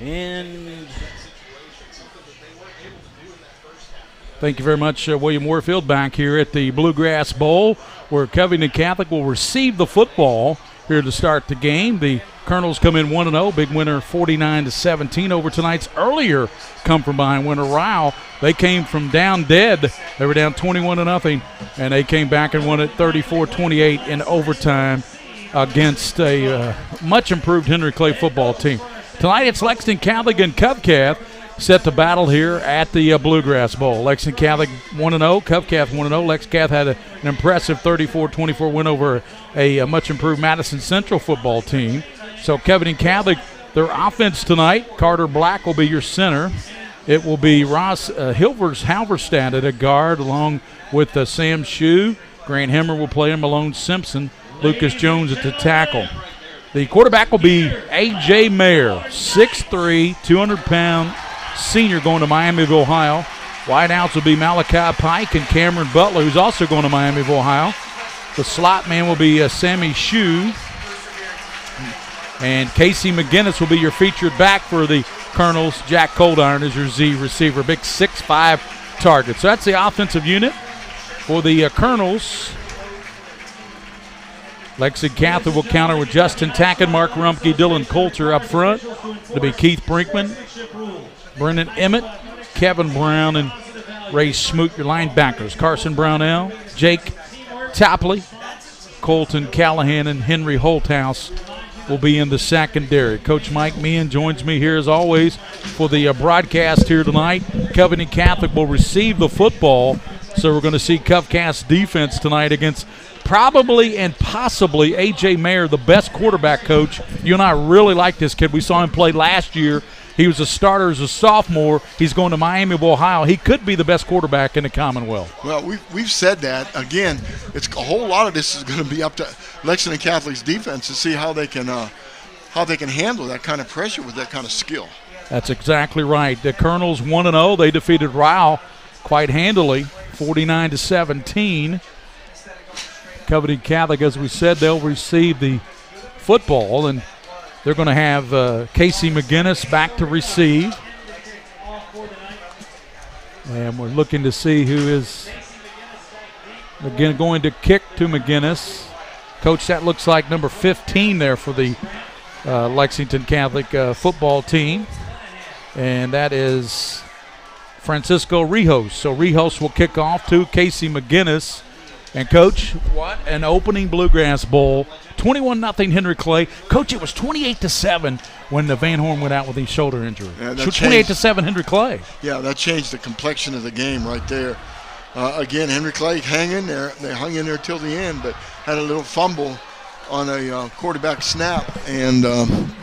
And thank you very much, William Warfield, back here at the Bluegrass Bowl, where Covington Catholic will receive the football here to start the game. The Colonels come in 1-0, big winner 49-17 over tonight's earlier come-from-behind winner, Ryle. They came from down dead. They were down 21-0, and they came back and won it 34-28 in overtime against a much-improved Henry Clay football team. Tonight it's Lexington Catholic and Covcath set to battle here at the Bluegrass Bowl. Lexington Catholic 1-0, Covcath 1-0. Lex-Cath had an impressive 34-24 win over a much-improved Madison Central football team. So Covington Catholic, their offense tonight, Carter Black will be your center. It will be Ross Halverstad at a guard along with Sam Shue. Grant Hemmer will play him, Malone Simpson, Lucas Jones at the tackle. The quarterback will be A.J. Mayer, 6'3", 200-pound senior going to Miami of Ohio. Wideouts will be Malachi Pike and Cameron Butler, who's also going to Miami of Ohio. The slot man will be Sammy Shue. And Casey McGinnis will be your featured back for the Colonels. Jack Coldiron is your Z receiver, big 6'5" target. So that's the offensive unit for the Colonels. Lexington Catholic will counter with Justin Tackett, Mark Rumpke, Dylan Coulter up front. It'll be Keith Brinkman, Brendan Emmett, Kevin Brown, and Ray Smoot, your linebackers. Carson Brownell, Jake Topley, Colton Callahan, and Henry Holthouse will be in the secondary. Coach Mike Meehan joins me here as always for the broadcast here tonight. Covington Catholic will receive the football, so we're going to see Covcath's defense tonight against probably and possibly A.J. Mayer, the best quarterback coach. You and I really like this kid. We saw him play last year. He was a starter as a sophomore. He's going to Miami of Ohio. He could be the best quarterback in the Commonwealth. Well, we've said that. Again, it's a whole lot of this is going to be up to Lexington Catholic's defense to see how they can handle that kind of pressure with that kind of skill. That's exactly right. The Colonels 1-0. They defeated Ryle quite handily, 49-17. Covington Catholic, as we said, they'll receive the football, and they're going to have Casey McGinnis back to receive. And we're looking to see who is again going to kick to McGinnis. Coach, that looks like number 15 there for the Lexington Catholic football team. And that is Francisco Rijos. So Rijos will kick off to Casey McGinnis. And, Coach, what an opening Bluegrass Bowl. 21-0 Henry Clay. Coach, it was 28-7 when the Van Horn went out with his shoulder injury. Yeah, 28-7 Henry Clay. Yeah, that changed the complexion of the game right there. Again, Henry Clay hung in there. They hung in there till the end, but had a little fumble on a quarterback snap, and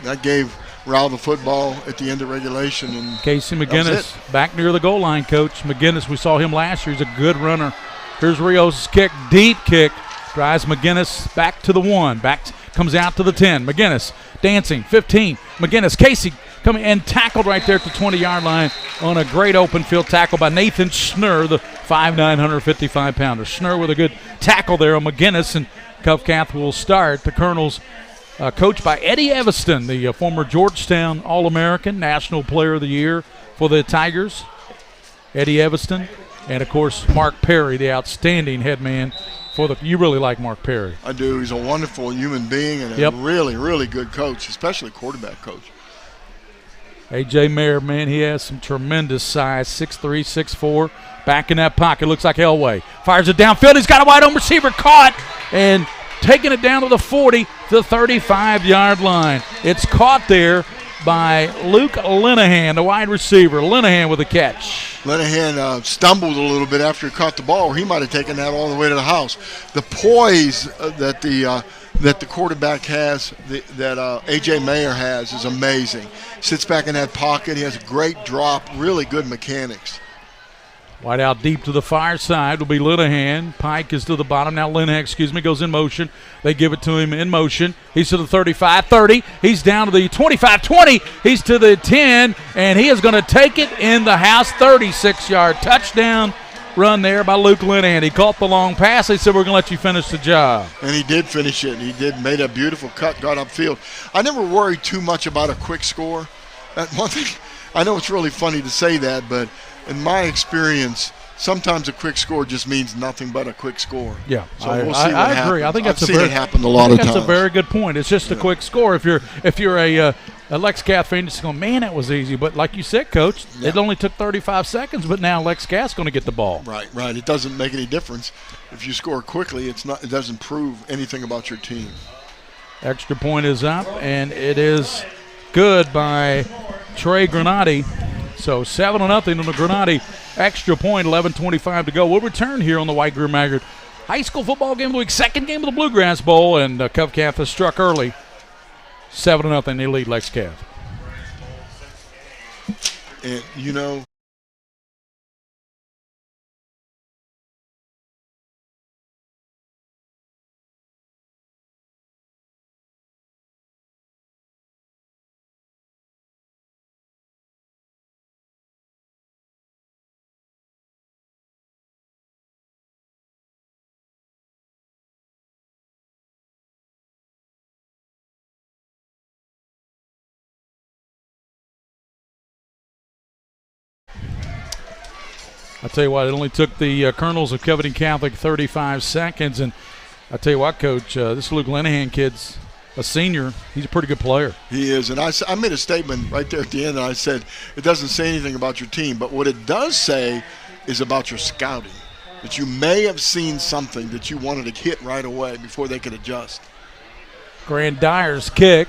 that gave Ryle the football at the end of regulation. And Casey McGinnis back near the goal line, Coach. McGinnis, we saw him last year. He's a good runner. Here's Rios' kick, deep kick, drives McGinnis back to the 1, comes out to the 10. McGinnis dancing, 15. McGinnis, Casey coming and tackled right there at the 20-yard line on a great open field tackle by Nathan Schnurr, the 5'9", 155-pounder. Schnurr with a good tackle there on McGinnis, and Covcath will start. The Colonels coached by Eddie Evanston, the former Georgetown All-American, National Player of the Year for the Tigers. Eddie Evanston, and, of course, Mark Perry, the outstanding head man for the – you really like Mark Perry. I do. He's a wonderful human being and a really, really good coach, especially quarterback coach. A.J. Mayer, man, he has some tremendous size, 6'3", 6'4", back in that pocket. Looks like Elway. Fires it downfield. He's got a wide open receiver caught and taking it down to the 40, the 35-yard line. It's caught there by Luke Linehan, the wide receiver. Linehan with a catch. Linehan stumbled a little bit after he caught the ball, or he might have taken that all the way to the house. The poise that the quarterback has, that A.J. Mayer has, is amazing. Sits back in that pocket. He has a great drop, really good mechanics. Wide out deep to the far side will be Linehan. Pike is to the bottom. Now Linehan, goes in motion. They give it to him in motion. He's to the 35, 30. He's down to the 25, 20. He's to the 10, and he is going to take it in the house. 36-yard touchdown run there by Luke Linehan. He caught the long pass. They said, we're going to let you finish the job. And he did finish it. He made a beautiful cut, got upfield. I never worried too much about a quick score. That one thing, I know it's really funny to say that, but in my experience, sometimes a quick score just means nothing but a quick score. Yeah, so we'll see what I happens. agree. I think that's I've seen it happen a lot of times. That's a very good point. It's just a quick score. If you're a Lexcath fan, just going, man, that was easy. But like you said, Coach, it only took 35 seconds. But now Lexcath's going to get the ball. Right. It doesn't make any difference if you score quickly. It doesn't prove anything about your team. Extra point is up, and it is good by Trey Granati. So 7-0 on the Granati extra point, 11:25 to go. We'll return here on the White Greer Maggard High School Football Game of the Week, second game of the Bluegrass Bowl, and Covcath has struck early. 7-0, they lead Lexcath. And, you know, I'll tell you what, it only took the Colonels of Covington Catholic 35 seconds. And I'll tell you what, Coach, this Luke Linehan kid's a senior. He's a pretty good player. He is. And I made a statement right there at the end, and I said it doesn't say anything about your team. But what it does say is about your scouting, that you may have seen something that you wanted to hit right away before they could adjust. Grant Dyer's kick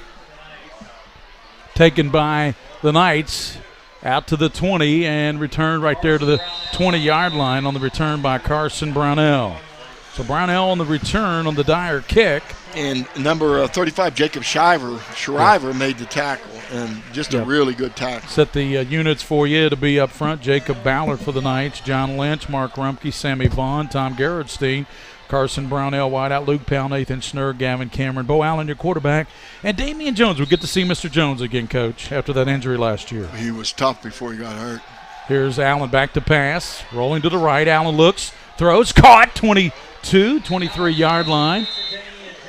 taken by the Knights. Out to the 20 and returned right there to the 20-yard line on the return by Carson Brownell. So Brownell on the return on the Dyer kick. And number 35, Jacob Shriver made the tackle, and just a really good tackle. Set the units for you to be up front. Jacob Ballard for the Knights, John Lynch, Mark Rumpke, Sammy Vaughn, Tom Gerardstein, Carson Brownell, wideout, Luke Powell, Nathan Schnurr, Gavin Cameron, Bo Allen, your quarterback, and Damian Jones. We'll get to see Mr. Jones again, Coach, after that injury last year. He was tough before he got hurt. Here's Allen back to pass, rolling to the right. Allen looks, throws, caught, 22, 23-yard line,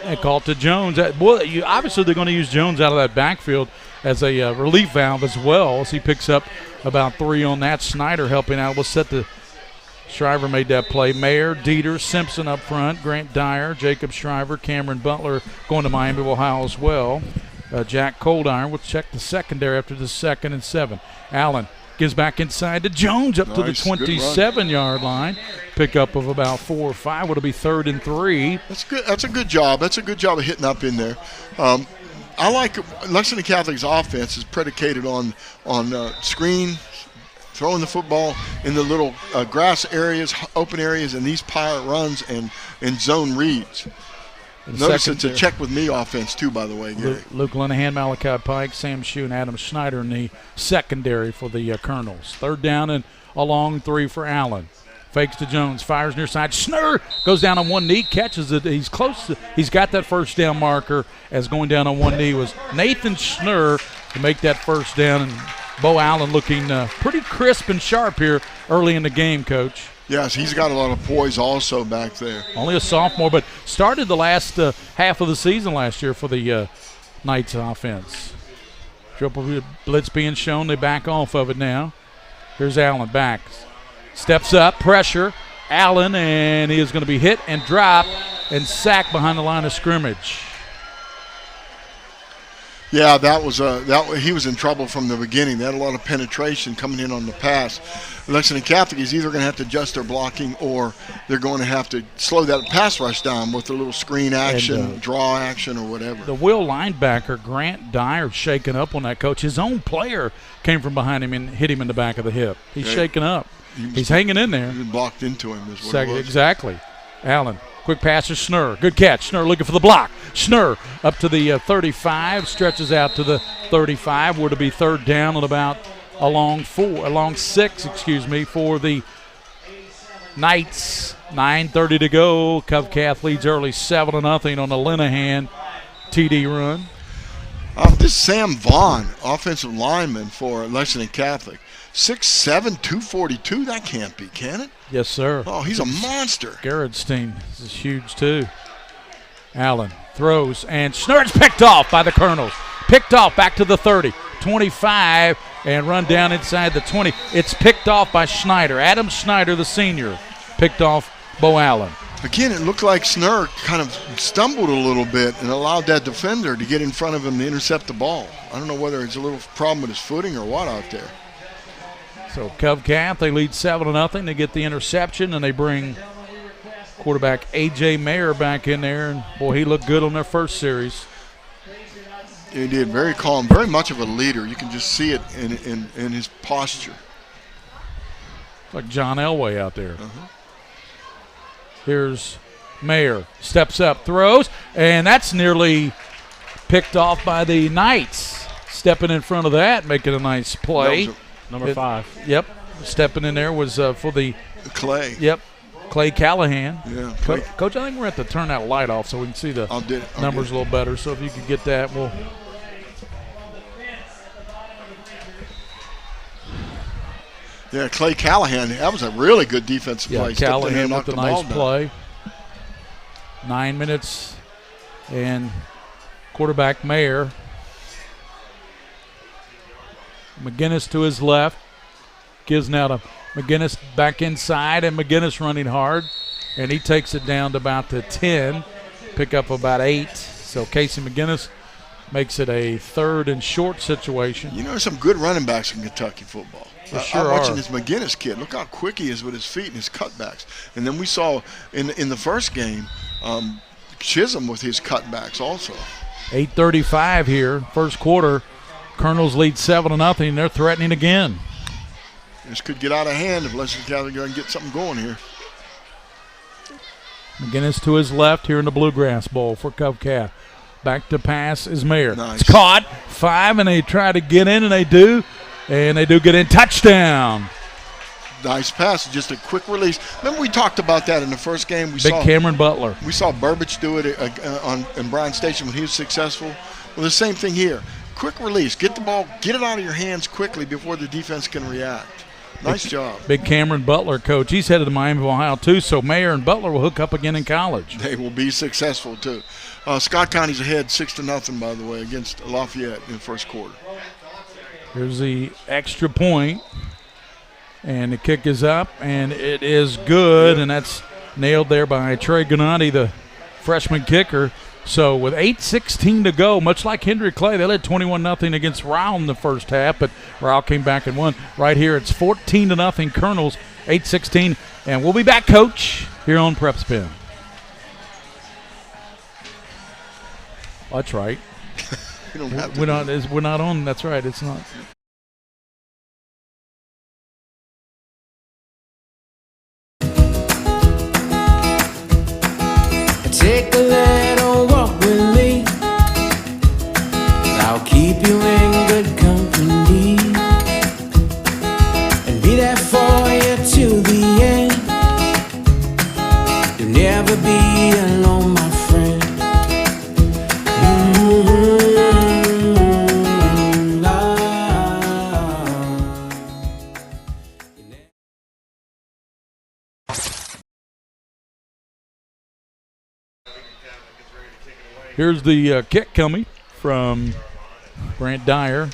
and called to Jones. Obviously, they're going to use Jones out of that backfield as a relief valve as well, as he picks up about 3 on that. Snyder helping out. We'll set the Shriver made that play. Mayer, Dieter, Simpson up front, Grant Dyer, Jacob Shriver, Cameron Butler going to Miami of Ohio as well. Jack Coldiron will check the secondary after the 2nd and 7. Allen gives back inside to Jones up to the 27-yard line. Pickup of about 4 or 5. Would it be 3rd and 3? That's good. That's a good job. That's a good job of hitting up in there. I like Lexington Catholic's offense is predicated on screen, throwing the football in the little grass areas, open areas, and these pilot runs and zone reads. Notice it's a check with me offense too, by the way, Gary. Luke Linehan, Malachi Pike, Sam Shue, and Adam Schneider in the secondary for the Colonels. 3rd down and a long 3 for Allen. Fakes to Jones, fires near side. Schnurr goes down on one knee, catches it. He's close. He's got that first down marker as going down on one knee was Nathan Schnurr to make that first down. And Bo Allen looking pretty crisp and sharp here early in the game, Coach. Yes, he's got a lot of poise also back there. Only a sophomore, but started the last half of the season last year for the Knights offense. Triple blitz being shown. They back off of it now. Here's Allen back. Steps up, pressure. Allen, and he is going to be hit and dropped and sacked behind the line of scrimmage. Yeah, he was in trouble from the beginning. They had a lot of penetration coming in on the pass. Lexington Catholic is either going to have to adjust their blocking or they're going to have to slow that pass rush down with a little screen action, and, draw action, or whatever. The Will linebacker, Grant Dyer, shaking up on that, coach. His own player came from behind him and hit him in the back of the hip. He's shaking up. He's hanging in there. He blocked into him is what it was. Exactly. Allen, quick pass to Schnurr. Good catch. Schnurr looking for the block. Schnurr up to the 35, stretches out to the 35. We're to be third down and about along 6, for the Knights. 9:30 to go. Covcath leads early 7-0 on the Linehan TD run. This Sam Vaughn, offensive lineman for Lexington Catholic. 6'7", 242. That can't be, can it? Yes, sir. Oh, he's a monster. Gerardstein is huge, too. Allen throws, and Schnurr's picked off by the Colonels. Picked off back to the 30, 25, and run down inside the 20. It's picked off by Schneider. Adam Schneider, the senior, picked off Bo Allen. Again, it looked like Schnurr kind of stumbled a little bit and allowed that defender to get in front of him to intercept the ball. I don't know whether it's a little problem with his footing or what out there. So Covcath, they lead 7-0. They get the interception, and they bring quarterback A.J. Mayer back in there. And, boy, he looked good on their first series. He did. Very calm, very much of a leader. You can just see it in his posture. Like John Elway out there. Here's Mayer. Steps up, throws, and that's nearly picked off by the Knights. Stepping in front of that, making a nice play. Number 5. Yep. Stepping in there was for the Clay. Yep. Clay Callahan. Yeah. Coach, I think we're going to have to turn that light off so we can see the numbers a little better. So if you could get that, we'll. Yeah, Clay Callahan. That was a really good defensive play. Callahan with a nice play. 9 minutes, and quarterback Mayer. McGinnis to his left. Gives now to McGinnis back inside, and McGinnis running hard. And he takes it down to about the 10. Pick up about 8. So Casey McGinnis makes it a 3rd and short situation. You know, there's some good running backs in Kentucky football. Sure I'm watching are. this McGinnis kid. Look how quick he is with his feet and his cutbacks. And then we saw in the first game Chisholm with his cutbacks also. 8:35 here, first quarter. Colonels lead 7-0. They're threatening again. This could get out of hand if Lexington Catholic can get something going here. McGinnis to his left here in the Bluegrass Bowl for Covcath. Back to pass is Mayer. Nice. It's caught. 5, and they try to get in, and they do. And they do get in. Touchdown. Nice pass. Just a quick release. Remember we talked about that in the first game? Cameron Butler. We saw Burbage do it in Bryan Station when he was successful. Well, the same thing here. Quick release. Get the ball. Get it out of your hands quickly before the defense can react. Nice job. Big Cameron Butler, coach. He's headed to Miami of Ohio, too, so Mayer and Butler will hook up again in college. They will be successful, too. Scott County's ahead 6-0, by the way, against Lafayette in the first quarter. Here's the extra point, and the kick is up, and it is good, and that's nailed there by Trey Gennady, the freshman kicker. So with 8:16 to go, much like Henry Clay, they led 21-0 against Ryle in the first half, but Ryle came back and won. Right here, it's 14-0 Colonels, 8:16, and we'll be back, Coach, here on PrepSpin. That's right. We're not on. That's right. It's not. Take a little walk with me. I'll keep you in good company and be there for you till the end. You'll never be alone, my friend. Here's the kick coming from Grant Dyer.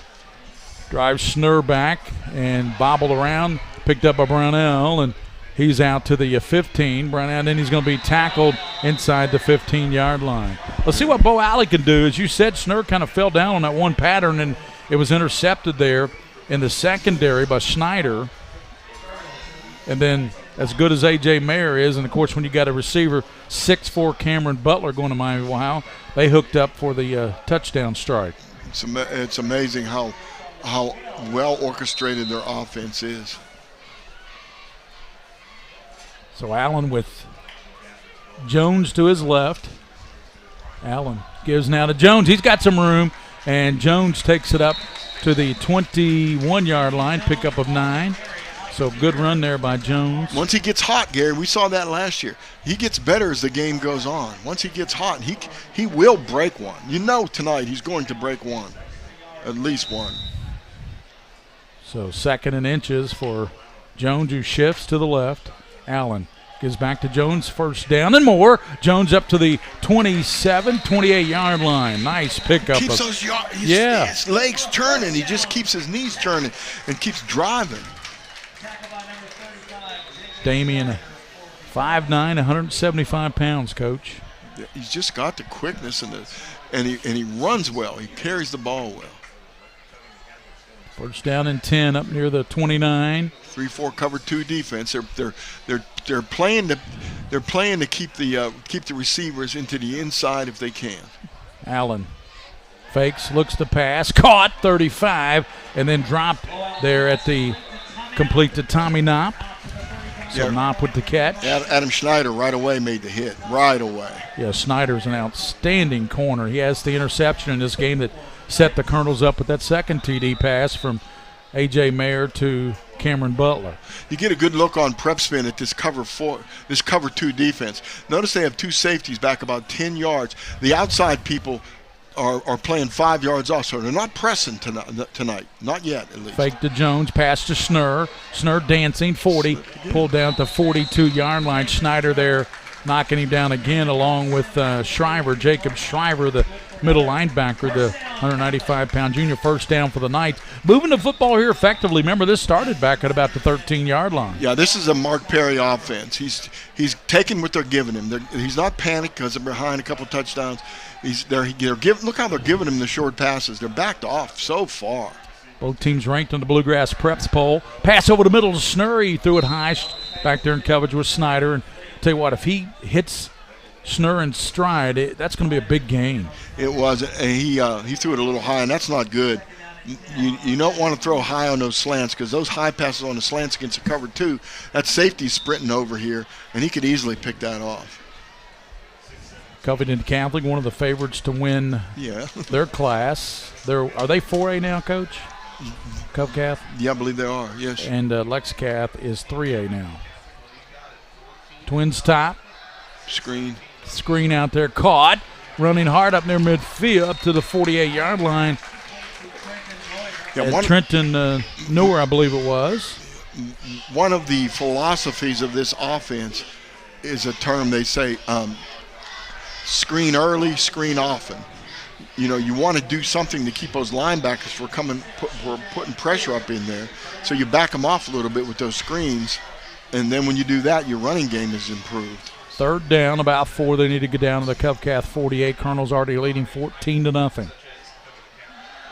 Drives Schnurr back and bobbled around, picked up by Brownell, and he's out to the 15. Brownell, then he's going to be tackled inside the 15-yard line. Let's see what Bo Alley can do. As you said, Schnurr kind of fell down on that one pattern, and it was intercepted there in the secondary by Snyder. And then as good as A.J. Mayer is, and, of course, when you got a receiver, 6'4" Cameron Butler going to Miami of Ohio, they hooked up for the touchdown strike. It's amazing how well orchestrated their offense is. So Allen with Jones to his left. Allen gives now to Jones. He's got some room, and Jones takes it up to the 21-yard line, pickup of 9. So good run there by Jones. Once he gets hot, Gary, we saw that last year. He gets better as the game goes on. Once he gets hot, he will break one. You know tonight he's going to break one, at least one. So 2nd and inches for Jones, who shifts to the left. Allen gives back to Jones, first down and more. Jones up to the 27, 28-yard line. Nice pickup. Keeps his legs turning. He just keeps his knees turning and keeps driving. Damian, 5'9", 175 pounds, Coach. He's just got the quickness and he runs well. He carries the ball well. First down and 10 up near the 29. 3-4 cover 2 defense. They're playing to keep the receivers into the inside if they can. Allen fakes, looks to pass, caught 35, and then dropped there at the complete to Tommy Knopp. So Knopp with the catch. Adam Schneider right away made the hit. Right away. Yeah, Snyder's an outstanding corner. He has the interception in this game that set the Colonels up with that second TD pass from A.J. Mayer to Cameron Butler. You get a good look on PrepSpin at this cover 2 defense. Notice they have 2 safeties back about 10 yards. The outside people are playing 5 yards off, so they're not pressing tonight. Not yet, at least. Fake to Jones, pass to Schnurr. Schnurr dancing, 40, pulled down to 42-yard line. Schneider there knocking him down again along with Shriver, Jacob Shriver, the middle linebacker, the 195-pound junior, first down for the Knights. Moving the football here effectively. Remember, this started back at about the 13-yard line. Yeah, this is a Mark Perry offense. He's taking what they're giving him. He's not panicked because they're behind a couple touchdowns. Look how they're giving him the short passes. They're backed off so far. Both teams ranked on the Bluegrass Preps poll. Pass over the middle to Schnurr. He threw it high back there in coverage with Snyder. And tell you what, if he hits Schnurr in stride, that's going to be a big gain. It was. He threw it a little high, and that's not good. You don't want to throw high on those slants because those high passes on the slants against the cover 2, that safety's sprinting over here, and he could easily pick that off. Covington Catholic, one of the favorites to win their class. Are they 4A now, Coach? CovCath? Yeah, I believe they are, yes. And LexCath is 3A now. Twins top. Screen out there, caught. Running hard up near midfield, up to the 48-yard line. Yeah, Trenton Newer, I believe it was. One of the philosophies of this offense is a term they say, screen early, screen often. You know, you want to do something to keep those linebackers from putting pressure up in there. So you back them off a little bit with those screens, and then when you do that, your running game is improved. Third down, about 4. They need to get down to the CovCath 48. Colonel's already leading 14-0.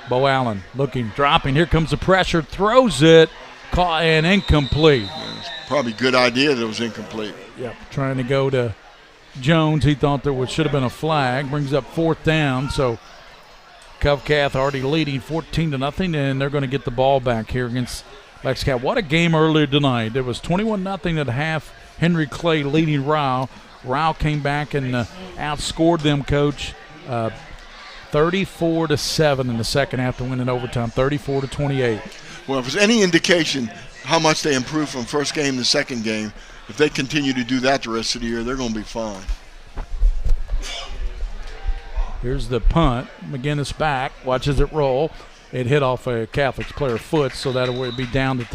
Bo Allen looking, dropping. Here comes the pressure, throws it, caught and incomplete. Yeah, it's probably a good idea that it was incomplete. Yep, trying to go to Jones. He thought should have been a flag. Brings up 4th down, so CovCath already leading 14-0, and they're going to get the ball back here against Lexington. What a game earlier tonight. It was 21-0 at half. Henry Clay leading Rao. Rao came back and outscored them, Coach, 34-7 in the second half to win in overtime, 34-28. Well, if there's any indication how much they improved from first game to second game, if they continue to do that the rest of the year, they're going to be fine. Here's the punt. McGinnis back, watches it roll. It hit off a Catholic's player foot, so that would be down at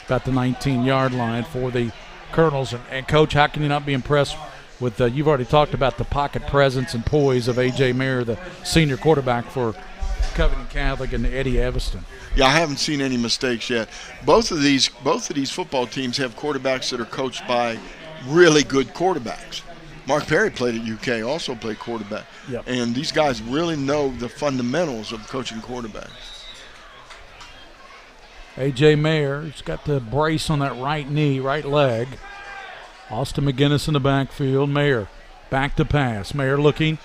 about the 19-yard line for the Colonels. And Coach, how can you not be impressed with you've already talked about the pocket presence and poise of A.J. Mayer, the senior quarterback for Covington Catholic, and Eddie Evanston. Yeah, I haven't seen any mistakes yet. Both of these football teams have quarterbacks that are coached by really good quarterbacks. Mark Perry played at UK, also played quarterback. Yep. And these guys really know the fundamentals of coaching quarterbacks. A.J. Mayer, he's got the brace on that right knee, right leg. Austin McGinnis in the backfield. Mayer back to pass. Mayer looking,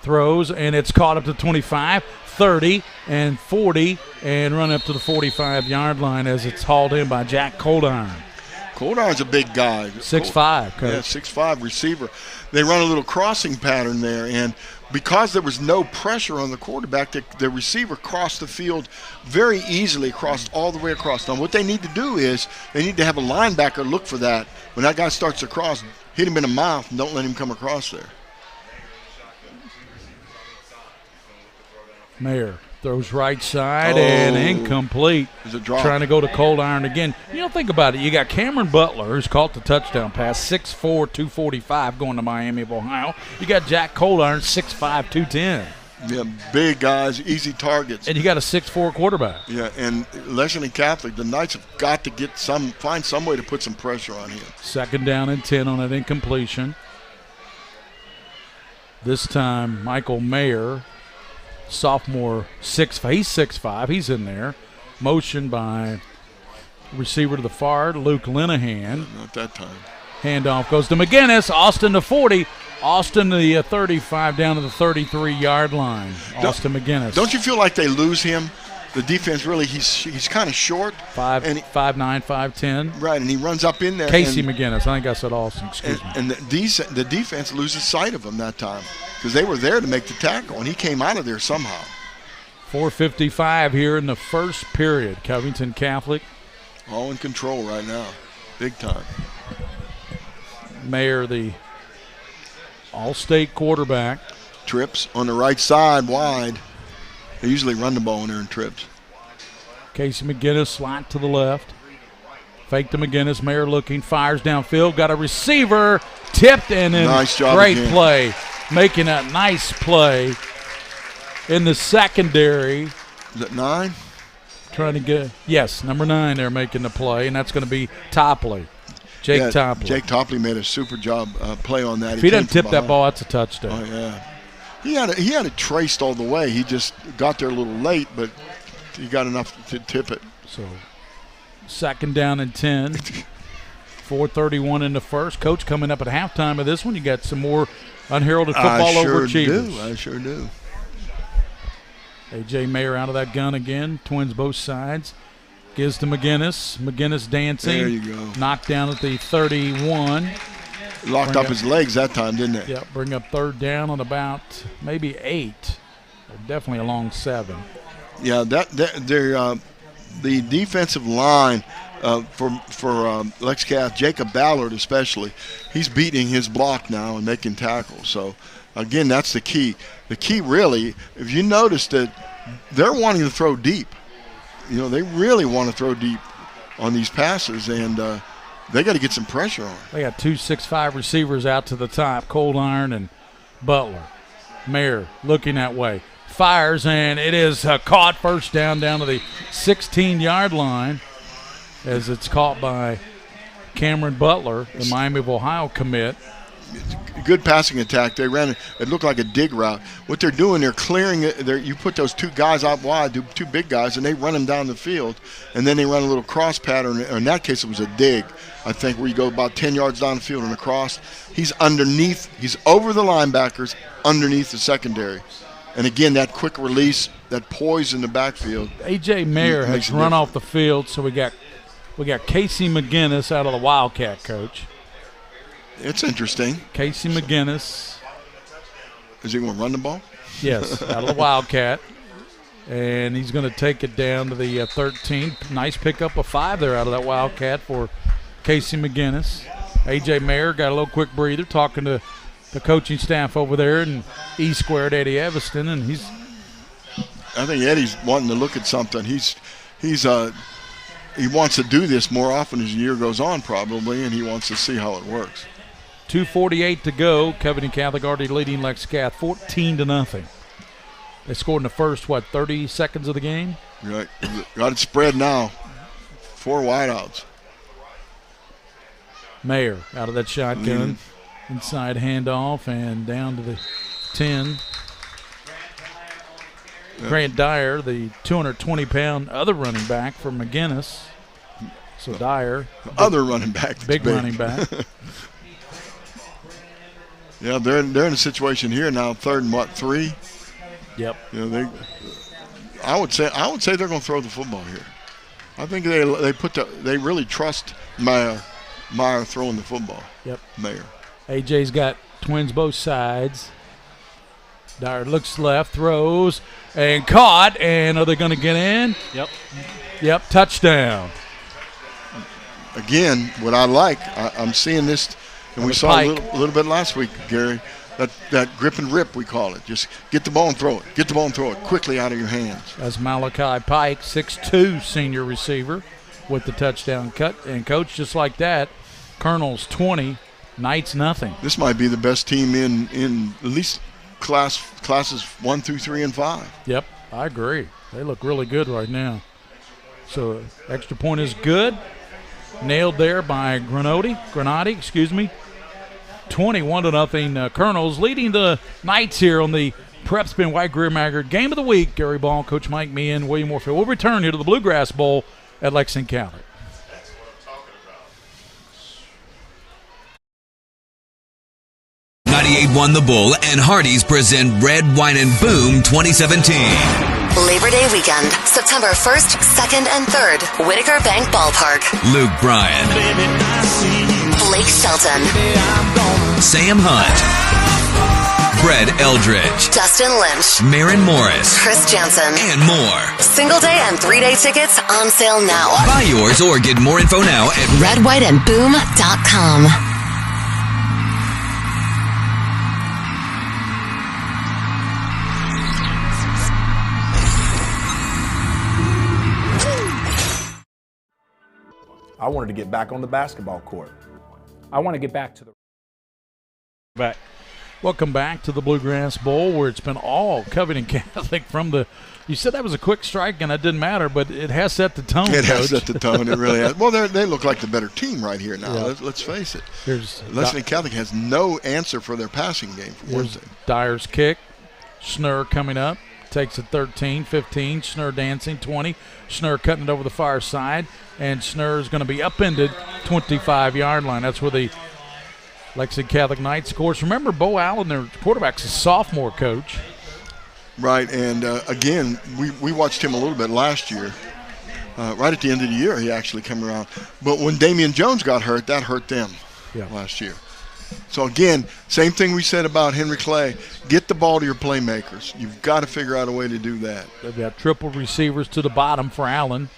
throws, and it's caught up to 25, 30, and 40, and run up to the 45-yard line as it's hauled in by Jack Coldiron. Coldiron's a big guy. 6'5", Coach. Yeah, 6'5" receiver. They run a little crossing pattern there, and because there was no pressure on the quarterback, the receiver crossed the field very easily, crossed all the way across. Now, what they need to do is they need to have a linebacker look for that. When that guy starts to cross, hit him in the mouth and don't let him come across there. Mayer throws right side and incomplete. There's a drop. Trying to go to Coldiron again. You know, think about it. You got Cameron Butler, who's caught the touchdown pass, 6'4", 245, going to Miami of Ohio. You got Jack Coldiron, 6'5", 210. Yeah, big guys, easy targets. And you got a 6'4" quarterback. Yeah, and Lexington Catholic, the Knights have got to find some way to put some pressure on him. 2nd down and 10 on an incompletion. This time, Michael Mayer, sophomore, he's 6'5", he's in there. Motion by receiver to the far, Luke Linehan. Not that time. Handoff goes to McGinnis. Austin to 40. Austin to the 35 down to the 33-yard line. Austin McGinnis. Don't you feel like they lose him? The defense really, he's kind of short. 5'9", 5'10". Right, and he runs up in there. Casey McGinnis. I think I said Austin. Excuse me. And the defense loses sight of him that time because they were there to make the tackle, and he came out of there somehow. 4:55 here in the first period. Covington Catholic. All in control right now. Big time. Mayer, the all-state quarterback. Trips on the right side, wide. They usually run the ball when they're in trips. Casey McGinnis slot to the left. Fake to McGinnis. Mayer looking, fires downfield. Got a receiver, tipped, and then nice job great again. play. Making a nice play in the secondary. Is it 9? Trying to get, yes, number 9 they're making the play, and that's going to be Topley. Jake Topley. Jake Topley made a super job play on that. If he doesn't tip that ball, that's a touchdown. Oh, yeah. He had it traced all the way. He just got there a little late, but he got enough to tip it. So 2nd down and 10. 4:31 in the first. Coach, coming up at halftime of this one, you got some more unheralded football overachievers. I sure do. A.J. Mayer out of that gun again. Twins both sides. Gives to McGinnis. McGinnis dancing. There you go. Knocked down at the 31. Locked up his legs that time, didn't it? Yep, bring up 3rd down on about maybe 8. Definitely along 7. Yeah, the defensive line for Lex Cath, Jacob Ballard especially, he's beating his block now and making tackles. So, again, that's the key. The key really, if you notice that they're wanting to throw deep. You know, they really want to throw deep on these passes, and they got to get some pressure on. They got 2 6'5" receivers out to the top, Coldiron and Butler. Mayer looking that way. Fires, and it is caught. 1st down to the 16-yard line as it's caught by Cameron Butler, the Miami of Ohio commit. Good passing attack. They ran it looked like a dig route. What they're doing, they're clearing it. You put those 2 guys out wide, 2 big guys, and they run them down the field, and then they run a little cross pattern. Or in that case, it was a dig, I think, where you go about 10 yards down the field and across. He's underneath. He's over the linebackers, underneath the secondary. And again, that quick release, that poise in the backfield. A.J. Mayer has run off the field, so we got Casey McGinnis out of the Wildcat, Coach. It's interesting. Casey McGinnis. Is he going to run the ball? Yes, out of the Wildcat. And he's going to take it down to the 13. Nice pickup of 5 there out of that Wildcat for Casey McGinnis. A.J. Mayer got a little quick breather talking to the coaching staff over there and E-squared Eddie Evanston, and I think Eddie's wanting to look at something. He wants to do this more often as the year goes on probably, and he wants to see how it works. 2:48 to go. Covington Catholic already leading Lexington 14-0. They scored in the first, 30 seconds of the game? Right. Got it spread now. 4 wideouts. Mayer out of that shotgun. Inside handoff and down to the 10. Grant Dyer, the 220-pound other running back from McGinnis. So Dyer. Other running back. Big running back. Yeah, they're in a situation here now, 3rd and 3? Yep. You know, I would say they're going to throw the football here. I think they really trust Meyer throwing the football. Yep. Mayer. AJ's got twins both sides. Dyer looks left, throws, and caught. And are they going to get in? Yep. Yep, touchdown. Again, what I like, I'm seeing this, and we saw a little bit last week, Gary, that grip and rip, we call it. Just get the ball and throw it. Get the ball and throw it quickly out of your hands. That's Malachi Pike, 6'2", senior receiver, with the touchdown cut. And, Coach, just like that, Colonel's 20, Knights nothing. This might be the best team in at least classes 1 through 3 and 5. Yep, I agree. They look really good right now. So extra point is good. Nailed there by Granati, 21-0. Colonels leading the Knights here on the PrepSpin White Greer Maggard Game of the Week. Gary Ball, Coach Mike Meehan, William Warfield. We'll return here to the Bluegrass Bowl at Lexington Catholic. Won the Bull and Hardee's present Red, Wine, and Boom 2017. Labor Day weekend, September 1st, 2nd, and 3rd, Whitaker Bank Ballpark. Luke Bryan, Blake Shelton, Sam Hunt, Brett Eldridge, Dustin Lynch, Maren Morris, Chris Jansen, and more. Single day and 3-day tickets on sale now. Buy yours or get more info now at redwhiteandboom.com. I wanted to get back on the basketball court. I want to get back to the back. Welcome back to the Bluegrass Bowl, where it's been all Covington Catholic from the. You said that was a quick strike, and it didn't matter, but it has set the tone. It has Coach. set the tone. It really has. Well, they look like the better team right here now. Yeah. Let's face it. Lexington Catholic has no answer for their passing game. For one thing. Dyer's kick. Schnurr coming up. Takes it 13, 15. Schnurr dancing, 20. Schnurr cutting it over the far side. And Schnurr is going to be upended 25-yard line. That's where the Lexington Catholic Knights scores. Remember, Bo Allen, their quarterback's a sophomore, Coach. Right, and again, we watched him a little bit last year. Right at the end of the year, he actually came around. But when Damian Jones got hurt, that hurt them last year. So, again, same thing we said about Henry Clay. Get the ball to your playmakers. You've got to figure out a way to do that. They've got triple receivers to the bottom for Allen.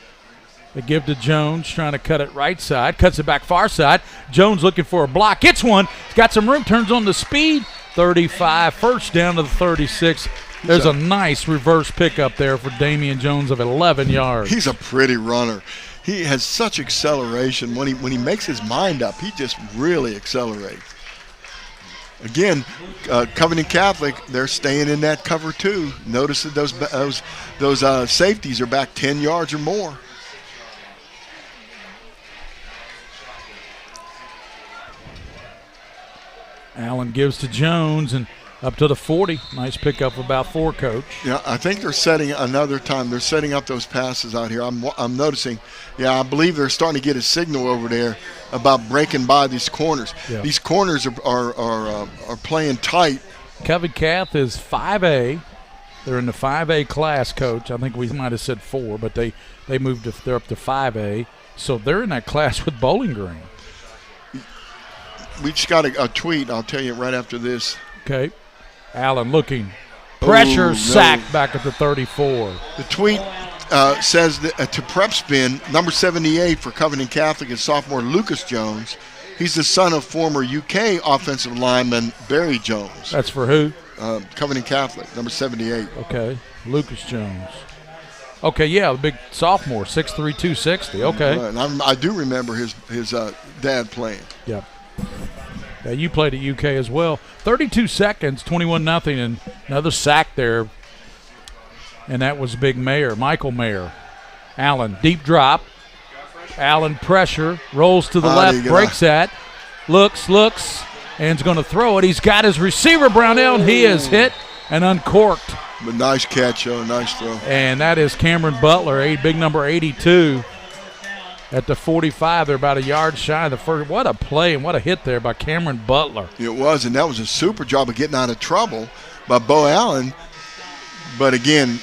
They give to Jones, trying to cut it right side. Cuts it back far side. Jones looking for a block. Gets one. He's got some room. Turns on the speed. 35. First down to the 36. There's a nice reverse pickup there for Damian Jones of 11 yards. He's a pretty runner. He has such acceleration. When he makes his mind up, he just really accelerates. Again, Covington Catholic, they're staying in that cover two. Notice that those safeties are back 10 yards or more. Allen gives to Jones and up to the 40. Nice pickup about 4, Coach. Yeah, I think they're setting another time. They're setting up those passes out here. I'm noticing. Yeah, I believe they're starting to get a signal over there about breaking by these corners. Yeah. These corners are playing tight. Covington Cath is 5A. They're in the 5A class, Coach. I think we might have said 4, but they moved. They're up to 5A. So they're in that class with Bowling Green. We just got a tweet. I'll tell you right after this. Okay. Allen looking. Pressure, sack back at the 34. The tweet says that, to PrepSpin, number 78 for Covington Catholic is sophomore Lucas Jones. He's the son of former UK offensive lineman Barry Jones. That's for who? Covington Catholic, number 78. Okay. Lucas Jones. Okay, yeah, the big sophomore, 6'3", 260. Okay. Right. And I do remember his dad playing. Yep. Yeah, you played at UK as well. 32 seconds, 21-0, and another sack there. And that was Big Mayer, Michael Mayer. Allen, deep drop. Allen pressure, rolls to the left, breaks that, looks, and is going to throw it. He's got his receiver, Brownell, and he is hit and uncorked. But nice catch, nice throw. And that is Cameron Butler, big number 82 at the 45. They're about a yard shy of the first. What a play and what a hit there by Cameron Butler. It was, and that was a super job of getting out of trouble by Bo Allen. But again,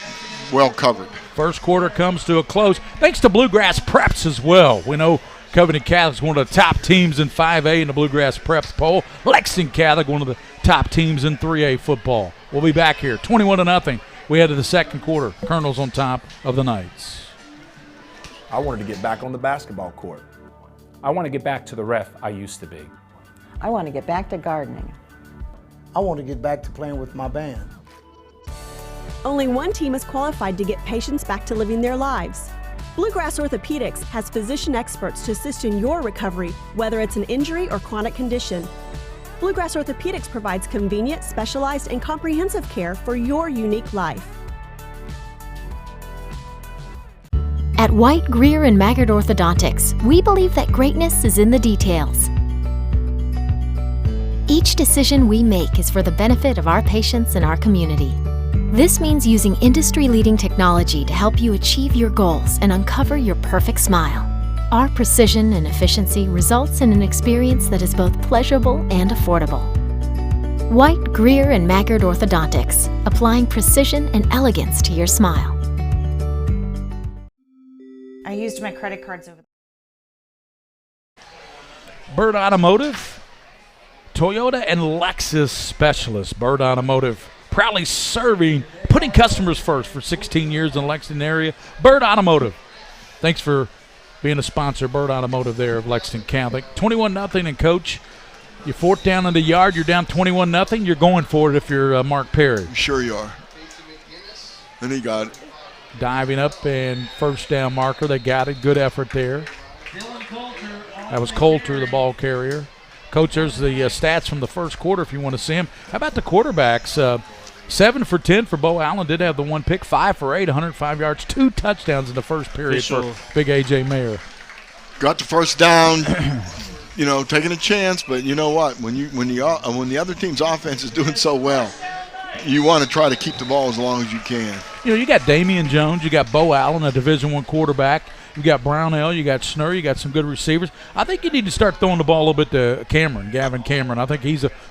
well covered. First quarter comes to a close. Thanks to Bluegrass Preps as well. We know Covington Catholic's one of the top teams in 5A in the Bluegrass Preps poll. Lexington Catholic, one of the top teams in 3A football. We'll be back here, 21-0. We head to the second quarter. Colonels on top of the Knights. I wanted to get back on the basketball court. I want to get back to the ref I used to be. I want to get back to gardening. I want to get back to playing with my band. Only one team is qualified to get patients back to living their lives. Bluegrass Orthodontics has physician experts to assist in your recovery, whether it's an injury or chronic condition. Bluegrass Orthopedics provides convenient, specialized, and comprehensive care for your unique life. At White, Greer, and Maggard Orthodontics, we believe that greatness is in the details. Each decision we make is for the benefit of our patients and our community. This means using industry-leading technology to help you achieve your goals and uncover your perfect smile. Our precision and efficiency results in an experience that is both pleasurable and affordable. White, Greer, and Maggard Orthodontics, applying precision and elegance to your smile. I used my credit cards over. Bird Automotive, Toyota and Lexus specialists. Bird Automotive proudly serving, putting customers first for 16 years in the Lexington area. Bird Automotive. Thanks for being a sponsor, Bird Automotive there of Lexington Catholic. 21-0, and Coach, you're fourth down in the yard. You're down 21-0. You're going for it if you're Mark Perry. Sure you are. And he got it. Diving up and first down marker. They got it. Good effort there. That was Coulter, the ball carrier. Coach, there's the stats from the first quarter if you want to see them. How about the quarterbacks? 7 for 10 for Bo Allen. Did have the one pick. 5 for 8, 105 yards, 2 touchdowns in the first period for Big A.J. Mayer. Got the first down, taking a chance. But you know what? When the other team's offense is doing so well, you want to try to keep the ball as long as you can. You got Damian Jones. You got Bo Allen, a Division I quarterback. You got Brownell. You got Schnurr. You got some good receivers. I think you need to start throwing the ball a little bit to Gavin Cameron. I think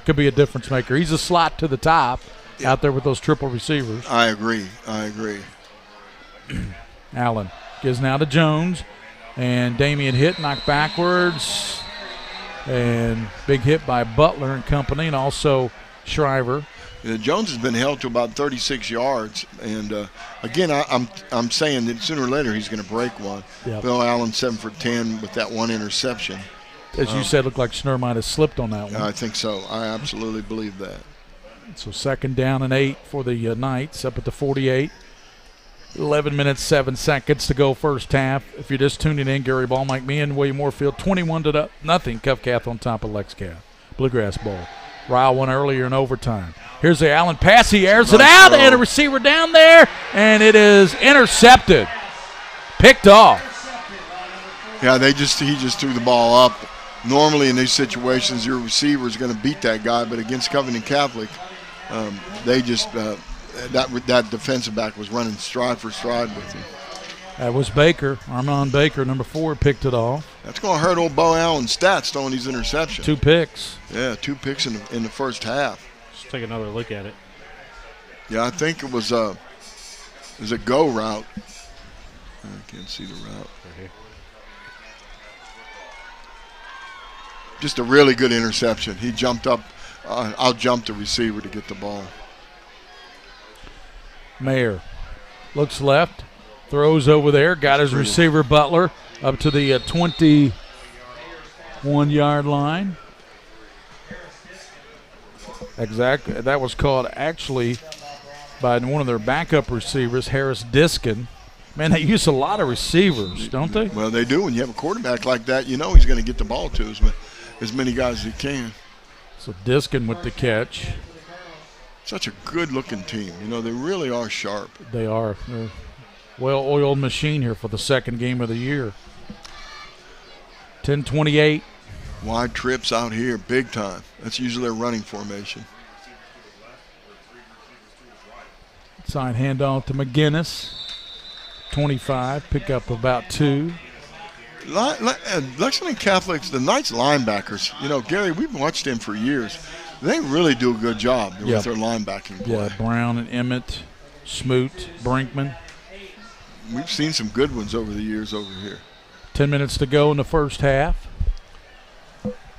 could be a difference maker. He's a slot to the top out there with those triple receivers. I agree. Allen gives now to Jones. And Damian hit, knocked backwards. And big hit by Butler and company, and also Shriver. Jones has been held to about 36 yards, and again, I'm saying that sooner or later he's going to break one. Yep. Bill Allen 7 for 10 with that one interception. As you said, looked like Schnurr might have slipped on that one. I think so. I absolutely believe that. So second down and 8 for the Knights up at the 48. 11 minutes, 7 seconds to go first half. If you're just tuning in, Gary Ball, Mike Meehan, William Moorfield, 21-0. Cuff Cath on top of Lex Cath. Bluegrass Bowl. Ryle won earlier in overtime. Here's the Allen pass. He airs it out, and a receiver down there, and it is intercepted. Picked off. Yeah, he just threw the ball up. Normally in these situations, your receiver is going to beat that guy, but against Covington Catholic, they just that defensive back was running stride for stride with him. That was Baker, Armand Baker, number 4, picked it off. That's going to hurt old Bo Allen's stats throwing these interceptions. 2 picks. Yeah, 2 picks in the first half. Let's take another look at it. Yeah, I think it was a go route. I can't see the route. Right here. Just a really good interception. He jumped up. I'll jump the receiver to get the ball. Mayer looks left. Throws over there, got his receiver Butler up to the 21-yard line. Exactly. That was called actually by one of their backup receivers, Harris Diskin. Man, they use a lot of receivers, don't they? Well, they do. When you have a quarterback like that, he's going to get the ball to as many guys as he can. So Diskin with the catch. Such a good-looking team. You know, they really are sharp. They are. They're a well-oiled machine here for the second game of the year. 10-28. Wide trips out here, big time. That's usually their running formation. Side handoff to McGinnis. 25, pick up about 2. Lexington Catholics, the Knights linebackers, you know, Gary, we've watched them for years. They really do a good job with their linebacking play. Yeah, Brown and Emmett, Smoot, Brinkman. We've seen some good ones over the years over here. 10 minutes to go in the first half.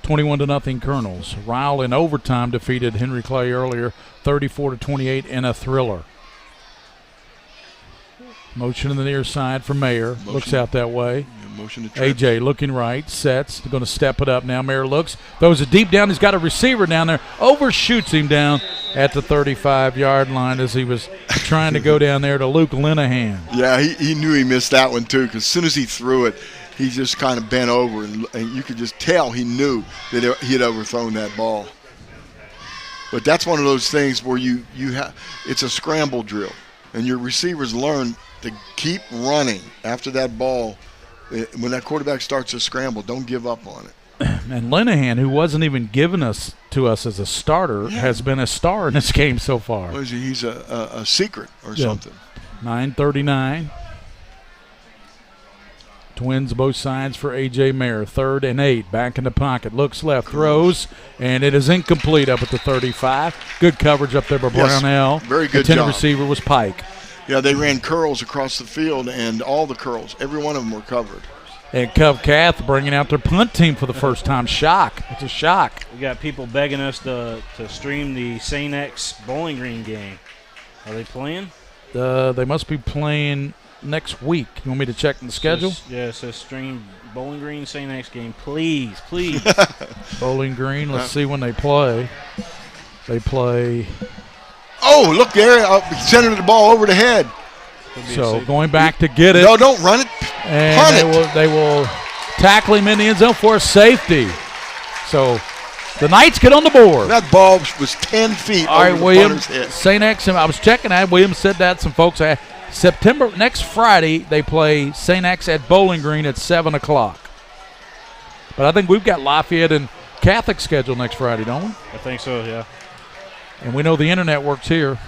21-0 Colonels. Ryle in overtime defeated Henry Clay earlier, 34-28 in a thriller. Motion in the near side for Mayer. Looks out that way. Yeah, motion to trip. AJ looking right, sets. They're going to step it up now. Mayer looks, throws it deep down. He's got a receiver down there. Overshoots him down at the 35-yard line as he was trying to go down there to Luke Linehan. Yeah, he knew he missed that one too, because as soon as he threw it, he just kind of bent over, and you could just tell he knew that he had overthrown that ball. But that's one of those things where it's a scramble drill, and your receivers learn to keep running after that ball. When that quarterback starts to scramble, don't give up on it. And Linehan, who wasn't even given to us as a starter, has been a star in this game so far. Well, he's a secret or something. 9:39. Twins both sides for A.J. Mayer. 3rd and 8. Back in the pocket. Looks left. Throws. And it is incomplete up at the 35. Good coverage up there by Brownell. Very good job. The receiver was Pike. Yeah, they ran curls across the field, and all the curls, every one of them were covered. And Covcath bringing out their punt team for the first time. Shock. It's a shock. We got people begging us to stream the St. X Bowling Green game. Are they playing? They must be playing next week. You want me to check the schedule? It says stream Bowling Green St. X game. Please. Bowling Green. Let's see when they play. They play. Oh, look, Gary. Centered the ball over the head. So going back to get it. No, don't run it. And Punt it. They will tackle him in the end zone for a safety. So the Knights get on the board. That ball was 10 feet All over right, the William, punter's head. St. X, I was checking that. William said that. Some folks next Friday, they play St. X at Bowling Green at 7 o'clock. But I think we've got Lafayette and Catholic scheduled next Friday, don't we? I think so, yeah. And we know the internet works here.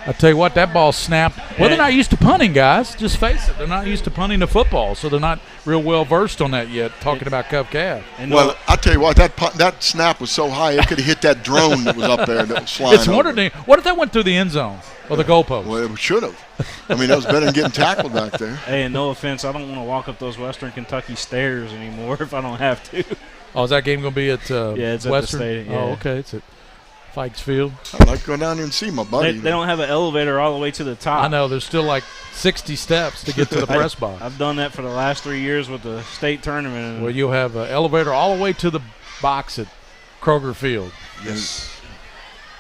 I tell you what, that ball snapped. Well, they're not used to punting, guys. Just face it. They're not used to punting the football, so they're not real well versed on that yet, talking about Covcath. Well, I tell you what, that snap was so high, it could have hit that drone that was up there that was flying over. What if that went through the end zone or the goalpost? Well, it should have. I mean, that was better than getting tackled back there. Hey, and no offense, I don't want to walk up those Western Kentucky stairs anymore if I don't have to. Oh, is that game going to be at yeah, it's Western? At the stadium. Yeah. Oh, okay. It's at Fikes Field. I'd like to go down there and see my buddy. They don't have an elevator all the way to the top. I know. There's still like 60 steps to get to the press box. I've done that for the last 3 years with the state tournament. Well, you'll have an elevator all the way to the box at Kroger Field. Yes.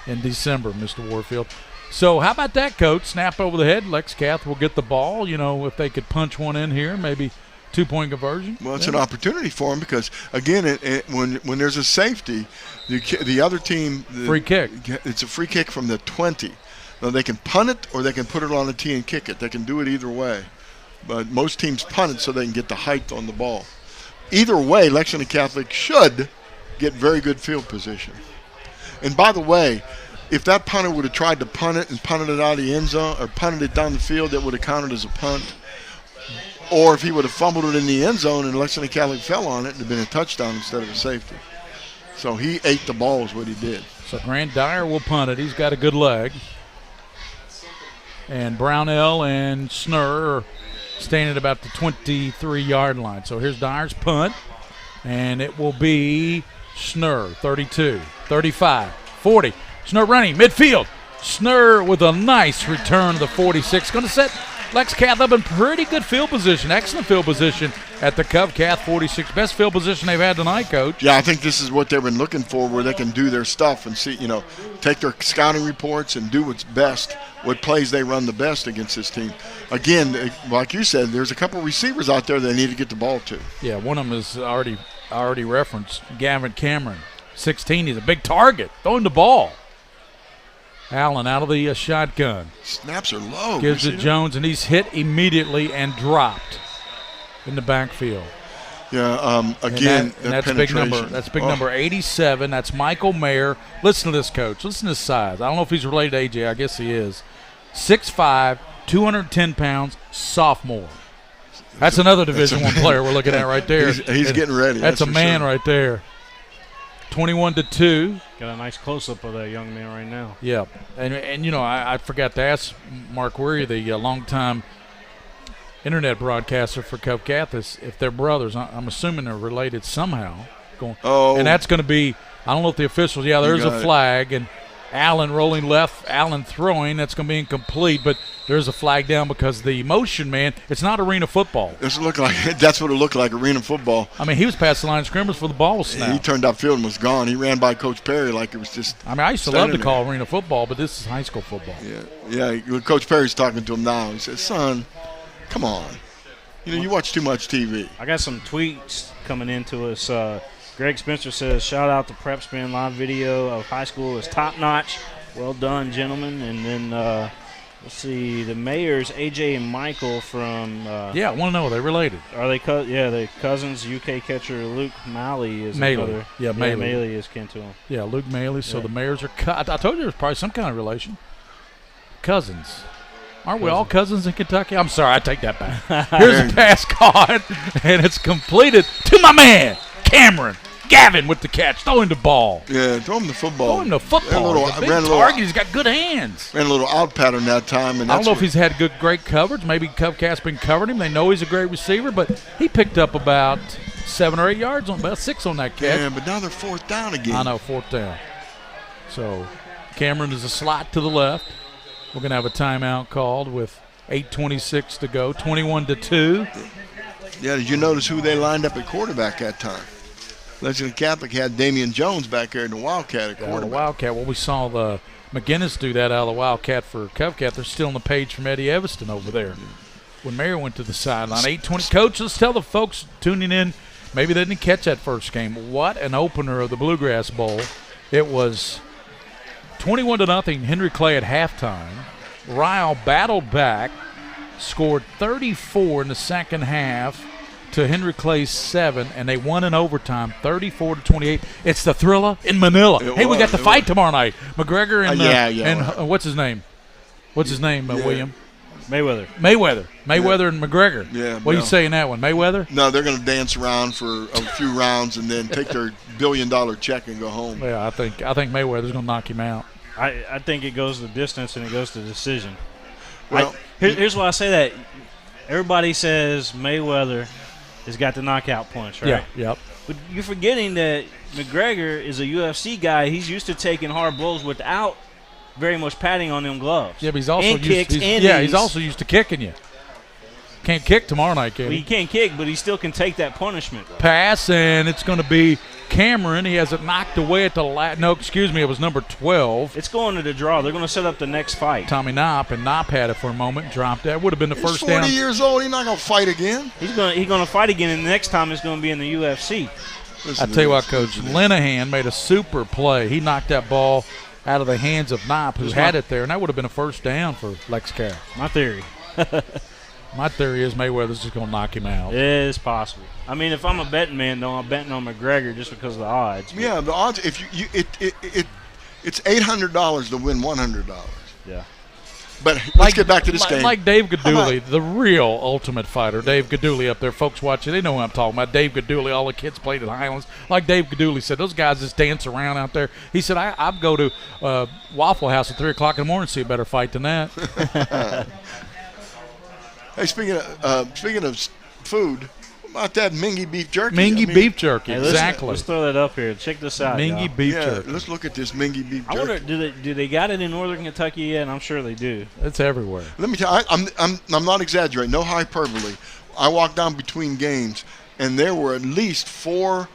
In December, Mr. Warfield. So how about that, Coach? Snap over the head. Lex Cath will get the ball. You know, if they could punch one in here, maybe 2-point conversion. Well, it's an opportunity for them because, again, when there's a safety, the other team free kick. It's a free kick from the 20. Now they can punt it or they can put it on a tee and kick it. They can do it either way, but most teams punt it so they can get the height on the ball. Either way, Lexington Catholic should get very good field position. And by the way, if that punter would have tried to punt it and punted it out of the end zone or punted it down the field, that would have counted as a punt. Or if he would have fumbled it in the end zone and Lexington Catholic fell on it, it would have been a touchdown instead of a safety. So he ate the ball is what he did. So Grant Dyer will punt it. He's got a good leg. And Brownell and Snurr are staying at about the 23-yard line. So here's Dyer's punt. And it will be Snurr, 32, 35, 40. Snurr running, midfield. Snurr with a nice return to the 46. Going to set Lex Cath up in pretty good field position, excellent field position at the Covcath 46. Best field position they've had tonight, Coach. Yeah, I think this is what they've been looking for, where they can do their stuff and see, take their scouting reports and do what's best, what plays they run the best against this team. Again, like you said, there's a couple receivers out there they need to get the ball to. Yeah, one of them is already referenced, Gavin Cameron. 16. He's a big target. Throwing the ball. Allen out of the shotgun. Snaps are low. Gives it Jones, and he's hit immediately and dropped in the backfield. Yeah, again, and that's big number. That's big number 87. That's Michael Mayer. Listen to this, coach. Listen to his size. I don't know if he's related to AJ. I guess he is. 6'5", 210 pounds, sophomore. That's another Division I player we're looking at right there. He's getting ready. That's a man right there. 21-2. Got a nice close-up of that young man right now. Yeah, and you know, I forgot to ask Mark Weary, the longtime internet broadcaster for Cov Catholic, if they're brothers. I'm assuming they're related somehow. And that's going to be, I don't know if the officials, there's a flag, and Allen rolling left, Allen throwing, that's going to be incomplete, but there's a flag down because the motion man, it's not arena football. That's what it looked like, arena football. I mean, he was past the line of scrimmage for the ball was snapped. He turned upfield and was gone. He ran by Coach Perry like it was just I mean, I used to love to call arena football, but this is high school football. Yeah. Coach Perry's talking to him now. He says, son, come on. You watch too much TV. I got some tweets coming into us. Greg Spencer says, shout out to PrepSpin live video of high school is top notch. Well done, gentlemen. And then let's see, the Mayors, AJ and Michael from I want to know, are they related? Are they they're cousins. UK catcher Luke Maley is Maley. Maley is kin to him. Yeah, Luke Maley. So the Mayors are I told you there was probably some kind of relation. Cousins. Aren't we all cousins in Kentucky? I'm sorry, I take that back. Here's a pass caught, and it's completed to my man, Cameron. Gavin with the catch, throwing the ball. Yeah, throw him the football. Throw him the football. He's a big target. He's got good hands. Ran a little out pattern that time. And I don't know if he's had great coverage. Maybe Covcat's been covering him. They know he's a great receiver, but he picked up about 7 or 8 yards, about 6 on that catch. Yeah, but now they're fourth down again. I know, fourth down. So Cameron is a slot to the left. We're going to have a timeout called with 8:26 to go, 21-2. Yeah, did you notice who they lined up at quarterback that time? Lexington Catholic had Damian Jones back there in the Wildcat at quarterback. The Wildcat. Well, we saw the McGinnis do that out of the Wildcat for Covcat. They're still on the page from Eddie Evanston over there. When Mary went to the sideline, 8:20. Coach, let's tell the folks tuning in, maybe they didn't catch that first game. What an opener of the Bluegrass Bowl. It was 21-0 Henry Clay at halftime. Ryle battled back, scored 34 in the second half to Henry Clay's 7, and they won in overtime, 34-28. It's the Thriller in Manila. We got the fight tomorrow night. McGregor and what's his name? William? Mayweather. Mayweather and McGregor. Yeah. What are you saying that one? Mayweather? No, they're going to dance around for a few rounds and then take their $1 billion check and go home. Yeah, I think Mayweather's going to knock him out. I think it goes the distance and it goes to decision. Well, here's why I say that. Everybody says Mayweather has got the knockout punch, right? Yeah, yep. But you're forgetting that McGregor is a UFC guy. He's used to taking hard blows without very much padding on them gloves. Yeah, but he's also he's also used to kicking you. Can't kick tomorrow night, can he? Well, he can't kick, but he still can take that punishment. Pass, and it's going to be Cameron. He has it knocked away at the it was number 12. It's going to the draw. They're going to set up the next fight. Tommy Knopp, and Knopp had it for a moment, dropped that. Would have been the first down. He's 40 years old. He's not going to fight again. He's going to fight again, and the next time it's going to be in the UFC. I tell you what, Coach, Linehan made a super play. He knocked that ball out of the hands of Knopp, who had it there, and that would have been a first down for Lex Cal. My theory. My theory is Mayweather's just going to knock him out. It is possible. I mean, if I'm a betting man, though, I'm betting on McGregor just because of the odds. Yeah, the odds. If it's $800 to win $100. Yeah. But let's get back to this game. Like Dave Gaduli, the real ultimate fighter. Dave Gaduli up there. Folks watching, they know what I'm talking about. Dave Gaduli, all the kids played at Highlands. Like Dave Gaduli said, those guys just dance around out there. He said, I'd go to Waffle House at 3 o'clock in the morning and see a better fight than that. Hey, speaking of food, what about that Mingy beef jerky? Beef jerky, hey, exactly. Let's throw that up here. Check this out, Mingy beef jerky. Let's look at this Mingy beef jerky. I wonder, do they got it in Northern Kentucky yet? I'm sure they do. It's everywhere. Let me tell you, I'm not exaggerating. No hyperbole. I walked down between games, and there were at least 4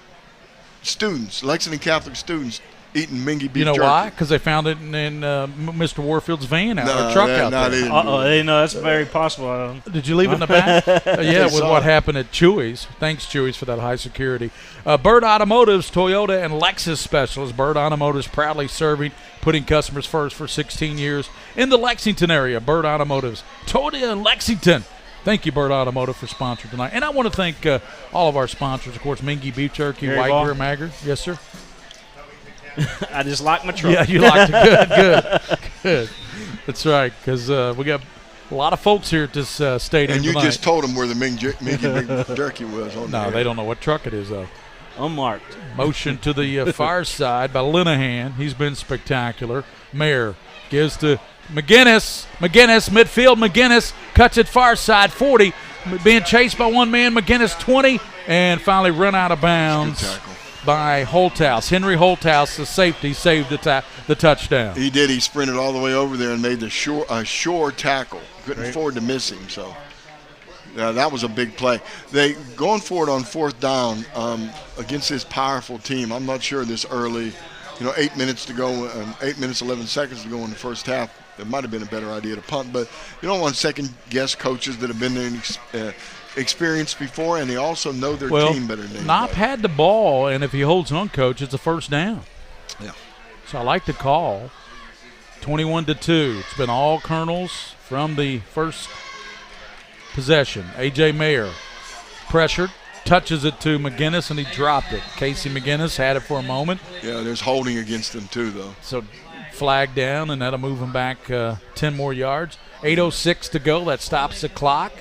students, Lexington Catholic students, eating Mingy beef You know jerky. why? Because they found it in Mr. Warfield's van or truck out there. No, that's very possible. Did you leave it in the back? Yeah, with what happened at Chewy's. Thanks, Chewy's, for that high security. Bird Automotive's Toyota and Lexus specialist. Bird Automotive's proudly serving, putting customers first for 16 years in the Lexington area. Bird Automotive's Toyota and Lexington. Thank you, Bird Automotive, for sponsoring tonight. And I want to thank all of our sponsors, of course, Mingy Beef Jerky, Gary White Ball. Greer, Maggard. Yes, sir. I just locked my truck. Yeah, you locked it. Good. That's right, because we got a lot of folks here at this stadium And you tonight. just told them where the Mingy beef jerky was. No, they don't know what truck it is, though. Unmarked. Motion to the far side by Linehan. He's been spectacular. Mayer gives to McGinnis. McGinnis, midfield. McGinnis cuts it far side, 40. Being chased by one man. McGinnis, 20. And finally run out of bounds by Holthouse. Henry Holthouse, the safety, saved the touchdown. He did. He sprinted all the way over there and made the shore tackle. Couldn't afford to miss him. So that was a big play. They going forward on fourth down against this powerful team. I'm not sure this early, 8 minutes to go, 8 minutes 11 seconds to go in the first half. It might have been a better idea to punt, but you don't want second guess coaches that have been there experienced before, and they also know their team better than anybody. Knopp had the ball, and if he holds on, coach, it's a first down. Yeah. So I like the call. 21-2. It's been all Colonels from the first possession. A.J. Mayer pressured, touches it to McGinnis, and he dropped it. Casey McGinnis had it for a moment. Yeah, there's holding against them too, though. So flag down, and that'll move him back 10 more yards. 8:06 to go. That stops the clock.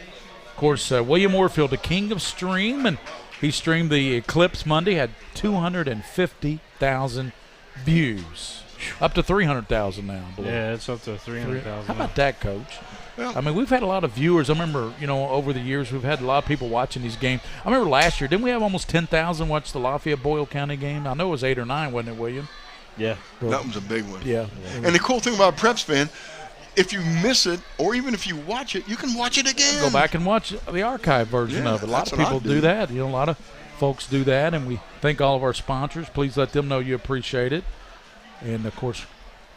Of course, William Warfield, the king of stream, and he streamed the Eclipse Monday, had 250,000 views. Up to 300,000 now, I believe. Yeah, it's up to 300,000. How about that, Coach? I mean, we've had a lot of viewers. I remember, over the years, we've had a lot of people watching these games. I remember last year, didn't we have almost 10,000 watch the Lafayette-Boyle County game? I know it was 8 or 9, wasn't it, William? Yeah. That was a big one. Yeah. And the cool thing about PrepSpin, if you miss it, or even if you watch it, you can watch it again. Go back and watch the archive version of it. A lot of people do that. A lot of folks do that, and we thank all of our sponsors. Please let them know you appreciate it. And, of course,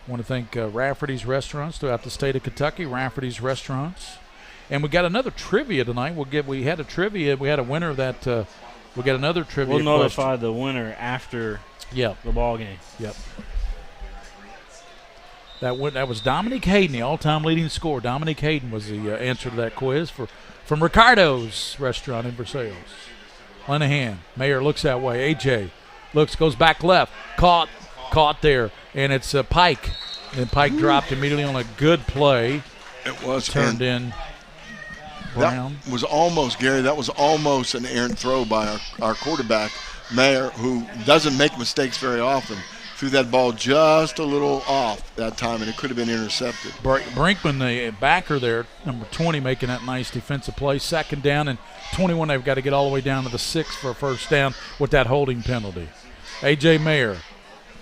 I want to thank Rafferty's Restaurants throughout the state of Kentucky, Rafferty's Restaurants. And we got another trivia tonight. We had a trivia. We had a winner that we got another trivia We'll notify the winner after the ball game. Yep. That was Dominic Hayden, the all-time leading scorer. Dominic Hayden was the answer to that quiz from Ricardo's Restaurant in Versailles. Linehan. Mayer looks that way. AJ goes back left. Caught there, and it's Pike. And Pike dropped immediately on a good play. It was turned in. Brown. That was almost, Gary, that was almost an errant throw by our quarterback, Mayer, who doesn't make mistakes very often. Threw that ball just a little off that time, and it could have been intercepted. Brinkman, the backer there, number 20, making that nice defensive play. Second down and 21. They've got to get all the way down to the 6 for a first down with that holding penalty. A.J. Mayer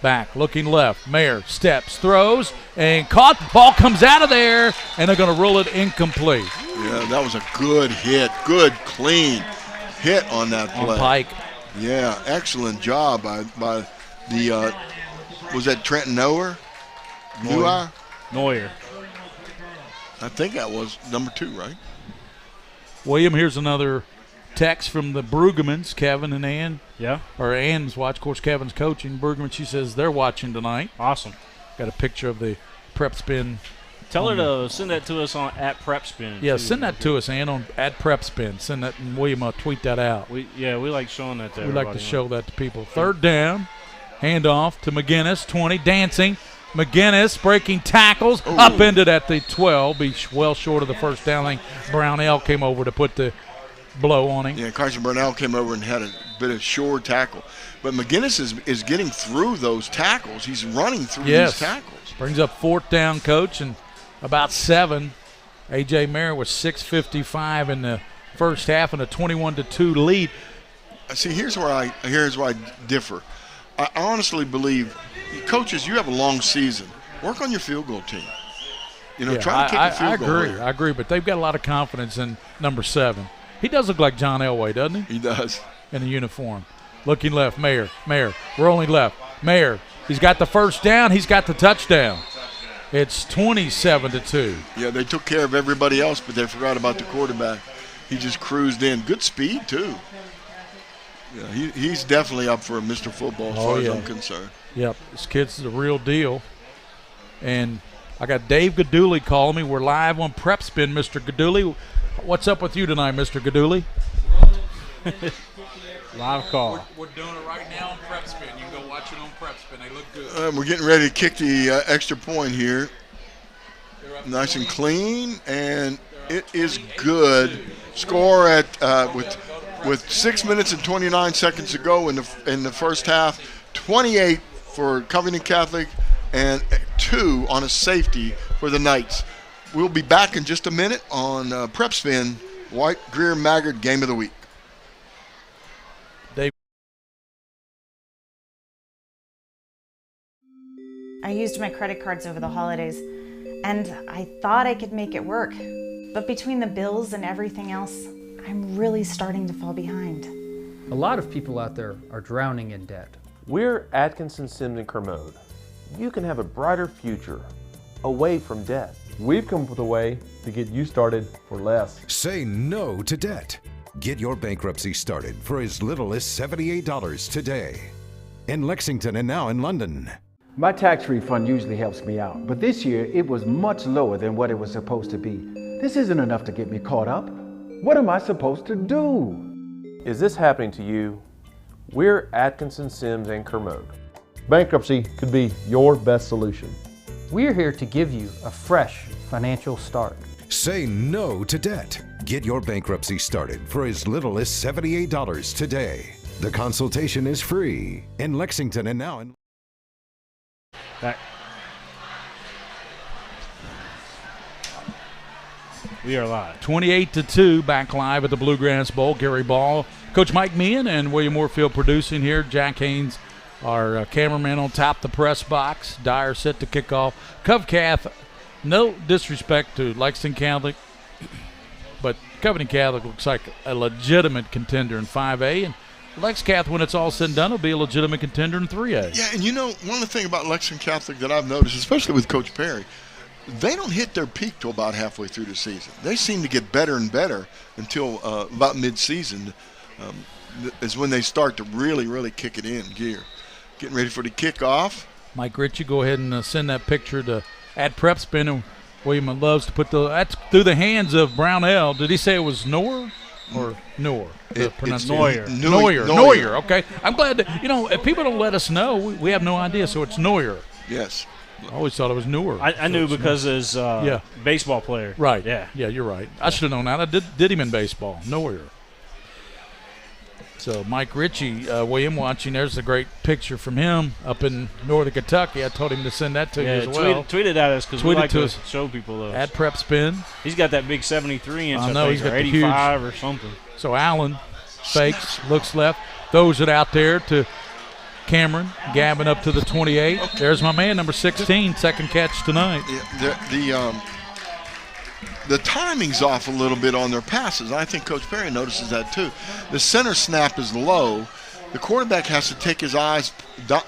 back, looking left. Mayer steps, throws, and caught. Ball comes out of there, and they're going to rule it incomplete. Yeah, that was a good hit. Good, clean hit on that play. On Pike. Yeah, excellent job by the was that Trenton Neuer? Neuer. I think that was number 2, right? William, here's another text from the Brueggemans, Kevin and Ann. Yeah. Or Ann's watch. Of course, Kevin's coaching. Brueggeman, she says they're watching tonight. Awesome. Got a picture of the PrepSpin. Tell her to send that to us at PrepSpin. Yeah, send that to us, Ann, at PrepSpin. Send that, and William, tweet that out. We like showing that to We everybody. like to show that to people. Third down. Handoff to McGinnis, 20, dancing. McGinnis breaking tackles, upended at the 12, be well short of the first down. I think Brownell came over to put the blow on him. Yeah, Carson Brownell came over and had a bit of short tackle. But McGinnis is getting through those tackles. He's running through these tackles. Brings up fourth down, Coach, and about 7. A.J. Mayer was 6:55 in the first half and a 21-2 lead. See, here's where I differ. I honestly believe, coaches, you have a long season. Work on your field goal team. Try to kick a field goal. I agree, but they've got a lot of confidence in number 7. He does look like John Elway, doesn't he? He does. In a uniform. Looking left, Mayer, rolling left. Mayer He's got the first down. He's got the touchdown. It's 27-2. Yeah, they took care of everybody else, but they forgot about the quarterback. He just cruised in. Good speed, too. Yeah, he's definitely up for a Mr. Football as far as I'm concerned. Yep, this kid's the real deal. And I got Dave Gaduli calling me. We're live on PrepSpin, Mr. Gaduli. What's up with you tonight, Mr. Gaduli? Live call. We're doing it right now on PrepSpin. You can go watch it on PrepSpin. They look good. We're getting ready to kick the extra point here. Nice and clean, and it is good. Score at with 6 minutes and 29 seconds to go in the first half. 28 for Covington Catholic and 2 on a safety for the Knights. We'll be back in just a minute on PrepSpin, White Greer Maggard Game of the Week. I used my credit cards over the holidays, and I thought I could make it work. But between the bills and everything else, I'm really starting to fall behind. A lot of people out there are drowning in debt. We're Atkinson, Sims, and Kermode. You can have a brighter future away from debt. We've come up with a way to get you started for less. Say no to debt. Get your bankruptcy started for as little as $78 today. In Lexington and now in London. My tax refund usually helps me out, but this year it was much lower than what it was supposed to be. This isn't enough to get me caught up. What am I supposed to do? Is this happening to you? We're Atkinson, Sims, and Kermode. Bankruptcy could be your best solution. We're here to give you a fresh financial start. Say no to debt. Get your bankruptcy started for as little as $78 today. The consultation is free in Lexington and now in Back. We are live. 28-2, back live at the Bluegrass Bowl. Gary Ball, Coach Mike Meehan, and William Moorfield producing here. Jack Haynes, our cameraman on top the press box. Dyer set to kick off. Covcath, no disrespect to Lexington Catholic, but Covington Catholic looks like a legitimate contender in 5A, and LexCath, when it's all said and done, will be a legitimate contender in 3A. Yeah, and you know, one of the things about Lexington Catholic that I've noticed, especially with Coach Perry, they don't hit their peak till about halfway through the season. They seem to get better and better until about mid-season is when they start to really, really kick it in gear. Getting ready for the kickoff. Mike Ritchie, go ahead and send that picture to @PrepSpin. And William loves to put that's through the hands of Brownell. Did he say it was Noor or Noor? It's Neuer. Neuer. Okay. I'm glad that, if people don't let us know, we have no idea. So it's Neuer. Yes. I always thought it was Neuer. I knew because as baseball player. Right. Yeah. Yeah, you're right. I should have known that. I did him in baseball. Neuer. So Mike Ritchie, William, watching. There's a great picture from him up in northern Kentucky. I told him to send that to you as well. Tweet it at us because we like to show people those. @PrepSpin. He's got that big 73-inch, I know, he's got or the 85 huge, or something. So Allen fakes, looks left, throws it out there to Cameron, gabbing up to the 28. There's my man, number 16, second catch tonight. Yeah, the timing's off a little bit on their passes. I think Coach Perry notices that too. The center snap is low. The quarterback has to take his eyes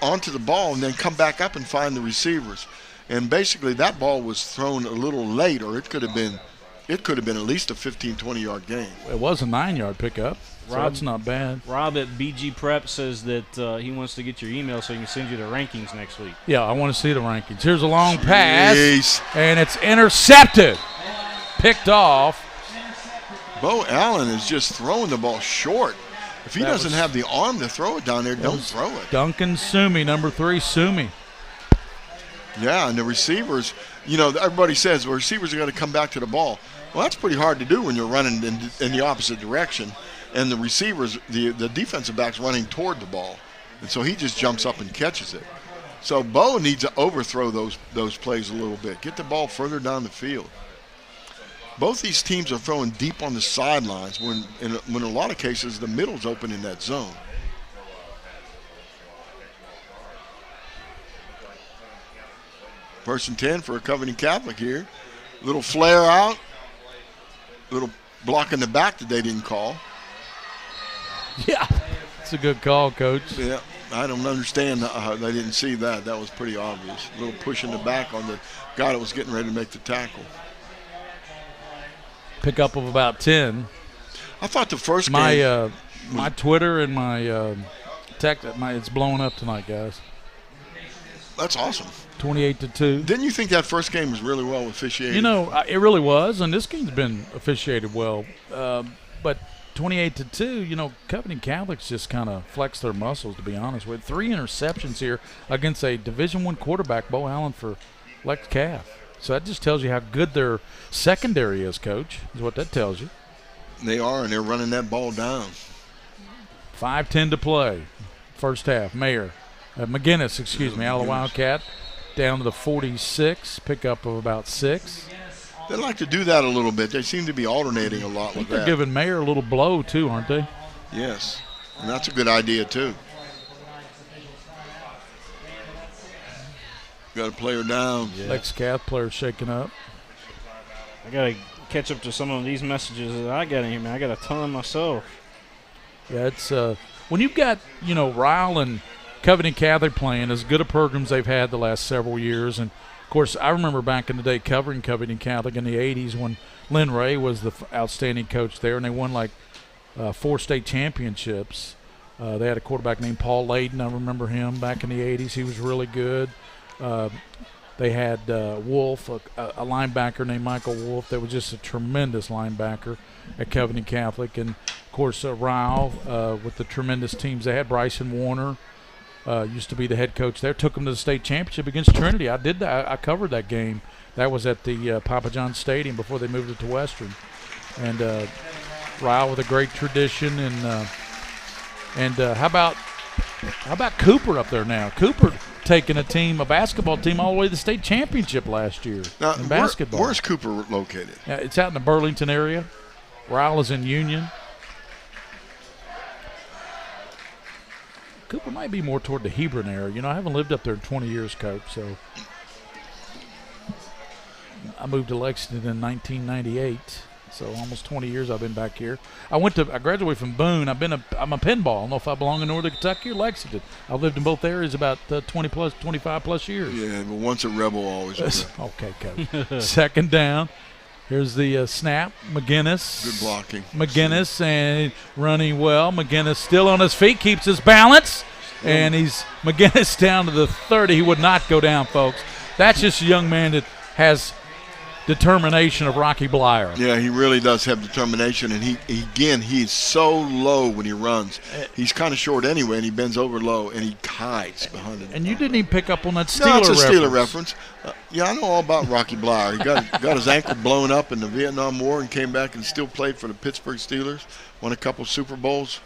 onto the ball and then come back up and find the receivers. And basically that ball was thrown a little late, or it could have been at least a 15, 20-yard gain. It was a 9-yard pickup, so that's not bad. Rob at BG Prep says that he wants to get your email so he can send you the rankings next week. Yeah, I want to see the rankings. Here's a long pass, and it's intercepted. Picked off. Bo Allen is just throwing the ball short. If he doesn't have the arm to throw it down there, don't throw it. Duncan Sumi, number 3, Sumi. Yeah, and the receivers, everybody says the receivers are going to come back to the ball. Well, that's pretty hard to do when you're running in the opposite direction, and the receivers, the defensive back's running toward the ball. And so he just jumps up and catches it. So Bo needs to overthrow those plays a little bit. Get the ball further down the field. Both these teams are throwing deep on the sidelines when in a lot of cases the middle's open in that zone. First and 10 for a Covington Catholic here. Little flare out. Little block in the back that they didn't call. Yeah, it's a good call, Coach. Yeah. I don't understand how they didn't see that. That was pretty obvious. A little push in the back on the guy that was getting ready to make the tackle. Pickup of about 10. I thought the first game. My Twitter and my text, it's blowing up tonight, guys. That's awesome. 28-2. Didn't you think that first game was really well officiated? You know, it really was, and this game's been officiated well. But 28-2, you know, Covington Catholics just kind of flexed their muscles, to be honest with. 3 interceptions here against a Division I quarterback, Bo Allen, for Lex Cath. So that just tells you how good their secondary is, Coach, is what that tells you. They are, and they're running that ball down. 5:10 to play, first half. McGinnis, out of the Wildcat, down to the 46, pickup of about 6. They like to do that a little bit. They seem to be alternating a lot with that. They're giving Mayer a little blow, too, aren't they? Yes, and that's a good idea, too. Got a player down. Yeah. Lex Cath player shaking up. I got to catch up to some of these messages that I got in here, man. I got a ton myself. Yeah, it's when you've got, you know, Ryle and Covington Catholic playing as good a programs they've had the last several years. And, of course, I remember back in the day covering Covington Catholic in the 80s when Lynn Ray was the outstanding coach there, and they won like 4 state championships. They had a quarterback named Paul Layden. I remember him back in the 80s. He was really good. They had Wolf, a linebacker named Michael Wolf that was just a tremendous linebacker at Covington Catholic. And, of course, Ryle with the tremendous teams they had. Bryson Warner used to be the head coach there. Took them to the state championship against Trinity. I did that. I covered that game. That was at the Papa John Stadium before they moved it to Western. And Ryle with a great tradition. And how about Cooper up there now? Cooper taking a basketball team all the way to the state championship last year in basketball. Where's Cooper located? It's out in the Burlington area. Ryle is in Union. Cooper might be more toward the Hebron area. You know, I haven't lived up there in 20 years, Coach, so I moved to Lexington in 1998. So almost 20 years I've been back here. I graduated from Boone. I'm a pinball. I don't know if I belong in Northern Kentucky or Lexington. I've lived in both areas about 25 plus years. Yeah, but once a rebel, always a rebel. Okay, Coach. Second down. Here's the snap. McGinnis. Good blocking. McGinnis and running well. McGinnis still on his feet, keeps his balance. And McGinnis down to the 30. He would not go down, folks. That's just a young man that has determination of Rocky Blyer. Yeah, he really does have determination, and he's so low when he runs. He's kind of short anyway, and he bends over low, and he hides behind it. And you didn't even pick up on that Steeler reference. No, it's a reference. Steeler reference. Yeah, I know all about Rocky Blyer. He got his ankle blown up in the Vietnam War and came back and still played for the Pittsburgh Steelers. Won a couple Super Bowls.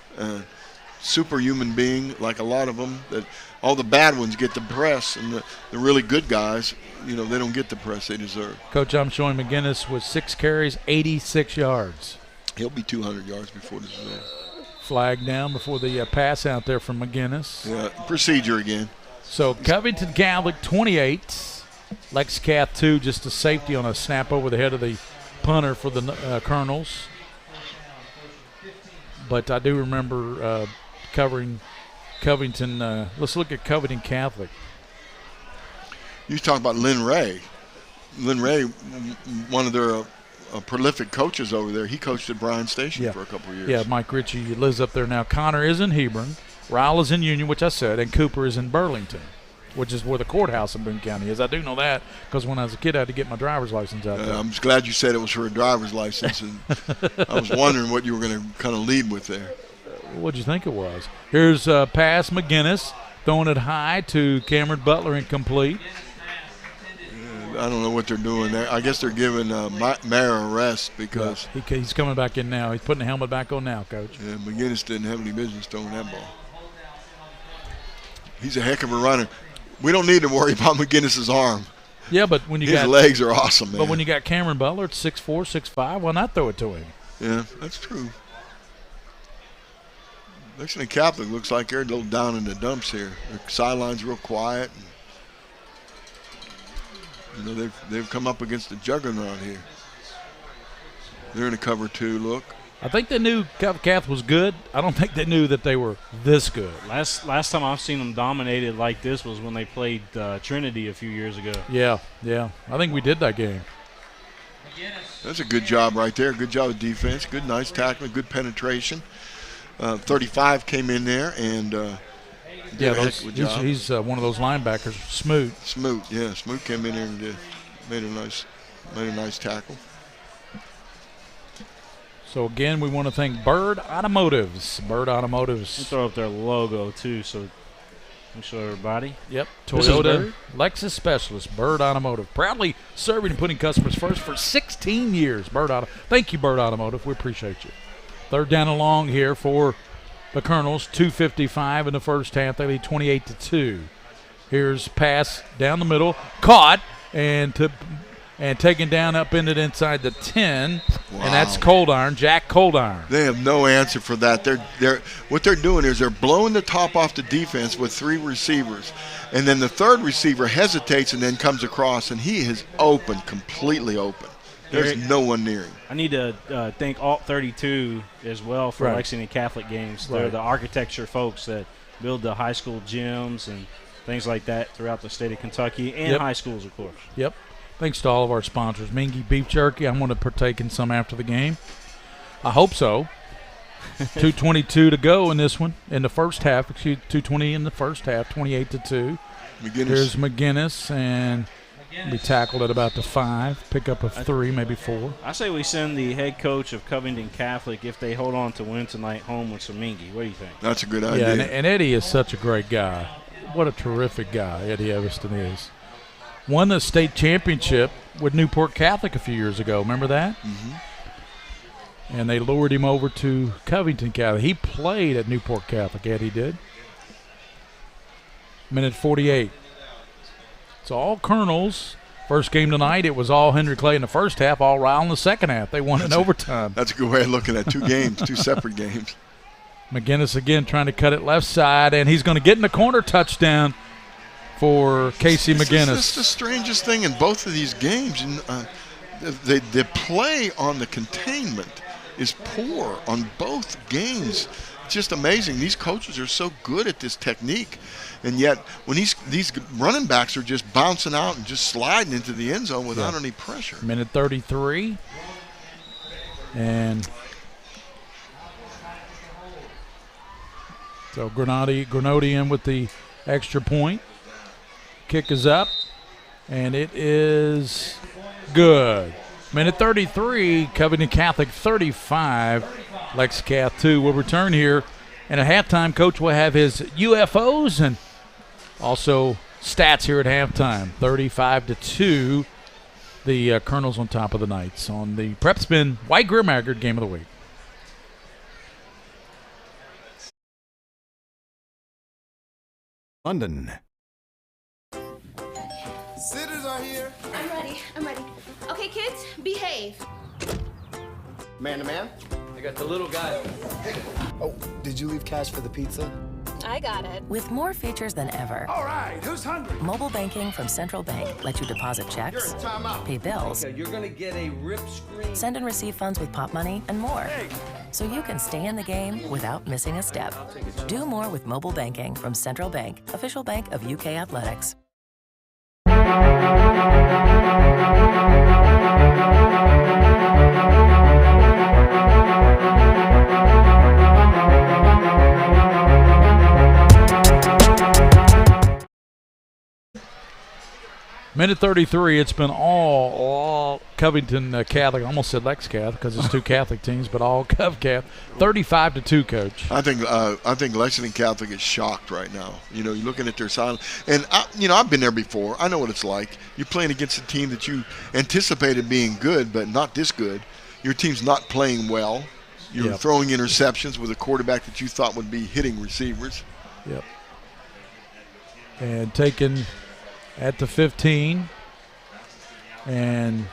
Superhuman being, like a lot of them. That all the bad ones get the press, and the really good guys, you know, they don't get the press they deserve. Coach, I'm showing McGinnis with 6 carries, 86 yards. He'll be 200 yards before this is over. Flag down before the pass out there from McGinnis. Yeah, procedure again. So Covington Catholic 28, Lex Cath 2, just a safety on a snap over the head of the punter for the Colonels. But I do remember covering Covington. Let's look at Covington Catholic. You talk about Lynn Ray. Lynn Ray, one of their prolific coaches over there. He coached at Bryan Station for a couple of years. Yeah, Mike Ritchie lives up there now. Connor is in Hebron. Ryle is in Union, which I said, and Cooper is in Burlington, which is where the courthouse in Boone County is. I do know that because when I was a kid, I had to get my driver's license out there. I'm just glad you said it was for a driver's license, and I was wondering what you were going to kind of lead with there. What'd you think it was? Here's pass McGinnis, throwing it high to Cameron Butler, incomplete. I don't know what they're doing there. I guess they're giving Mayer a rest because he's coming back in now. He's putting the helmet back on now, Coach. Yeah, McGinnis didn't have any business throwing that ball. He's a heck of a runner. We don't need to worry about McGinnis's arm. Yeah, but when his legs are awesome, man. But when you got Cameron Butler at 6'4", 6'5", why not throw it to him? Yeah, that's true. Lexington Catholic looks like they're a little down in the dumps here. The sideline's real quiet. And, you know, they've come up against the juggernaut here. They're in a cover 2 look. I think they knew Catholic was good. I don't think they knew that they were this good. Last time I've seen them dominated like this was when they played Trinity a few years ago. Yeah. I think we did that game. That's a good job right there. Good job of defense. Good, nice tackling. Good penetration. 35 came in there and did a heck of a job. He's one of those linebackers. Smoot. Smoot came in there and made a nice tackle. So, again, we want to thank Bird Automotives. We'll throw up their logo, too, so show everybody. Yep. Toyota Lexus Specialist, Bird Automotive. Proudly serving and putting customers first for 16 years. Thank you, Bird Automotive. We appreciate you. Third down and long here for the Colonels. 2:55 in the first half. They lead 28-2. Here's pass down the middle. Caught and taken down up into inside the 10, and that's Jack Coldiron. They have no answer for that. What they're doing is they're blowing the top off the defense with 3 receivers, and then the third receiver hesitates and then comes across, and he is open, completely open. There's no one near him. I need to thank Alt 32 as well for Lexington Catholic games. They're the architecture folks that build the high school gyms and things like that throughout the state of Kentucky and high schools, of course. Yep. Thanks to all of our sponsors. Mingy Beef Jerky, I'm going to partake in some after the game. I hope so. 2:22 to go in this one, in the first half. 2:20 in the first half, 28-2. Here's McGinnis, and be tackled at about the 5. Pick up a 3, maybe 4. I say we send the head coach of Covington Catholic, if they hold on to win tonight, home with some Mingy. What do you think? That's a good idea. Yeah, and Eddie is such a great guy. What a terrific guy Eddie Everston is. Won the state championship with Newport Catholic a few years ago. Remember that? Mm-hmm. And they lured him over to Covington Catholic. He played at Newport Catholic, Eddie did. Minute 48. It's all Colonels. First game tonight, it was all Henry Clay in the first half, all Ryle in the second half. They won in overtime. That's a good way of looking at 2 games, 2 separate games. McGinnis again trying to cut it left side, and he's going to get in the corner, touchdown for Casey McGinnis. It's the strangest thing in both of these games. The play on the containment is poor on both games. It's just amazing. These coaches are so good at this technique, and yet when these running backs are just bouncing out and just sliding into the end zone without any pressure. Minute 33. And so Granodi in with the extra point. Kick is up, and it is good. Minute 33, Covington Catholic 35, Lex Cath 2 will return here. And at halftime, Coach will have his UFOs and also stats here at halftime. 35-2, the Colonels on top of the Knights on the PrepSpin White Greer Maggard Game of the Week. London. Sitters are here. I'm ready. Okay, kids, behave. Man to man? I got the little guy. Oh, did you leave cash for the pizza? I got it. With more features than ever. All right, who's hungry? Mobile banking from Central Bank lets you deposit checks, You're in timeout. pay bills, Okay, you're gonna get a rip screen. send and receive funds with Pop Money, and more. Hey. So you can stay in the game without missing a step. Do more with mobile banking from Central Bank, official bank of UK Athletics. Minute 33, it's been all Covington Catholic. I almost said Lex Cath because it's 2 Catholic teams, but all Cov Cath. 35-2, Coach. I think Lexington Catholic is shocked right now. You know, you're looking at their silence. And, I've been there before. I know what it's like. You're playing against a team that you anticipated being good, but not this good. Your team's not playing well. You're throwing interceptions with a quarterback that you thought would be hitting receivers. Yep. And taken at the 15 and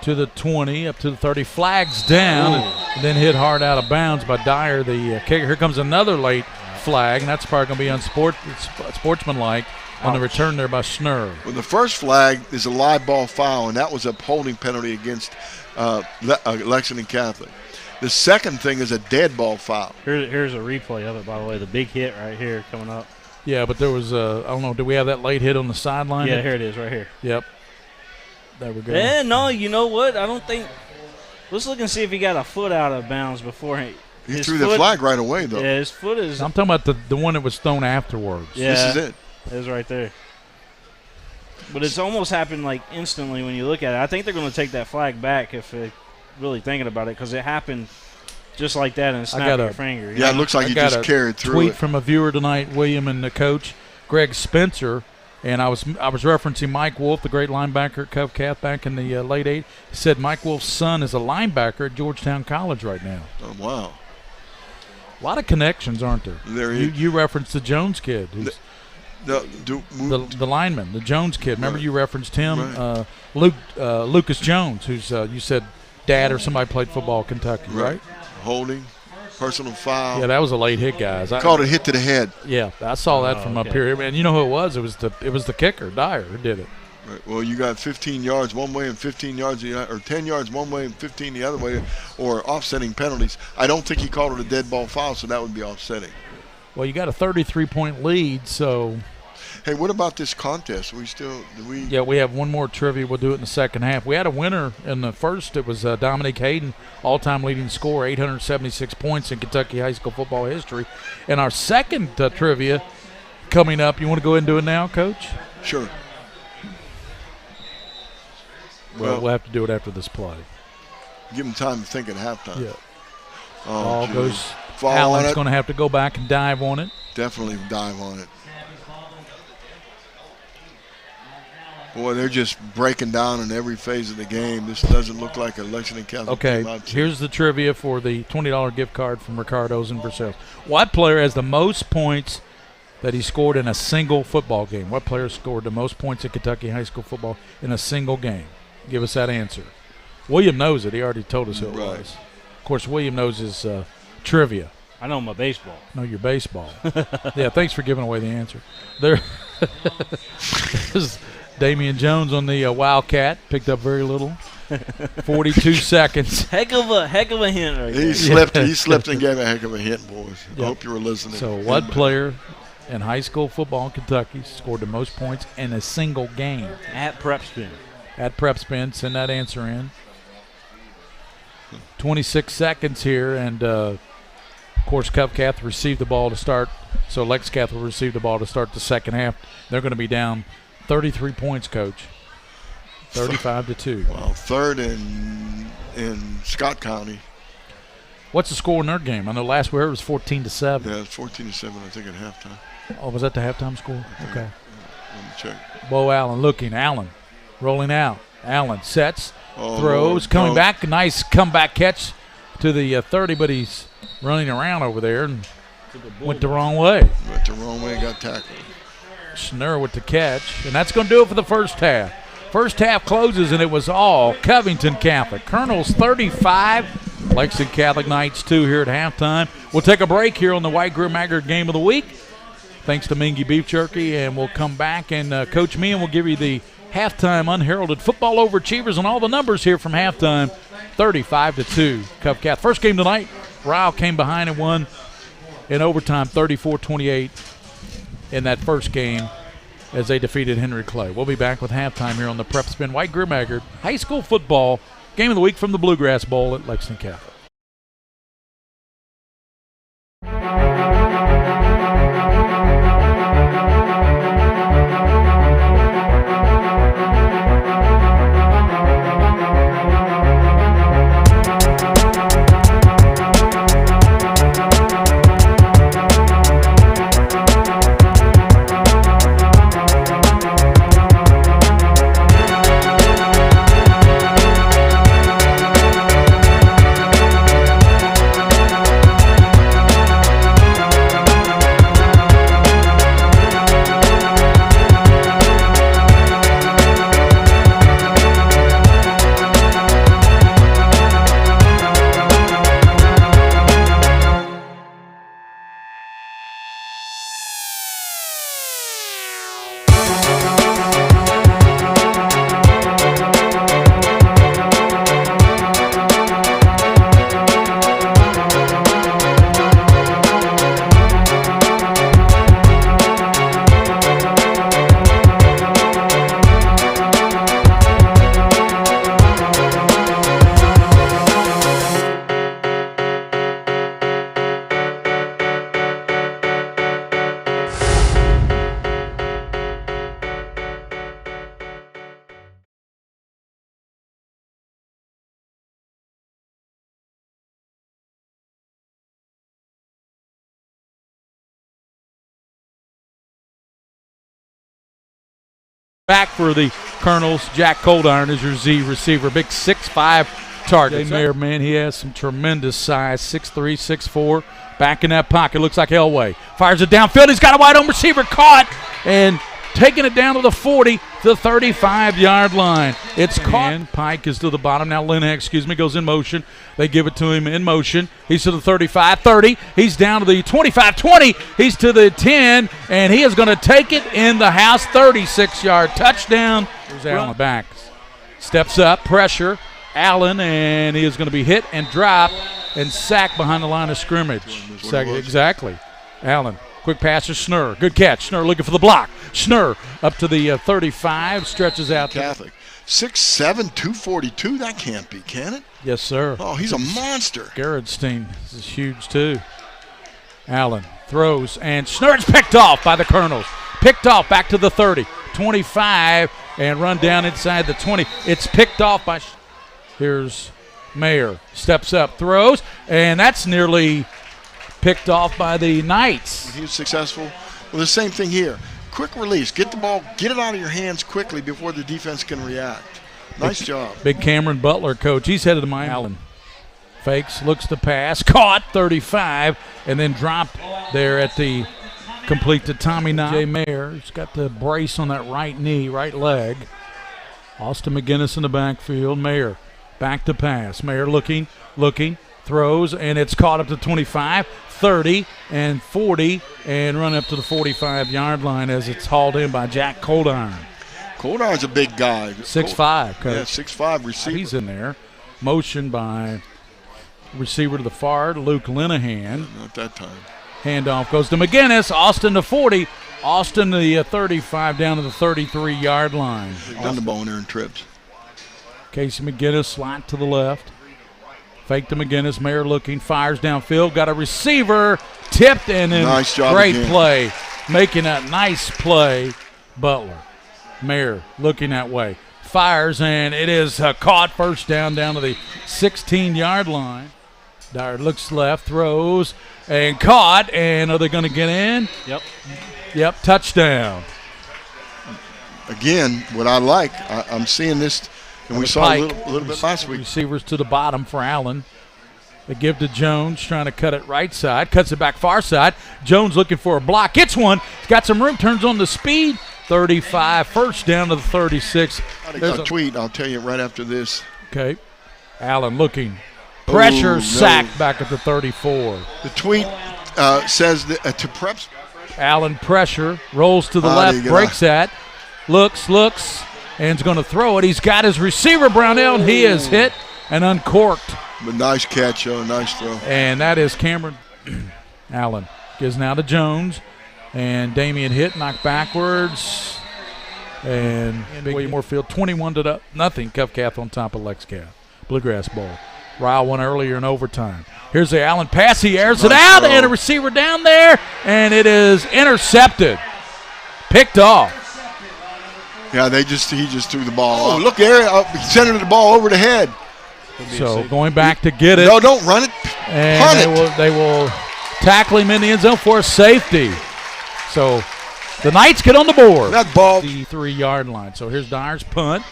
to the 20, up to the 30, flags down, and then hit hard out of bounds by Dyer, the kicker. Here comes another late flag, and that's probably going to be unsportsmanlike. on the return there by Schnurr. Well, the first flag is a live ball foul, and that was a holding penalty against Lexington Catholic. The second thing is a dead ball foul. Here's a replay of it, by the way. The big hit right here coming up. Yeah, but there was I don't know, do we have that late hit on the sideline? Yeah, here it is right here. Yep. There we go. No, you know what? I don't think – let's look and see if he got a foot out of bounds before he threw the flag right away, though. Yeah, his foot is – I'm talking about the one that was thrown afterwards. Yeah, this is it. It is right there. But it's almost happened, like, instantly when you look at it. I think they're going to take that flag back if they're really thinking about it, because it happened just like that and snapped your finger. Yeah, it looks like he just carried through tweet it. From a viewer tonight, William and the coach, Greg Spencer, and I was referencing Mike Wolf, the great linebacker at Cov Cath back in the late 80s. He said Mike Wolf's son is a linebacker at Georgetown College right now. Oh, wow. A lot of connections, aren't there? You referenced the Jones kid. The lineman, the Jones kid. Remember you referenced him? Right. Lucas Jones, who's you said dad or somebody played football at Kentucky, right? Holding, personal foul. Yeah, that was a late hit, guys. Called a hit to the head. Yeah, I saw that from up here. And you know who it was? It was the kicker, Dyer, who did it. Right. Well, you got 15 yards one way and 15 yards the other, or 10 yards one way and 15 the other way, or offsetting penalties. I don't think he called it a dead ball foul, so that would be offsetting. Well, you got a 33-point lead, so. Hey, what about this contest? Yeah, we have one more trivia. We'll do it in the second half. We had a winner in the first. It was Dominic Hayden, all-time leading scorer, 876 points in Kentucky high school football history. And our second trivia coming up. You want to go ahead and do it now, Coach? Sure. Well, we'll have to do it after this play. Give him time to think at halftime. Yeah. Oh, Allen's going to have to go back and dive on it. Definitely dive on it. Boy, they're just breaking down in every phase of the game. This doesn't look like a Lexington Catholic game. Okay, here's the trivia for the $20 gift card from Ricardo's in Versailles. What player has the most points that he scored in a single football game? What player scored the most points in Kentucky high school football in a single game? Give us that answer. William knows it. He already told us who it was. Of course, William knows his trivia. I know my baseball. Know your baseball. Yeah, thanks for giving away the answer. There's Damian Jones on the Wildcat. Picked up very little. 42 seconds. Heck of a hint right there. He slipped and gave a heck of a hint, boys. I hope you were listening. So what player in high school football in Kentucky scored the most points in a single game? At PrepSpin. At PrepSpin. Send that answer in. 26 seconds here, and of course Cov Cath received the ball to start, so Lex Cath will receive the ball to start the second half. They're going to be down 33 points, Coach. 35-2. Well, third in Scott County. What's the score in their game? I know last we heard it was 14-7. Yeah, it's 14-7, I think, at halftime. Oh, was that the halftime score? Okay. Let me check. Bo Allen looking. Allen rolling out. Allen sets, throws, coming back. Nice comeback catch to the 30, but he's running around over there and went the wrong way. Went the wrong way and got tackled. Schnurr with the catch, and that's going to do it for the first half. First half closes, and it was all Covington Catholic. Colonels 35, Lexington Catholic Knights 2 here at halftime. We'll take a break here on the White Greer Maggard Game of the Week. Thanks to Mingy Beef Jerky, and we'll come back and Coach me, and we'll give you the halftime unheralded football overachievers and all the numbers here from halftime. 35-2, Cov Cath. First game tonight, Ryle came behind and won in overtime 34-28 in that first game as they defeated Henry Clay. We'll be back with halftime here on the PrepSpin White Greer Maggard High School Football Game of the Week from the Bluegrass Bowl at Lexington Catholic. Back for the Colonels, Jack Coldiron is your Z receiver. Big 6'5" target. Mayer, man, he has some tremendous size, 6'3", 6'4". Back in that pocket, looks like Elway. Fires it downfield, he's got a wide open receiver, caught, and taking it down to the 40, the 35-yard line. It's caught. And Pike is to the bottom. Now Linehan, goes in motion. They give it to him in motion. He's to the 35, 30. He's down to the 25, 20. He's to the 10, and he is going to take it in the house. 36-yard touchdown. There's Allen back. Steps up, pressure. Allen, and he is going to be hit and dropped and sacked behind the line of scrimmage. Exactly. Allen. Quick pass to Schnurr. Good catch. Schnurr looking for the block. Schnurr up to the 35. Stretches out. Catholic. 6'7", 242. That can't be, can it? Yes, sir. Oh, he's a monster. Gerardstein is huge, too. Allen throws, and Schnurr's picked off by the Colonels. Picked off back to the 30. 25, and run down inside the 20. It's picked off by... Here's Mayer. Steps up, throws, and that's nearly... picked off by the Knights. He was successful. Well, the same thing here. Quick release. Get the ball, get it out of your hands quickly before the defense can react. Nice job. Big Cameron Butler, coach. He's headed to Miami. Allen fakes, looks to pass, caught, 35, and then dropped there at the complete to Tommy Knox. Jay Mayer. He's got the brace on that right knee, right leg. Austin McGinnis in the backfield. Mayer back to pass. Mayer looking, throws, and it's caught up to 25, 30, and 40, and run up to the 45-yard line as it's hauled in by Jack Coldiron. Coldiron's a big guy. 6'5", coach. Yeah, 6'5" receiver. He's in there. Motion by receiver to the far, Luke Linehan. Not that time. Handoff goes to McGinnis. Austin to 40. Austin to the 35 down to the 33-yard line. Done the ball in there in trips. Casey McGinnis slot to the left. Fake to McGinnis. Mayer looking, fires downfield. Got a receiver, tipped, and then nice job great again. play. Making a nice play, Butler. Mayer looking that way. Fires, and it is caught first down to the 16-yard line. Dyer looks left, throws, and caught. And are they going to get in? Yep, touchdown. Again, what I like, I'm seeing this. And we saw a little bit last week. Receivers to the bottom for Allen. They give to Jones, trying to cut it right side. Cuts it back far side. Jones looking for a block. Gets one. He's got some room. Turns on the speed. 35. First down to the 36. There's a tweet. I'll tell you right after this. Okay. Allen looking. Pressure, sack back at the 34. The tweet says that, to Preps. Allen pressure. Rolls to the left. Breaks that. Looks. And is going to throw it. He's got his receiver, Brownell, and he is hit and uncorked. But nice catch, nice throw. And that is Cameron Allen. Gives now to Jones. And Damian hit, knocked backwards. And William Moorfield, 21-0. Covcath on top of Lexington. Bluegrass Bowl. Ryle won earlier in overtime. Here's the Allen pass. He airs it out, and a receiver down there, and it is intercepted. Picked off. Yeah, he just threw the ball. Oh, look there, centered the ball over the head. So going back to get it. No, don't run it. And they will tackle him in the end zone for a safety. So the Knights get on the board. That ball. The 3-yard line. So here's Dyer's punt,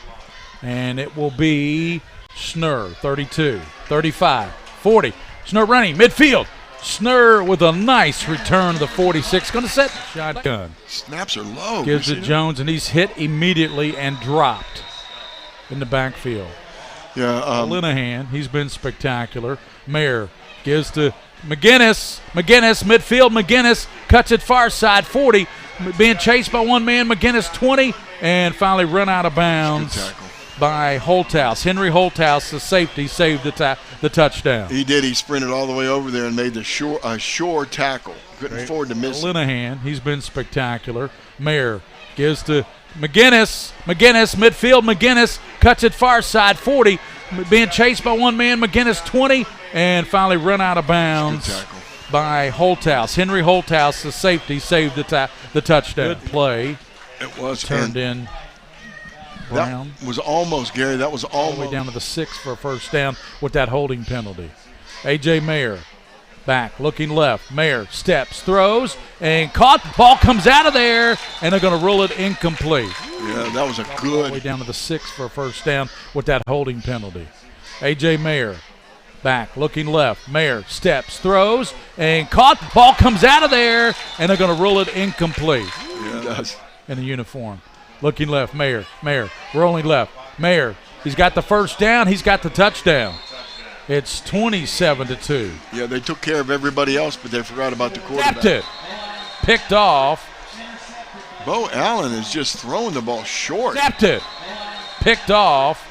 and it will be Schnurr, 32, 35, 40. Schnurr running midfield. Schnurr with a nice return to the 46. Going to set shotgun. Snaps are low. Gives it Jones, and he's hit immediately and dropped in the backfield. Yeah. Linehan, he's been spectacular. Mayer gives to McGinnis. McGinnis, midfield. McGinnis cuts it far side, 40. Being chased by one man. McGinnis, 20. And finally run out of bounds by Holthouse. Henry Holthouse, the safety, saved the touchdown. He did. He sprinted all the way over there and made the shore tackle. Couldn't afford to miss it. Linehan, he's been spectacular. Mayer gives to McGinnis. McGinnis, midfield. McGinnis cuts it far side, 40. Being chased by one man. McGinnis, 20. And finally run out of bounds by Holthouse. Henry Holthouse, the safety, saved the touchdown. Good play. It was. Turned in. Brown. That was almost, Gary. That was almost. All the way down to the 6 for a first down with that holding penalty. A.J. Mayer back, looking left. Mayer steps, throws, and caught. Ball comes out of there, and they're going to rule it incomplete. Yeah, that was a All good. the way down to the 6 for a first down with that holding penalty. A.J. Mayer back, looking left. Mayer steps, throws, and caught. Ball comes out of there, and they're going to rule it incomplete. Yeah, it does. In the uniform. Looking left, Mayer, rolling left. Mayer, he's got the first down, he's got the touchdown. It's 27-2. Yeah, they took care of everybody else, but they forgot about the quarterback. Tapped it. Picked off. Bo Allen is just throwing the ball short. Tapped it. Picked off.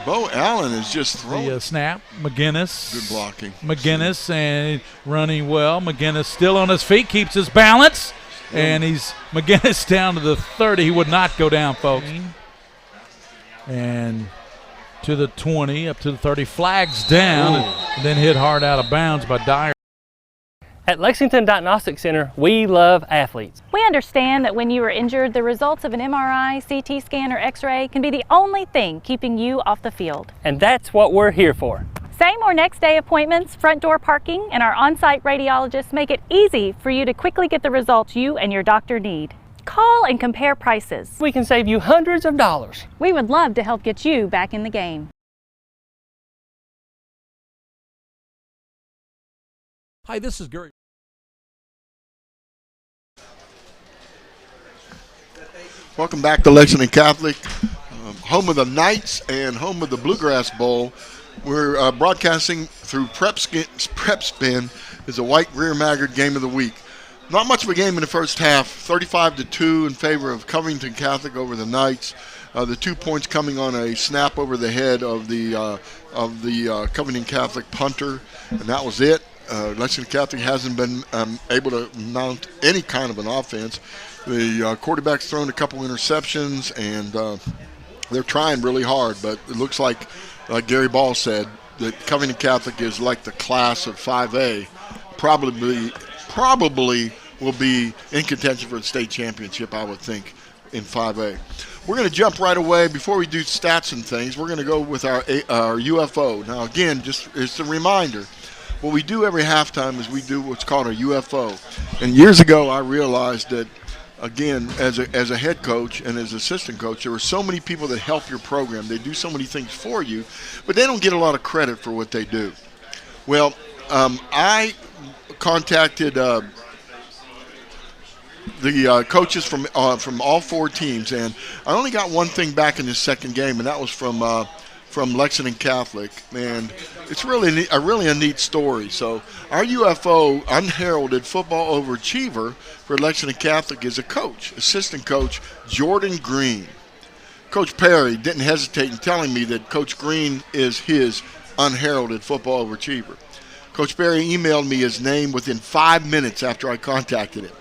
Bo Allen is just throwing. The snap. McGinnis. Good blocking. McGinnis and running well. McGinnis still on his feet, keeps his balance. And McGinnis down to the 30. He would not go down, folks. And to the 20, up to the 30. Flags down, and then hit hard out of bounds by Dyer. At Lexington Diagnostic Center, we love athletes. We understand that when you are injured, the results of an MRI, CT scan, or X-ray can be the only thing keeping you off the field. And that's what we're here for. Same or next day appointments, front door parking, and our on-site radiologists make it easy for you to quickly get the results you and your doctor need. Call and compare prices. We can save you hundreds of dollars. We would love to help get you back in the game. Hi, this is Gary. Welcome back to Lexington Catholic, home of the Knights and home of the Bluegrass Bowl. We're broadcasting through PrepSpin. Is a White Greer Maggard game of the week. Not much of a game in the first half. 35-2 in favor of Covington Catholic over the Knights. The 2 points coming on a snap over the head of the Covington Catholic punter, and that was it. Lexington Catholic hasn't been able to mount any kind of an offense. The quarterback's thrown a couple interceptions, and they're trying really hard, but it looks like Gary Ball said, that Covington Catholic is like the class of 5A, probably will be in contention for the state championship, I would think, in 5A. We're going to jump right away. Before we do stats and things, we're going to go with our UFO. Now, again, just as a reminder, what we do every halftime is we do what's called a UFO. And years ago, I realized that, again, as a head coach and as assistant coach, there are so many people that help your program. They do so many things for you, but they don't get a lot of credit for what they do. Well, I contacted the coaches from all 4 teams, and I only got one thing back in this second game, and that was from Lexington Catholic, and it's really a neat story. So our UFO, unheralded football overachiever for Lexington Catholic, is a coach, assistant coach Jordan Green. Coach Perry didn't hesitate in telling me that Coach Green is his unheralded football overachiever. Coach Perry emailed me his name within 5 minutes after I contacted him.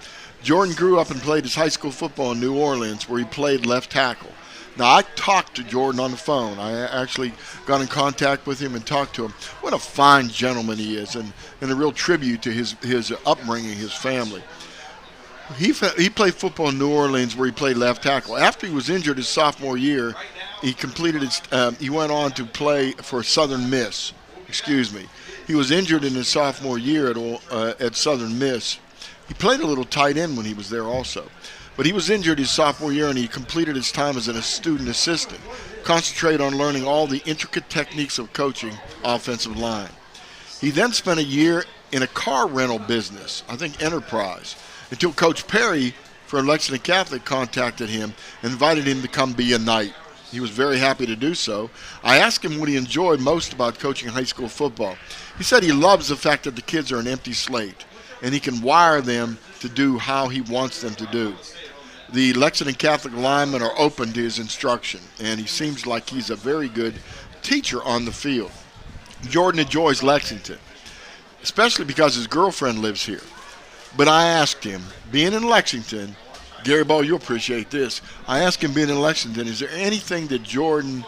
Jordan grew up and played his high school football in New Orleans, where he played left tackle. Now, I talked to Jordan on the phone. I actually got in contact with him and talked to him. What a fine gentleman he is, and a real tribute to his upbringing, his family. He played football in New Orleans, where he played left tackle. After he was injured his sophomore year, he went on to play for Southern Miss. He was injured in his sophomore year at Southern Miss. He played a little tight end when he was there also. But he was injured his sophomore year, and he completed his time as a student assistant, concentrated on learning all the intricate techniques of coaching offensive line. He then spent a year in a car rental business, I think Enterprise, until Coach Perry from Lexington Catholic contacted him and invited him to come be a Knight. He was very happy to do so. I asked him what he enjoyed most about coaching high school football. He said he loves the fact that the kids are an empty slate, and he can wire them to do how he wants them to do. The Lexington Catholic linemen are open to his instruction, and he seems like he's a very good teacher on the field. Jordan enjoys Lexington, especially because his girlfriend lives here. But I asked him, being in Lexington, Gary Ball, you'll appreciate this. I asked him, being in Lexington, is there anything that Jordan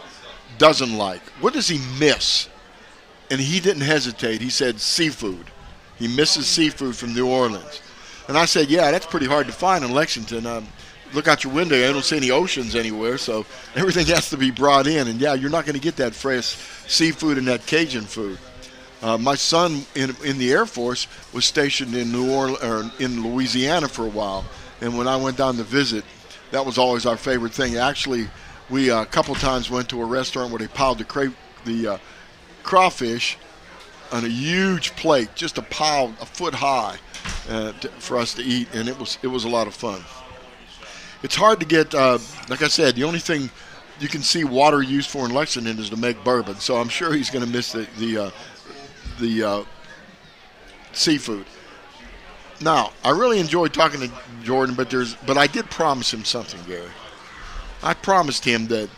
doesn't like? What does he miss? And he didn't hesitate. He said seafood. He misses seafood from New Orleans. And I said, yeah, that's pretty hard to find in Lexington. Look out your window. I don't see any oceans anywhere, so everything has to be brought in. And, yeah, you're not going to get that fresh seafood and that Cajun food. My son in the Air Force was stationed in in Louisiana for a while, and when I went down to visit, that was always our favorite thing. Actually, we a couple times went to a restaurant where they piled the crawfish on a huge plate, just a pile a foot high for us to eat, and it was a lot of fun. It's hard to get, like I said, the only thing you can see water used for in Lexington is to make bourbon, so I'm sure he's going to miss the seafood. Now, I really enjoyed talking to Jordan, but I did promise him something, Gary. I promised him that,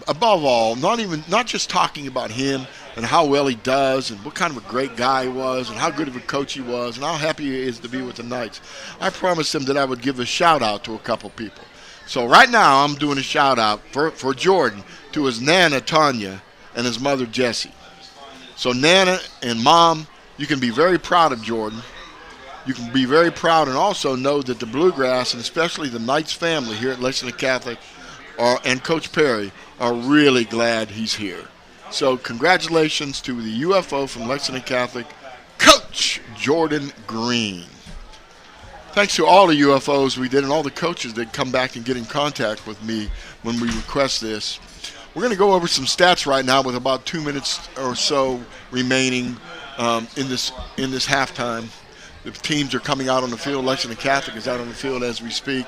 above all, not just talking about him and how well he does and what kind of a great guy he was and how good of a coach he was and how happy he is to be with the Knights. I promised him that I would give a shout-out to a couple people. So right now I'm doing a shout-out for Jordan to his Nana, Tanya, and his mother, Jessie. So Nana and Mom, you can be very proud of Jordan. You can be very proud and also know that the Bluegrass, and especially the Knights family here at Lexington Catholic and Coach Perry, are really glad he's here. So congratulations to the UFO from Lexington Catholic, Coach Jordan Green. Thanks to all the UFOs we did and all the coaches that come back and get in contact with me when we request this. We're going to go over some stats right now with about 2 minutes or so remaining in this halftime. The teams are coming out on the field. Lexington Catholic is out on the field as we speak.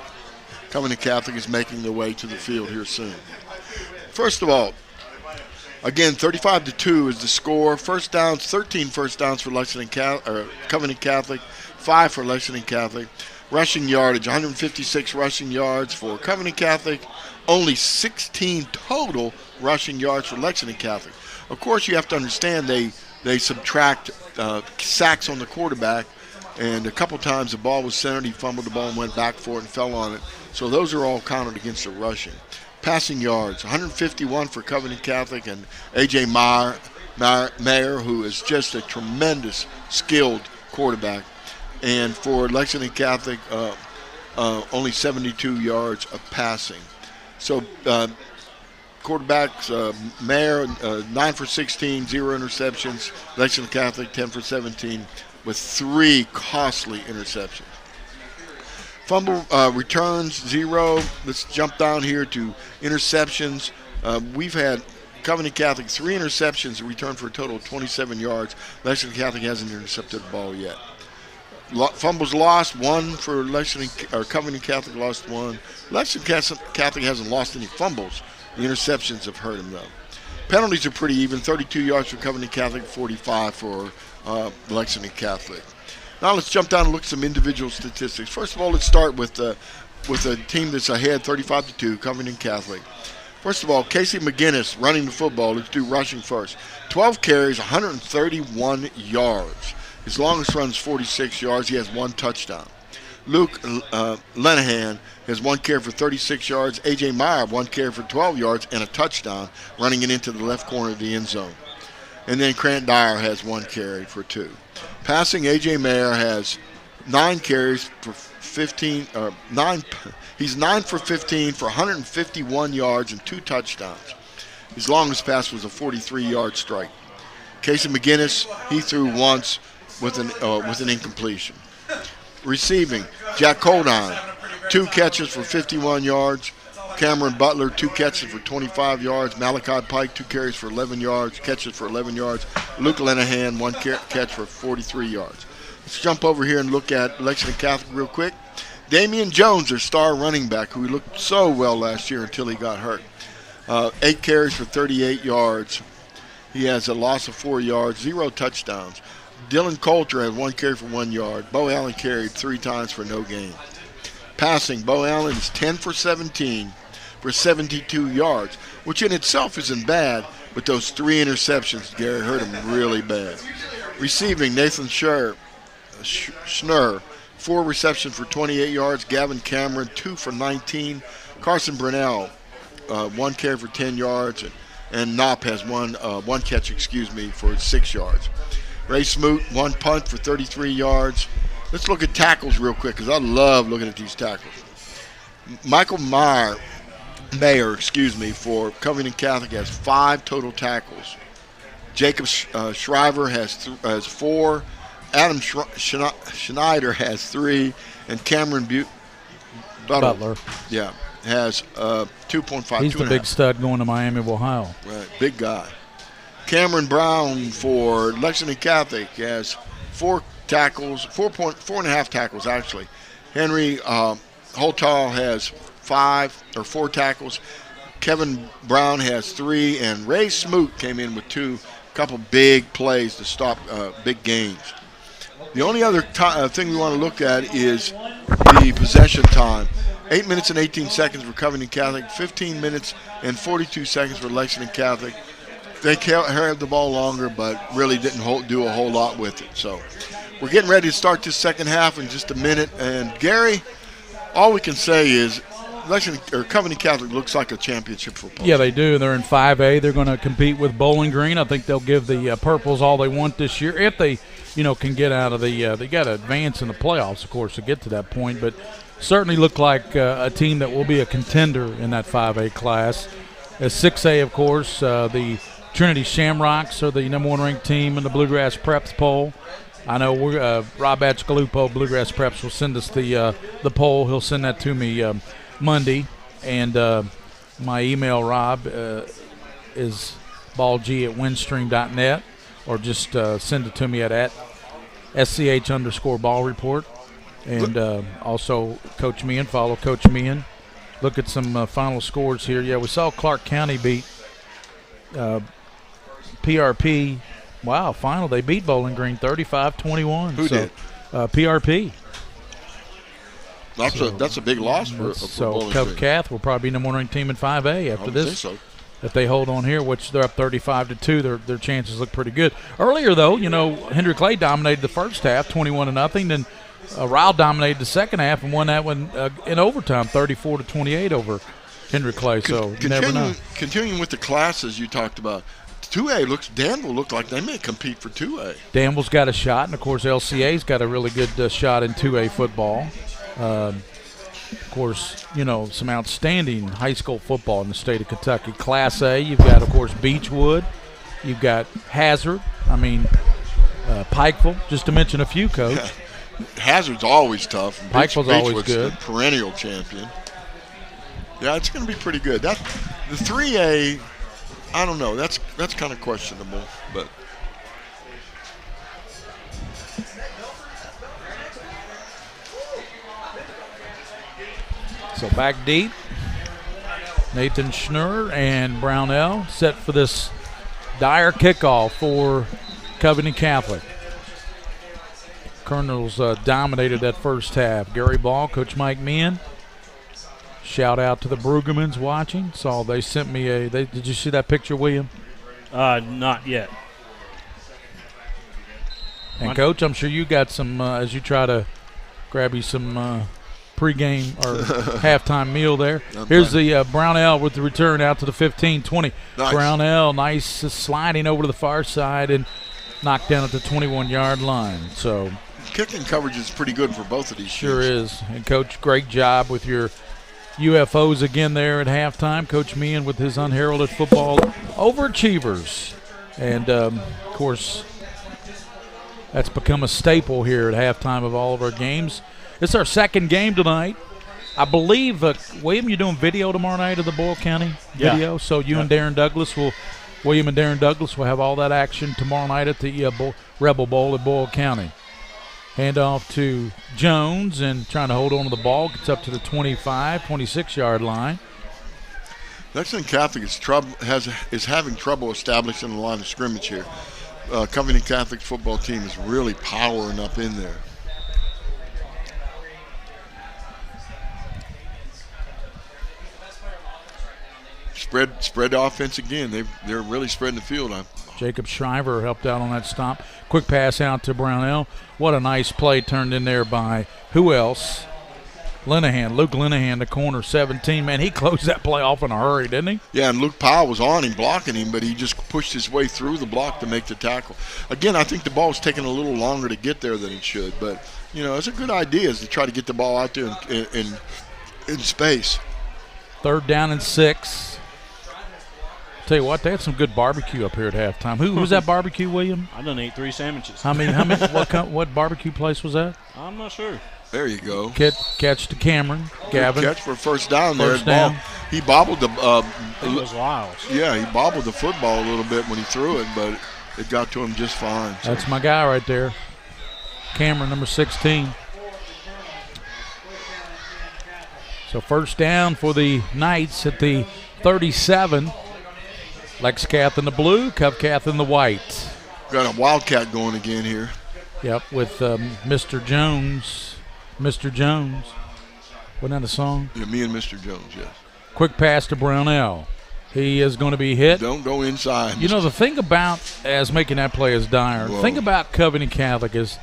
Covington Catholic is making their way to the field here soon. First of all, again, 35-2 is the score. First downs, 13 first downs for Covington Catholic, 5 for Lexington Catholic. Rushing yardage, 156 rushing yards for Covington Catholic, only 16 total rushing yards for Lexington Catholic. Of course, you have to understand they subtract sacks on the quarterback, and a couple times the ball was centered, he fumbled the ball and went back for it and fell on it. So those are all counted against the rushing. Passing yards, 151 for Covington Catholic, and A.J. Mayer, who is just a tremendous, skilled quarterback. And for Lexington Catholic, only 72 yards of passing. So quarterbacks, Mayer, 9 for 16, 0 interceptions. Lexington Catholic, 10 for 17, with 3 costly interceptions. Fumble returns, 0. Let's jump down here to interceptions. We've had Covington Catholic 3 interceptions returned for a total of 27 yards. Lexington Catholic hasn't intercepted the ball yet. Fumbles lost, 1 for Covington Catholic lost 1. Lexington Catholic hasn't lost any fumbles. The interceptions have hurt him, though. Penalties are pretty even, 32 yards for Covington Catholic, 45 for Lexington Catholic. Now let's jump down and look at some individual statistics. First of all, let's start with a team that's ahead, 35-2, Covington Catholic. First of all, Casey McGinnis running the football. Let's do rushing first. 12 carries, 131 yards. His longest run is 46 yards. He has 1 touchdown. Luke Lenahan has 1 carry for 36 yards. A.J. Meyer, 1 carry for 12 yards and a touchdown, running it into the left corner of the end zone. And then Grant Dyer has 1 carry for 2. Passing, A.J. Meyer has 9 carries for 15. He's 9 for 15 for 151 yards and 2 touchdowns. His longest pass was a 43-yard strike. Casey McGinnis, he threw once with an incompletion. Receiving, Jack Coldine, 2 catches for 51 yards. Cameron Butler, 2 catches for 25 yards. Malachi Pike, 2 carries for 11 yards, catches for 11 yards. Luke Lenahan, 1 catch for 43 yards. Let's jump over here and look at Lexington Catholic real quick. Damian Jones, their star running back, who looked so well last year until he got hurt. 8 carries for 38 yards. He has a loss of 4 yards, 0 touchdowns. Dylan Coulter had 1 carry for 1 yard. Bo Allen carried 3 times for no gain. Passing, Bo Allen is 10 for 17 for 72 yards, which in itself isn't bad, but those 3 interceptions, Gary, hurt him really bad. Receiving, Nathan Schnurr, 4 receptions for 28 yards. Gavin Cameron, 2 for 19. Carson Brunell, 1 carry for 10 yards. And Knopp has 1 catch, for 6 yards. Ray Smoot, 1 punt for 33 yards. Let's look at tackles real quick because I love looking at these tackles. Michael Mayer, for Covington Catholic has 5 total tackles. Jacob Shriver has 4. Adam Schneider has 3. And Cameron Butler. Yeah, has 2.5. He's the big stud going to Miami of Ohio. Right, big guy. Cameron Brown for Lexington Catholic has 4 tackles, 4.5 tackles actually. Henry Holtall has 4 tackles. Kevin Brown has 3, and Ray Smoot came in with 2, couple big plays to stop big gains. The only other thing we want to look at is the possession time. 8 minutes and 18 seconds for Covington Catholic, 15 minutes and 42 seconds for Lexington Catholic. They held the ball longer, but really didn't do a whole lot with it. So we're getting ready to start this second half in just a minute. And Gary, all we can say is Covington Catholic looks like a championship football team. Yeah, they do. They're in 5A. They're going to compete with Bowling Green. I think they'll give the Purples all they want this year if they, can get out of the. They got to advance in the playoffs, of course, to get to that point. But certainly look like a team that will be a contender in that 5A class. As 6A, of course, the Trinity Shamrocks are the #1 ranked team in the Bluegrass Preps poll. I know Rob Atchkalupo, Bluegrass Preps, will send us the poll. He'll send that to me Monday. And my email, Rob, is ballg@windstream.net, or just send it to me at @SCH_ball report. And also Coach Meehan, follow Coach Meehan. Look at some final scores here. Yeah, we saw Clark County beat PRP. Wow, final. They beat Bowling Green 35-21. Who did? PRP. That's a big loss for Bowling Cov Green. Cath will probably be #1 ranked team in 5A after this. So. If they hold on here, which they're up 35-2, their chances look pretty good. Earlier, though, Henry Clay dominated the first half, 21-0. Then Ryle dominated the second half and won that one in overtime, 34-28 over Henry Clay. So you never know. Continuing with the classes you talked about, 2A Danville looked like they may compete for 2A. Danville's got a shot, and of course LCA's got a really good shot in 2A football. Of course, some outstanding high school football in the state of Kentucky. Class A, you've got, of course, Beechwood. You've got Hazard. Pikeville, just to mention a few, Coach. Yeah. Hazard's always tough. Pikeville's always good. The perennial champion. Yeah, it's going to be pretty good. The 3A, I don't know. That's kind of questionable, but. So back deep, Nathan Schnurr and Brownell set for this dire kickoff for Covington Catholic. Colonels dominated that first half. Gary Ball, Coach Mike Meehan. Shout out to the Brueggemans watching. They sent me did you see that picture, William? Not yet. And Coach, I'm sure you got some as you try to grab you some pregame or halftime meal there. Here's the Brownell with the return out to the 15-20. Nice. Brownell, nice sliding over to the far side and knocked down at the 21-yard line. So kicking coverage is pretty good for both of these sure teams. Is. And Coach, great job with your UFOs again there at halftime. Coach Meehan with his unheralded football overachievers. And, of course, that's become a staple here at halftime of all of our games. It's our second game tonight. I believe, William, you're doing video tomorrow night of the Boyle County video. Yeah. So you and Darren Douglas William and Darren Douglas will have all that action tomorrow night at the Rebel Bowl at Boyle County. Hand off to Jones and trying to hold on to the ball. Gets up to the 26-yard line. Lexington Catholic is having trouble establishing the line of scrimmage here. Covington Catholic football team is really powering up in there. Spread offense again. They're really spreading the field. Jacob Shriver helped out on that stop. Quick pass out to Brownell. What a nice play turned in there by who else? Luke Linehan, the corner, 17. Man, he closed that play off in a hurry, didn't he? Yeah, and Luke Powell was on him, blocking him, but he just pushed his way through the block to make the tackle. Again, I think the ball's taking a little longer to get there than it should, but, it's a good idea is to try to get the ball out there in space. 3rd down and 6. Tell you what, they had some good barbecue up here at halftime. Who was that barbecue, William? I done ate 3 sandwiches. How many? What barbecue place was that? I'm not sure. There you go. Catch to Cameron. Gavin. Good catch for first down there. First down. He bobbled the. It was Lyles. Yeah, he bobbled the football a little bit when he threw it, but it got to him just fine. So. That's my guy right there. Cameron, number 16. So first down for the Knights at the 37. Lexcath in the blue, Covcath in the white. Got a Wildcat going again here. Yep, with Mr. Jones. Mr. Jones. Wasn't that a song? Yeah, me and Mr. Jones, yes. Quick pass to Brownell. He is going to be hit. Don't go inside. You know, the thing about as making that play is Dyer. The thing about Covington Catholic is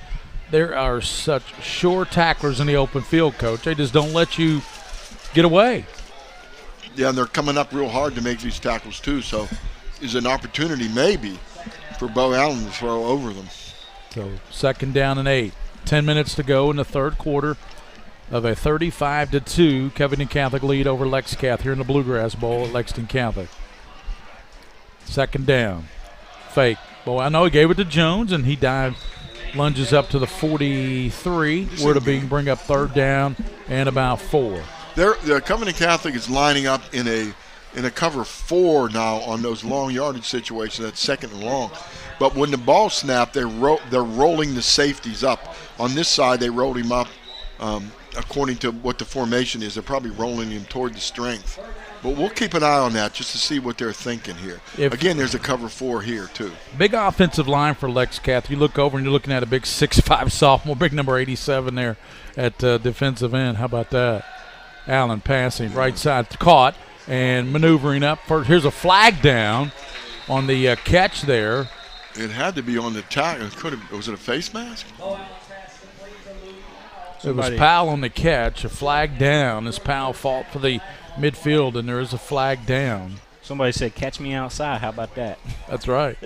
there are such sure tacklers in the open field, Coach. They just don't let you get away. Yeah, and they're coming up real hard to make these tackles too, so is an opportunity maybe for Bo Allen to throw over them. So second down and 8. 10 minutes to go in the third quarter of a 35-2 Covington Catholic lead over Lexcath here in the Bluegrass Bowl at Lexington Catholic. Second down. Fake. Well, I know he gave it to Jones, and he lunges up to the 43. Where to bring up third down and about 4. The Covington Catholic is lining up in a cover 4 now on those long yardage situations. That's second and long. But when the ball snapped, they're rolling the safeties up. On this side, they rolled him up according to what the formation is. They're probably rolling him toward the strength. But we'll keep an eye on that just to see what they're thinking here. Again, there's a cover 4 here, too. Big offensive line for Lexcath. You look over and you're looking at a big 6'5 sophomore, big number 87 there at defensive end. How about that? Allen passing right side, caught and maneuvering up. First, here's a flag down on the catch there. It had to be on the tackle. Was it a face mask? It was Powell on the catch. A flag down as Powell fought for the midfield, and there is a flag down. Somebody said, "Catch me outside." How about that? That's right.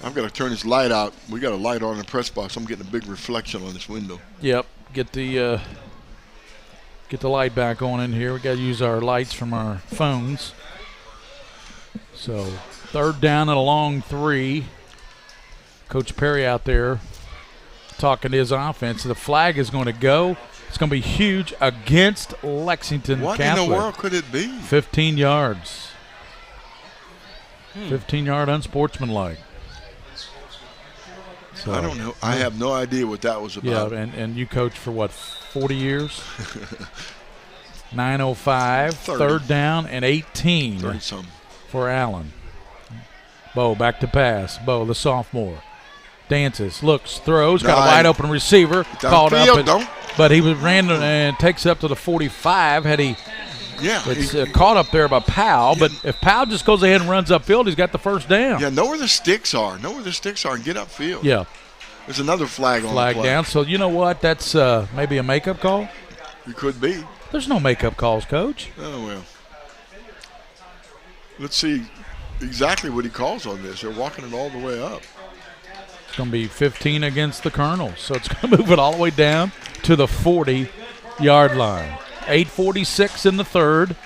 I've got to turn this light out. We got a light on in the press box. I'm getting a big reflection on this window. Yep. Get the light back on in here. We got to use our lights from our phones. So third down and a long 3. Coach Perry out there talking to his offense. The flag is going to go. It's going to be huge against Lexington Catholic. What in the world could it be? 15 yards. 15-yard unsportsmanlike. So, I don't know. I have no idea what that was about. Yeah, and you coached for what, 40 years? 9:05, third down and 18 for Allen. Bo back to pass. Bo, the sophomore, dances, looks, throws, got a wide open receiver, called up, but he ran and takes it up to the 45. Had he? Yeah, it's caught up there by Powell, but if Powell just goes ahead and runs upfield, he's got the first down. Yeah, know where the sticks are. And get upfield. Yeah. There's another flag on the flag play. Down. So you know what? That's maybe a makeup call. It could be. There's no makeup calls, Coach. Oh, well. Let's see exactly what he calls on this. They're walking it all the way up. It's going to be 15 against the Colonels. So it's going to move it all the way down to the 40-yard line. 8:46 in the third.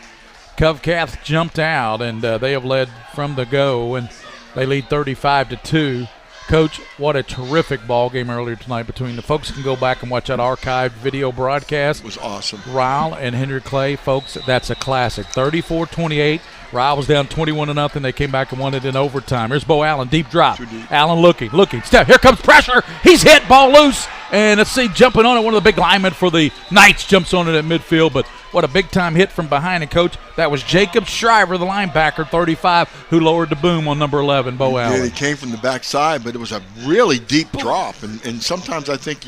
Covcath jumped out, and they have led from the go, and they lead 35-2. Coach, what a terrific ball game earlier tonight between the folks can go back and watch that archived video broadcast. It was awesome. Ryle and Henry Clay, folks, that's a classic. 34-28. Ryle was down 21-0. They came back and won it in overtime. Here's Bo Allen, deep drop. Allen looking. Step. Here comes pressure. He's hit. Ball loose. And let's see, jumping on it, one of the big linemen for the Knights jumps on it at midfield. But what a big-time hit from behind. And, Coach, that was Jacob Shriver, the linebacker, 35, who lowered the boom on number 11, Bo Allen. Yeah, he came from the backside, but it was a really deep drop. And sometimes I think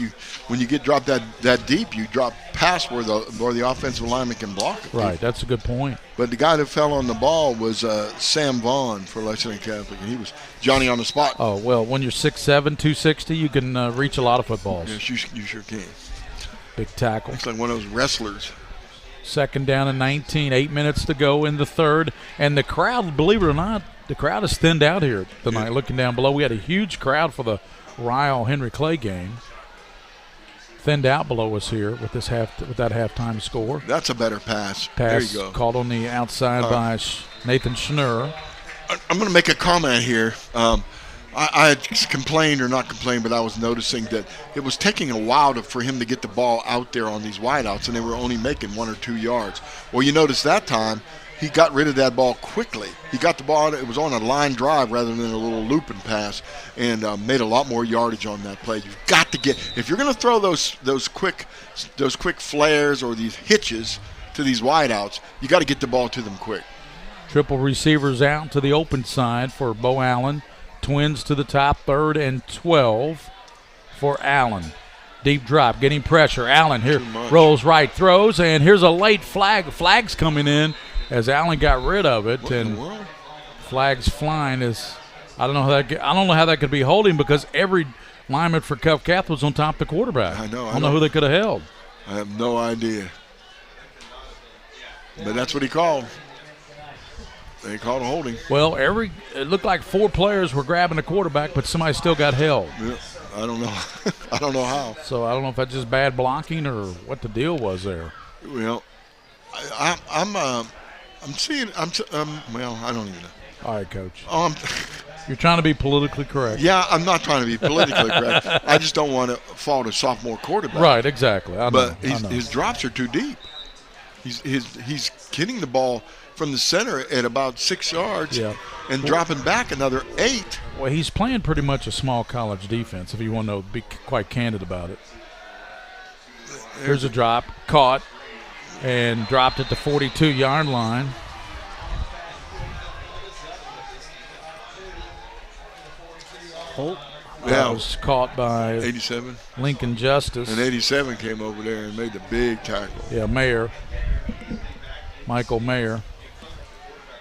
when you get dropped that deep, you drop past where the offensive lineman can block it. Right, that's a good point. But the guy that fell on the ball was Sam Vaughn for Lexington Catholic, and he was Johnny on the spot. Oh, well, when you're 6'7", 260, you can reach a lot of footballs. Yes, you sure can. Big tackle. Looks like one of those wrestlers. Second down and 19, 8 minutes to go in the third. And the crowd, believe it or not, the crowd has thinned out here tonight. Looking down below, we had a huge crowd for the Ryle-Henry Clay game. thinned out below us here with that halftime score. That's a better pass. There you go. Called on the outside by Nathan Schnurr. I'm going to make a comment here. I had complained or not complained, but I was noticing that it was taking a while for him to get the ball out there on these wideouts, and they were only making 1 or 2 yards. Well, you notice that time he got rid of that ball quickly. He got the ball, it was on a line drive rather than a little looping pass, and made a lot more yardage on that play. You've got to if you're going to throw those quick flares or these hitches to these wideouts, you got to get the ball to them quick. Triple receivers out to the open side for Bo Allen. Twins to the top, 3rd and 12 for Allen. Deep drop, getting pressure. Allen here rolls right, throws, and here's a late flag. Flag's coming in as Allen got rid of it, and flags flying. I don't know how that could be holding because every lineman for Cov Cath was on top of the quarterback. I know. I don't know who they could have held. I have no idea, but that's what he called. They called a holding. Well, it looked like 4 players were grabbing the quarterback, but somebody still got held. Yeah, I don't know. I don't know how. So I don't know if that's just bad blocking or what the deal was there. Well, I'm seeing. Well, I don't even know. All right, Coach. You're trying to be politically correct. Yeah, I'm not trying to be politically correct. I just don't want to fall to sophomore quarterback. Right, exactly. I know, but his drops are too deep. He's hitting the ball from the center at about 6 yards and dropping back another 8. Well, he's playing pretty much a small college defense, if you want to be quite candid about it. Here's a drop, caught, and dropped at the 42-yard line. That was caught by 87. Lincoln Justice. And 87 came over there and made the big tackle. Yeah, Mayer. Michael Mayer.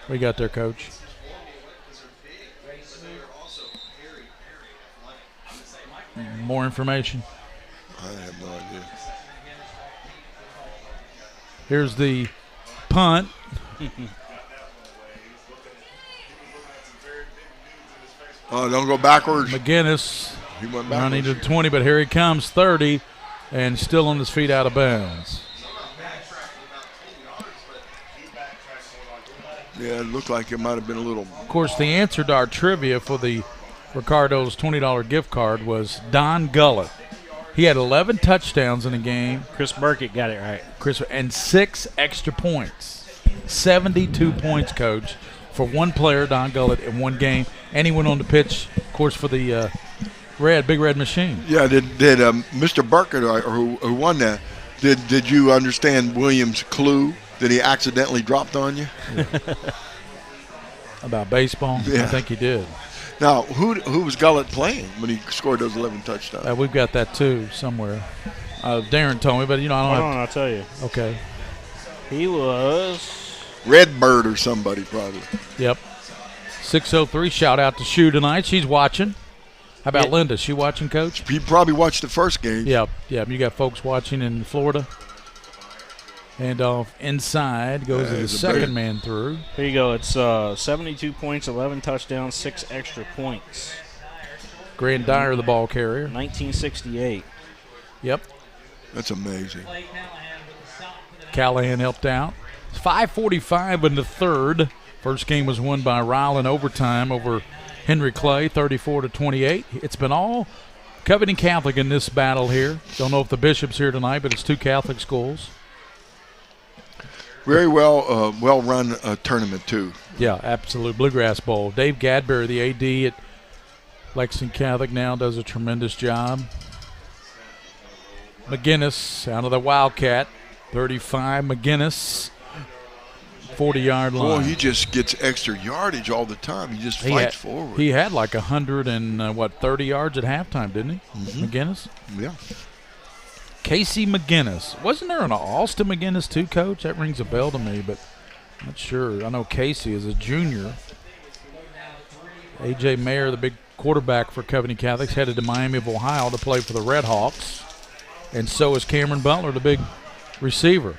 What you got there, Coach? More information? I have no idea. Here's the punt. Oh, don't go backwards. McGinnis He went backwards. running to the 20, but here he comes, 30, and still on his feet out of bounds. Yeah, it looked like it might have been a little. Of course, the answer to our trivia for the Ricardo's $20 gift card was Don Gullett. He had 11 touchdowns in a game. Chris Burkett got it right. And 6 extra points. 72 points, Coach, for one player, Don Gullett, in one game. And he went on to pitch, of course, for the Big Red Machine. Yeah, did Mr. Burkett, who won that, did you understand Williams' clue that he accidentally dropped on you? About baseball? Yeah. I think he did. Now, who was Gullett playing when he scored those 11 touchdowns? We've got that, too, somewhere. Darren told me, but, I don't Hold have on, I'll tell you. Okay. He was Redbird or somebody, probably. Yep. 6:03, shout out to Shu tonight. She's watching. How about Linda? She watching, Coach? He probably watched the first game. Yep. You got folks watching in Florida. And off inside goes to the second man through. Here you go. It's 72 points, 11 touchdowns, 6 extra points. Grant Dyer, the ball carrier. 1968. Yep. That's amazing. Callahan helped out. 5:45 in the third. First game was won by Ryle in overtime over Henry Clay, 34-28. It's been all Covington Catholic in this battle here. Don't know if the Bishop's here tonight, but it's 2 Catholic schools. Very well run tournament, too. Yeah, absolute. Bluegrass Bowl. Dave Gadberry, the AD at Lexington Catholic now, does a tremendous job. McGinnis out of the Wildcat, 35. McGinnis, 40-yard line. Boy, he just gets extra yardage all the time. He just fights forward. He had like 30 yards at halftime, didn't he? Mm-hmm. McGinnis? Yeah. Casey McGinnis. Wasn't there an Austin McGinnis too, Coach? That rings a bell to me, but I'm not sure. I know Casey is a junior. A.J. Mayer, the big quarterback for Covington Catholics, headed to Miami of Ohio to play for the Red Hawks. And so is Cameron Butler, the big receiver.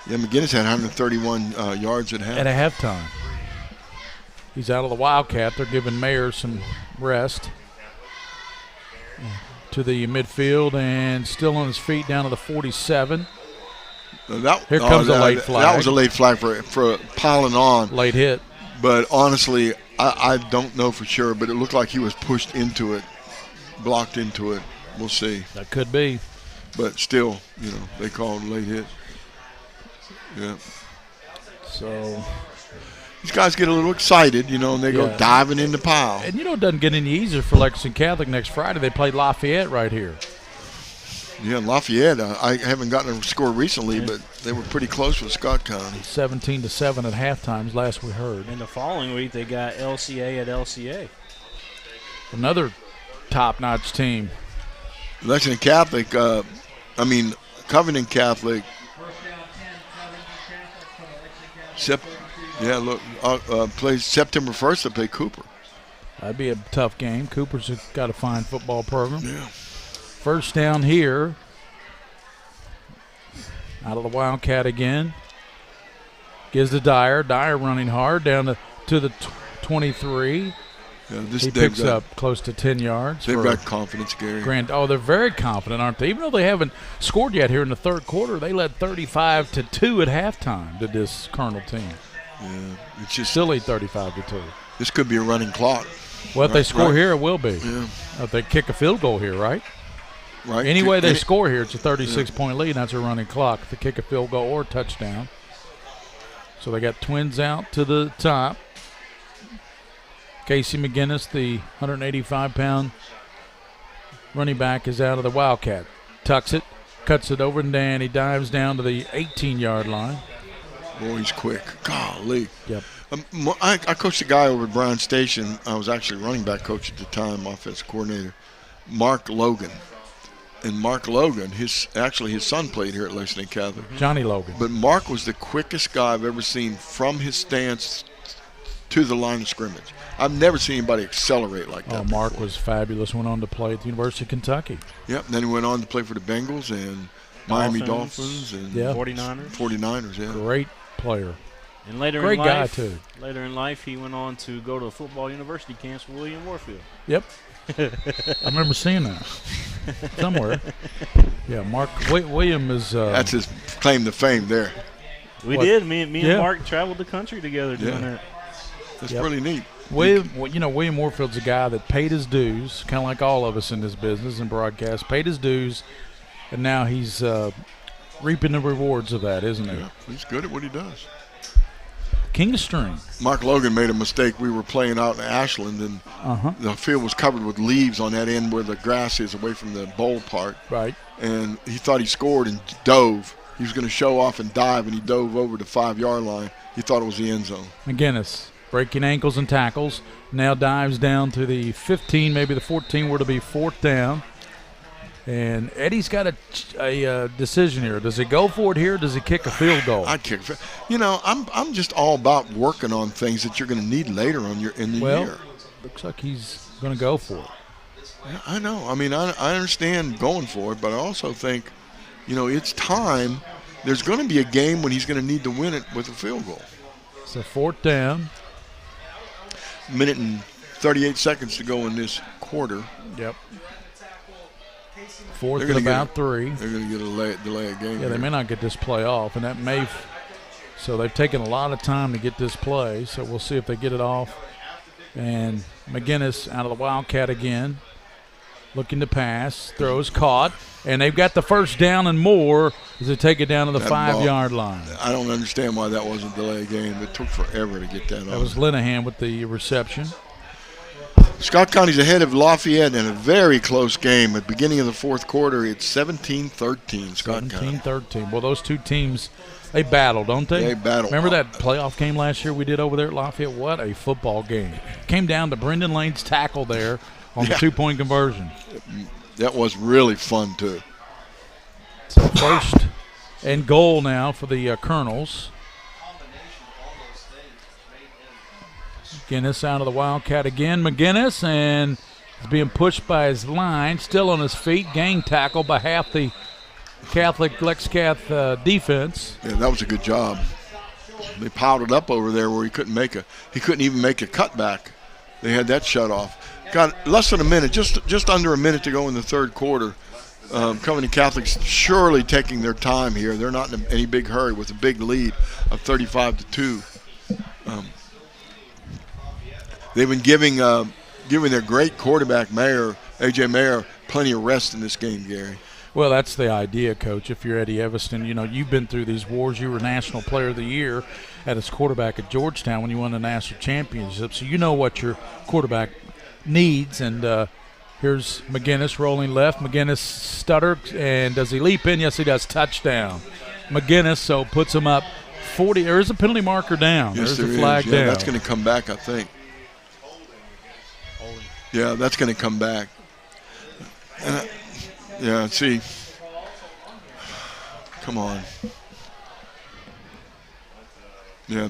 Yeah, McGinnis had 131 yards at half. At a halftime. He's out of the Wildcat. They're giving Mayer some rest. to the midfield and still on his feet down to the 47. Here comes a late flag. That was a late flag for piling on. Late hit. But honestly, I don't know for sure, but it looked like he was pushed into it, blocked into it. We'll see. That could be. But still, they called late hit. Yeah. So these guys get a little excited, and they go diving in the pile. And it doesn't get any easier for Lexington Catholic next Friday. They play Lafayette right here. Yeah, Lafayette. I haven't gotten a score recently, but they were pretty close with Scott County. 17-7 at halftime, last we heard. And the following week, they got LCA at LCA. Another top-notch team. Lexington Catholic, Covington Catholic. Plays September 1st to play Cooper. That'd be a tough game. Cooper's got a fine football program. Yeah. First down here. Out of the Wildcat again. Gives to Dyer. Dyer running hard down to the 23. Yeah, he picks up close to 10 yards. They've got confidence, Gary. They're very confident, aren't they? Even though they haven't scored yet here in the third quarter, they led 35-2 at halftime to this Colonel team. Yeah, it's just still lead 35-2. This could be a running clock. Well, if they score here, it will be. Yeah. If they kick a field goal here, right? Right. Anyway, they score here. It's a 36-point lead. That's a running clock. If they kick a field goal or a touchdown. So they got twins out to the top. Casey McGinnis, the 185-pound running back, is out of the Wildcat. Tucks it, cuts it over, and then he dives down to the 18-yard line. Boy, he's quick. Golly. Yep. I coached a guy over at Bryan Station. I was actually running back coach at the time, offensive coordinator, Mark Logan. And Mark Logan, his son played here at Lexington Catholic. Johnny Logan. But Mark was the quickest guy I've ever seen from his stance to the line of scrimmage. I've never seen anybody accelerate like that. Mark was fabulous. Went on to play at the University of Kentucky. Yep. Then he went on to play for the Bengals and Miami Dolphins and 49ers. Yeah. Great player. And later Great in life, guy too. Later in life, he went on to go to the football university camps with William Warfield. Yep. I remember seeing that somewhere. Yeah, Mark William is. That's his claim to fame there. We did. Me and Mark traveled the country together doing that. That's really neat. William Warfield's a guy that paid his dues, kind of like all of us in this business and broadcast, paid his dues, and now he's reaping the rewards of that, isn't he? Yeah, he's good at what he does. King of string. Mark Logan made a mistake. We were playing out in Ashland, and the field was covered with leaves on that end where the grass is away from the bowl part. Right. And he thought he scored and dove. He was going to show off and dive, and he dove over the 5-yard line. He thought it was the end zone. McGinnis, breaking ankles and tackles, now dives down to the 15, maybe the 14, where it'll be fourth down. And Eddie's got a decision here. Does he go for it here, or does he kick a field goal? I'd kick a field. I'm just all about working on things that you're going to need later in the year. Looks like he's going to go for it. Yeah, I know. I mean, I understand going for it, but I also think, it's time. There's going to be a game when he's going to need to win it with a field goal. So fourth down. Minute and 38 seconds to go in this quarter. Yep. Fourth and about 3. They're going to get a delay of game. Yeah, they may not get this play off, and that may. So they've taken a lot of time to get this play. So we'll see if they get it off. And McGinnis out of the Wildcat again, looking to pass, throws caught, and they've got the first down and more as they take it down to the 5-yard line. I don't understand why that wasn't delay of game. It took forever to get that off. That was Linehan with the reception. Scott County's ahead of Lafayette in a very close game. At the beginning of the fourth quarter, it's 17-13, Scott County. 17-13. Well, those two teams, they battle, don't they? They battle. Remember that playoff game last year we did over there at Lafayette? What a football game. Came down to Brendan Lane's tackle there on the 2-point conversion. That was really fun, too. So first and goal now for the Colonels. McGinnis out of the Wildcat again. McGinnis, and is being pushed by his line, still on his feet. Gang tackle by half the Lex-Cath defense. Yeah, that was a good job. They piled it up over there where he couldn't even make a cutback. they had that shut off. Got less than a minute, just under a minute to go in the third quarter. Covington Catholic's surely taking their time here. They're not in any big hurry with a big lead of 35-2. They've been giving their great quarterback, A.J. Mayer, plenty of rest in this game, Gary. Well, that's the idea, Coach. If you're Eddie Evanston, you've been through these wars. You were National Player of the Year as quarterback at Georgetown when you won the national championship, so you know what your quarterback needs. And here's McGinnis rolling left. McGinnis stuttered, and does he leap in? Yes, he does. Touchdown. McGinnis, so puts him up 40. There is a penalty marker down. Yes, there's a flag down. That's going to come back, I think. Yeah, that's going to come back. Yeah, see. Come on. Yeah,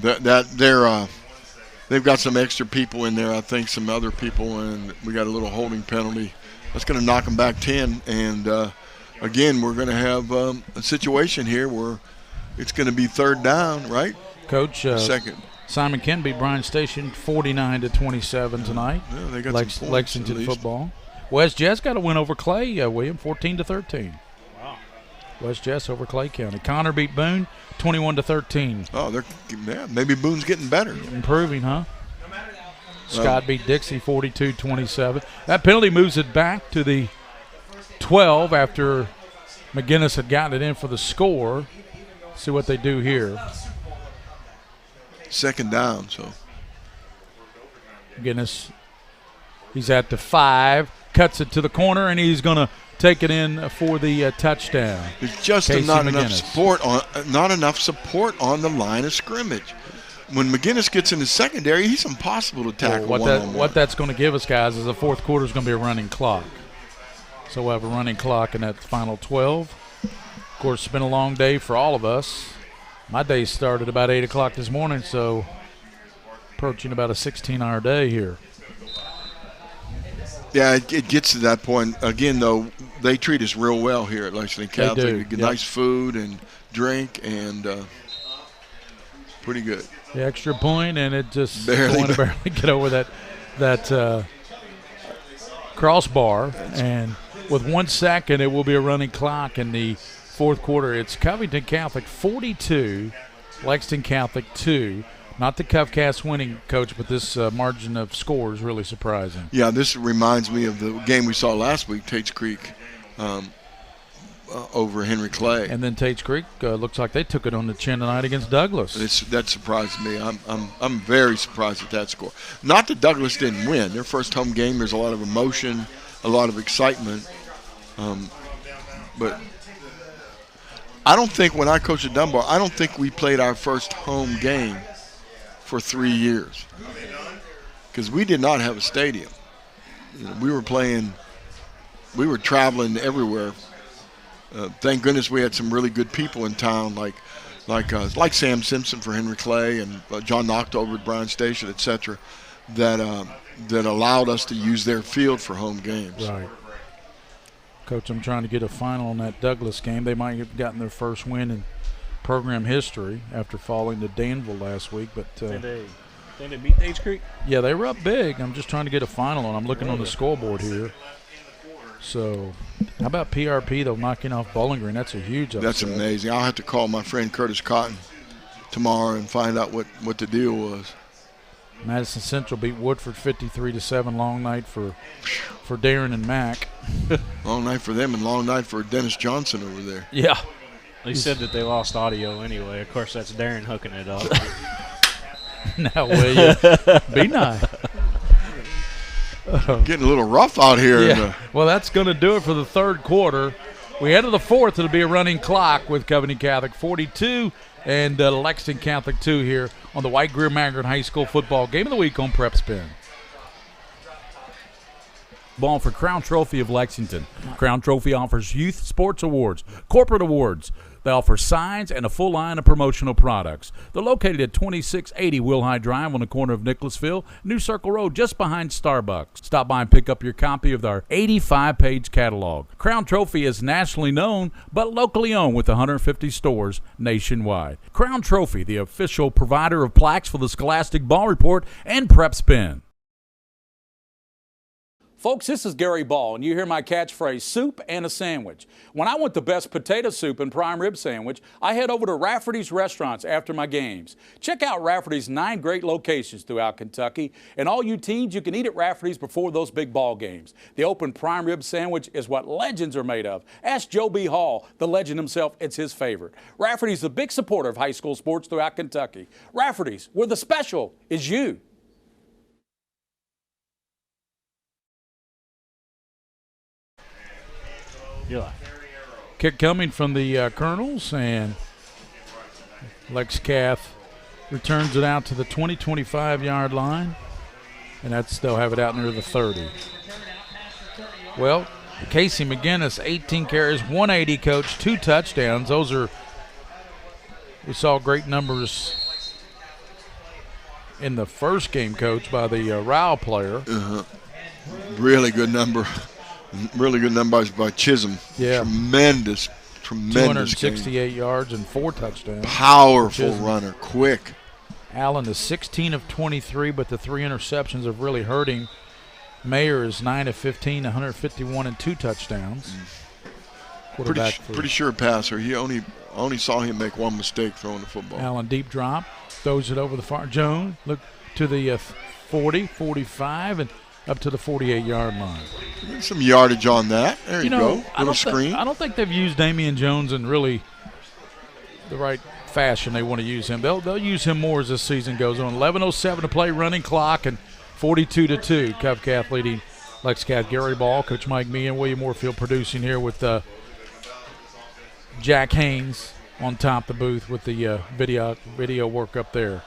they've got some extra people in there, I think, some other people, and we got a little holding penalty. That's going to knock them back 10. And, again, we're going to have a situation here where it's going to be third down, right? Coach, second. Simon Kent beat Bryan Station 49-27 tonight. Yeah, they got some Lexington football. West Jess got a win over Clay, William, 14-13. Wow. West Jess over Clay County. Connor beat Boone 21-13. Oh, maybe Boone's getting better. Improving, huh? Scott beat Dixie 42-27. That penalty moves it back to the 12 after McGinnis had gotten it in for the score. See what they do here. Second down, so. McGinnis, he's at the 5, cuts it to the corner, and he's going to take it in for the touchdown. There's just not enough support on the line of scrimmage. When McGinnis gets in the secondary, he's impossible to tackle one-on-one. What that's going to give us, guys, is the fourth quarter is going to be a running clock. So we'll have a running clock in that final 12. Of course, it's been a long day for all of us. My day started about 8 o'clock this morning, so approaching about a 16-hour day here. Yeah, it gets to that point. Again, though, they treat us real well here at Lexington Catholic. They do. We get nice food and drink, and pretty good. The extra point, and it just barely get over that crossbar. And with 1 second, it will be a running clock in the fourth quarter. It's Covington Catholic 42, Lexington Catholic 2. Not the Covcast winning, Coach, but this margin of score is really surprising. Yeah, this reminds me of the game we saw last week, Tate's Creek over Henry Clay. And then Tate's Creek looks like they took it on the chin tonight against Douglas. That surprised me. I'm very surprised at that score. Not that Douglas didn't win. Their first home game, there's a lot of emotion, a lot of excitement. But I don't think when I coached at Dunbar, I don't think we played our first home game for 3 years because we did not have a stadium. We were traveling everywhere. Thank goodness we had some really good people in town, like Sam Simpson for Henry Clay and John Knocktober at Bryan Station, etc., that allowed us to use their field for home games. Right. Coach, I'm trying to get a final on that Douglas game. They might have gotten their first win in program history after falling to Danville last week. But think they beat Tate's Creek? Yeah, they were up big. I'm just trying to get a final, and I'm looking on the scoreboard here. So how about PRP, though, knocking off Bowling Green? That's a huge upset. That's amazing. I'll have to call my friend Curtis Cotton tomorrow and find out what the deal was. Madison Central beat Woodford 53-7. Long night for Darren and Mac. Long night for them and long night for Dennis Johnson over there. Yeah. They said that they lost audio anyway. Of course, that's Darren hooking it up. Now, will you? Be nice. Getting a little rough out here. Yeah. Well, that's going to do it for the third quarter. We head to the fourth. It'll be a running clock with Covington Catholic 42 and Lexington Catholic 2 here on the White Greer Maggard High School football game of the week on PrepSpin. Ball for Crown Trophy of Lexington. Crown Trophy offers youth sports awards, corporate awards. They offer signs and a full line of promotional products. They're located at 2680 Wilhite Drive on the corner of Nicholasville, New Circle Road, just behind Starbucks. Stop by and pick up your copy of our 85-page catalog. Crown Trophy is nationally known, but locally owned with 150 stores nationwide. Crown Trophy, the official provider of plaques for the Scholastic Ball Report and PrepSpin. Folks, this is Gary Ball, and you hear my catchphrase, soup and a sandwich. When I want the best potato soup and prime rib sandwich, I head over to Rafferty's Restaurants after my games. Check out Rafferty's 9 great locations throughout Kentucky, and all you teens, you can eat at Rafferty's before those big ball games. The open prime rib sandwich is what legends are made of. Ask Joe B. Hall, the legend himself, it's his favorite. Rafferty's a big supporter of high school sports throughout Kentucky. Rafferty's, where the special is you. Kick coming from the Colonels, and Lex Cath returns it out to the 25-yard line, and they'll have it out near the 30. Well, Casey McGinnis, 18 carries, 180, coach, 2 touchdowns. We saw great numbers in the first game, coach, by the Rowell player. Really good number. Really good numbers by Chisholm. Yeah. Tremendous 268 game. yards and 4 touchdowns. Powerful runner, quick. Allen is 16 of 23, but the 3 interceptions have really hurt him. Mayer is 9 of 15, 151 and 2 touchdowns. Pretty sure passer. He only saw him make one mistake throwing the football. Allen deep drop, throws it over the far. Jones look to the 40, 45, and up to the 48-yard line. Some yardage on that. There you go. Little screen. I don't think they've used Damian Jones in really the right fashion they want to use him. They'll use him more as this season goes on. 11:07 to play, running clock, and 42-2. Cov Cath leading Lex Cath. Gary Ball, Coach Mike Me, and William Moorfield producing here with Jack Haynes on top of the booth with the video work up there.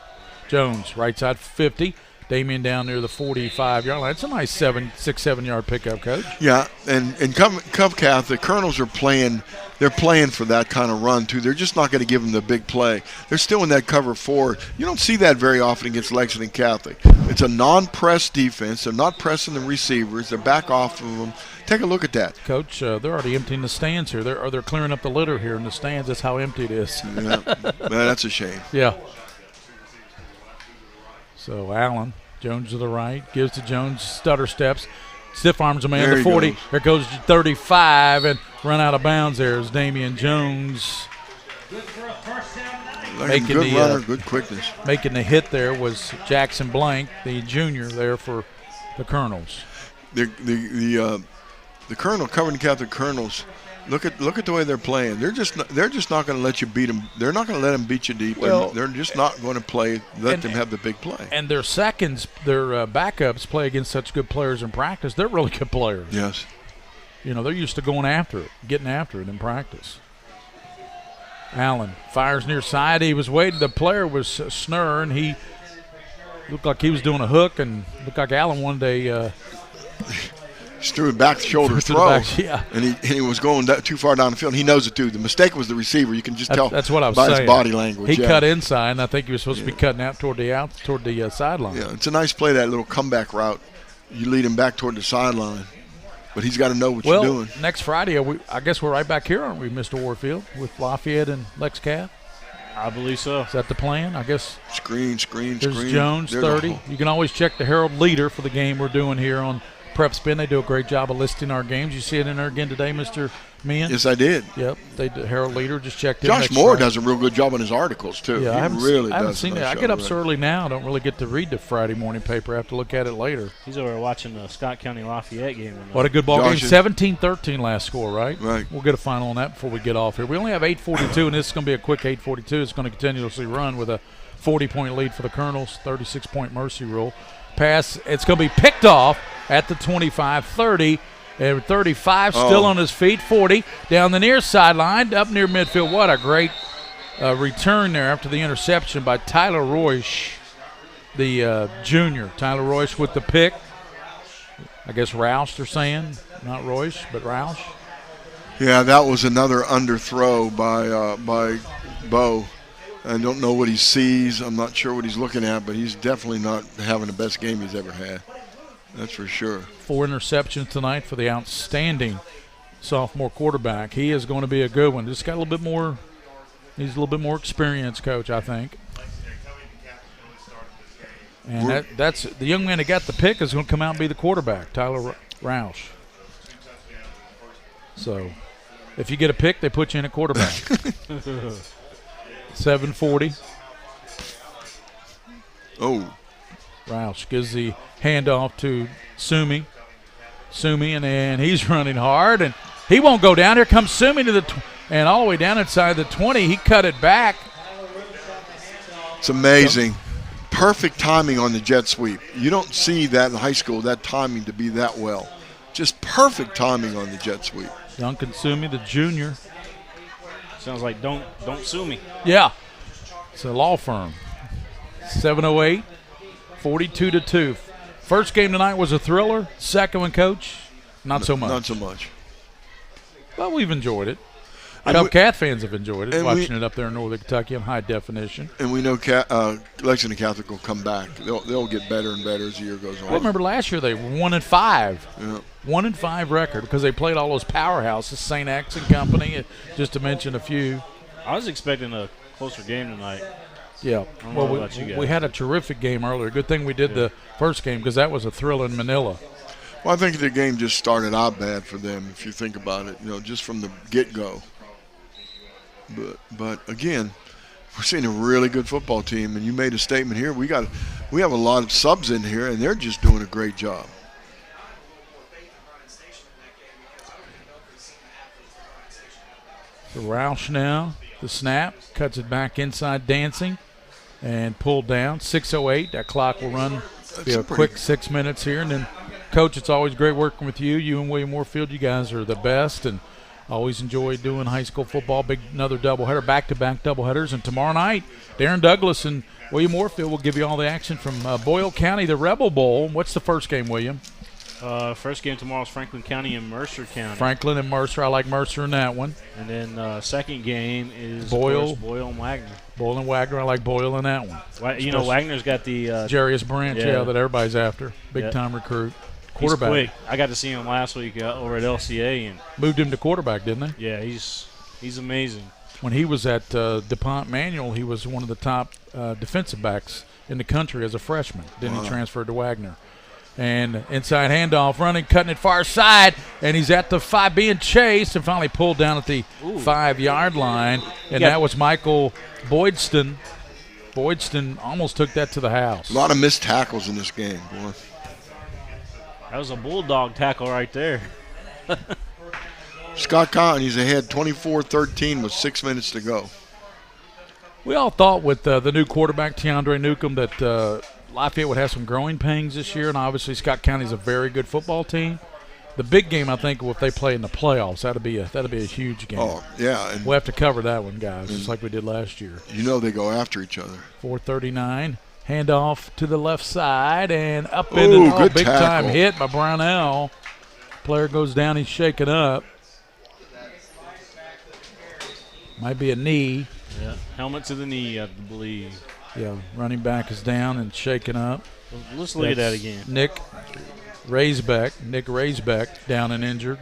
Jones, right side 50. Damian down near the 45-yard line. It's a nice 6-7 yard pickup, coach. Yeah, and Cov Cath, the Colonels are playing. They're playing for that kind of run too. They're just not going to give them the big play. They're still in that cover 4. You don't see that very often against Lexington Catholic. It's a non-press defense. They're not pressing the receivers. They're back off of them. Take a look at that. Coach, they're already emptying the stands here. They're clearing up the litter here in the stands. That's how empty it is. Yeah, that's a shame. Yeah. So Allen, Jones to the right, gives to Jones, stutter steps, stiff arms a man to 40. Goes. There goes to 35 and run out of bounds there is Damian Jones. Good runner, good quickness. Making the hit there was Jackson Blank, the junior there for the Colonels. The Covington Catholic Colonels. Look at the way they're playing. They're just not going to let you beat them. They're not going to let them beat you deep. Well, they're just not going to let them have the big play. And their backups play against such good players in practice. They're really good players. Yes. They're used to going after it, getting after it in practice. Allen fires near side. He was waiting. The player was snurring. He looked like he was doing a hook, and looked like Allen one day. Just threw a back shoulder throw, yeah. and he was going too far down the field. He knows it too. The mistake was the receiver. You can just tell. That's what I was by saying. His body language. He cut inside, and I think he was supposed to be cutting out toward the sideline. Yeah, it's a nice play, that little comeback route. You lead him back toward the sideline, but he's got to know what you're doing. Next Friday, I guess we're right back here, aren't we, Mr. Warfield, with Lafayette and Lex Cath? I believe so. Is that the plan? I guess. Screen. There's Jones, 30. You can always check the Herald Leader for the game we're doing here on PrepSpin. They do a great job of listing our games. You see it in there again today, Mr. Meehan? Yes, I did. Yep. They do. Herald Leader just checked in. Josh Moore does a real good job on his articles, too. Yeah, I haven't seen it. I get up so early now. I don't really get to read the Friday morning paper. I have to look at it later. He's over watching the Scott County Lafayette game. What a good ball game. 17-13 last score, right? Right. We'll get a final on that before we get off here. We only have 8:42, and this is going to be a quick 8:42. It's going to continuously run with a 40-point lead for the Colonels, 36-point mercy rule. Pass, it's going to be picked off at the 25-30. And 35 still on his feet, 40 down the near sideline, up near midfield. What a great return there after the interception by Tyler Royce, the junior. Tyler Royce with the pick. I guess Roush they're saying, not Royce, but Roush. Yeah, that was another underthrow by Bo. I don't know what he sees. I'm not sure what he's looking at, but he's definitely not having the best game he's ever had. That's for sure. 4 interceptions tonight for the outstanding sophomore quarterback. He is going to be a good one. Just got a little bit more. He's a little bit more experienced, Coach, I think. And that's the young man that got the pick is going to come out and be the quarterback. Tyler Roush. So if you get a pick, they put you in a quarterback. 7:40. Oh. Roush gives the handoff to Sumi. And then he's running hard, and he won't go down. Here comes Sumi to and all the way down inside the 20. He cut it back. It's amazing. Perfect timing on the jet sweep. You don't see that in high school, that timing to be that well. Just perfect timing on the jet sweep. Duncan Sumi, the junior. Sounds like don't sue me. Yeah. It's a law firm. 7:08, 42-2. First game tonight was a thriller. Second one, Coach, not so much. Not so much. But we've enjoyed it. Cat fans have enjoyed it, watching it up there in Northern Kentucky on high definition. And we know Lexington Catholic will come back. They'll get better and better as the year goes on. Well, remember last year they were 1-5. Yeah. 1-5 record because they played all those powerhouses, St. X and company, just to mention a few. I was expecting a closer game tonight. Yeah. Well, we had a terrific game earlier. Good thing we did the first game because that was a thrill in Manila. Well, I think the game just started out bad for them, if you think about it, just from the get-go. But again, we're seeing a really good football team, and you made a statement here. We have a lot of subs in here, and they're just doing a great job. The Roush now, the snap, cuts it back inside Dancing, and pulled down. 6:08, that clock will run. Be a quick 6 minutes here, and then, Coach, it's always great working with you. You and William Warfield, you guys are the best, and always enjoy doing high school football. Another doubleheader, back-to-back doubleheaders, and tomorrow night, Darren Douglas and William Warfield will give you all the action from Boyle County, the Rebel Bowl. What's the first game, William? First game tomorrow is Franklin County and Mercer County. Franklin and Mercer. I like Mercer in that one. And then second game is Boyle and Wagner. Boyle and Wagner. I like Boyle in that one. Wagner's got the Jarius Branch, that everybody's after. Big-time recruit. Quarterback. He's quick. I got to see him last week over at LCA and moved him to quarterback, didn't they? Yeah, he's amazing. When he was at DuPont Manual, he was one of the top defensive backs in the country as a freshman. Then he transferred to Wagner. And inside handoff, running, cutting it far side, and he's at the 5, being chased, and finally pulled down at the 5-yard line. And that was Michael Boydston. Boydston almost took that to the house. A lot of missed tackles in this game, boy. That was a bulldog tackle right there. Scott Conley's ahead 24-13 with 6 minutes to go. We all thought with the new quarterback, Tiandre Newcomb, that Lafayette would have some growing pains this year, and obviously Scott County's a very good football team. The big game, I think, if they play in the playoffs, that'll be a huge game. Oh, yeah. And we'll have to cover that one, guys, just like we did last year. They go after each other. 4:39. Handoff to the left side and up in the big time hit by Brownell. Player goes down, he's shaken up. Might be a knee. Yeah, helmet to the knee, I believe. Yeah, running back is down and shaken up. Let's look at that again. Nick Raisbeck down and injured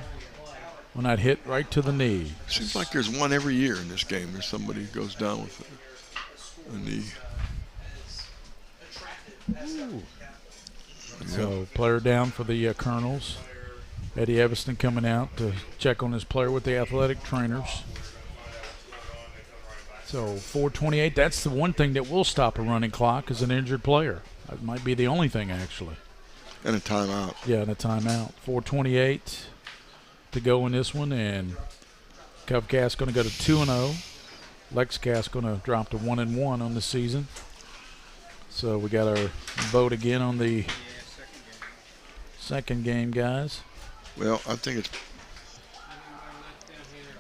when that hit right to the knee. Seems like there's one every year in this game. There's somebody who goes down with a knee. So player down for the Colonels. Eddie Evanston coming out to check on his player with the athletic trainers. So 4:28, that's the one thing that will stop a running clock is an injured player. That might be the only thing, actually. And a timeout. Yeah, and a timeout. 4:28 to go in this one, and Covcast going to go to 2-0. Lexcast going to drop to 1-1 on the season. So we got our vote again on the second game, guys. Well, I think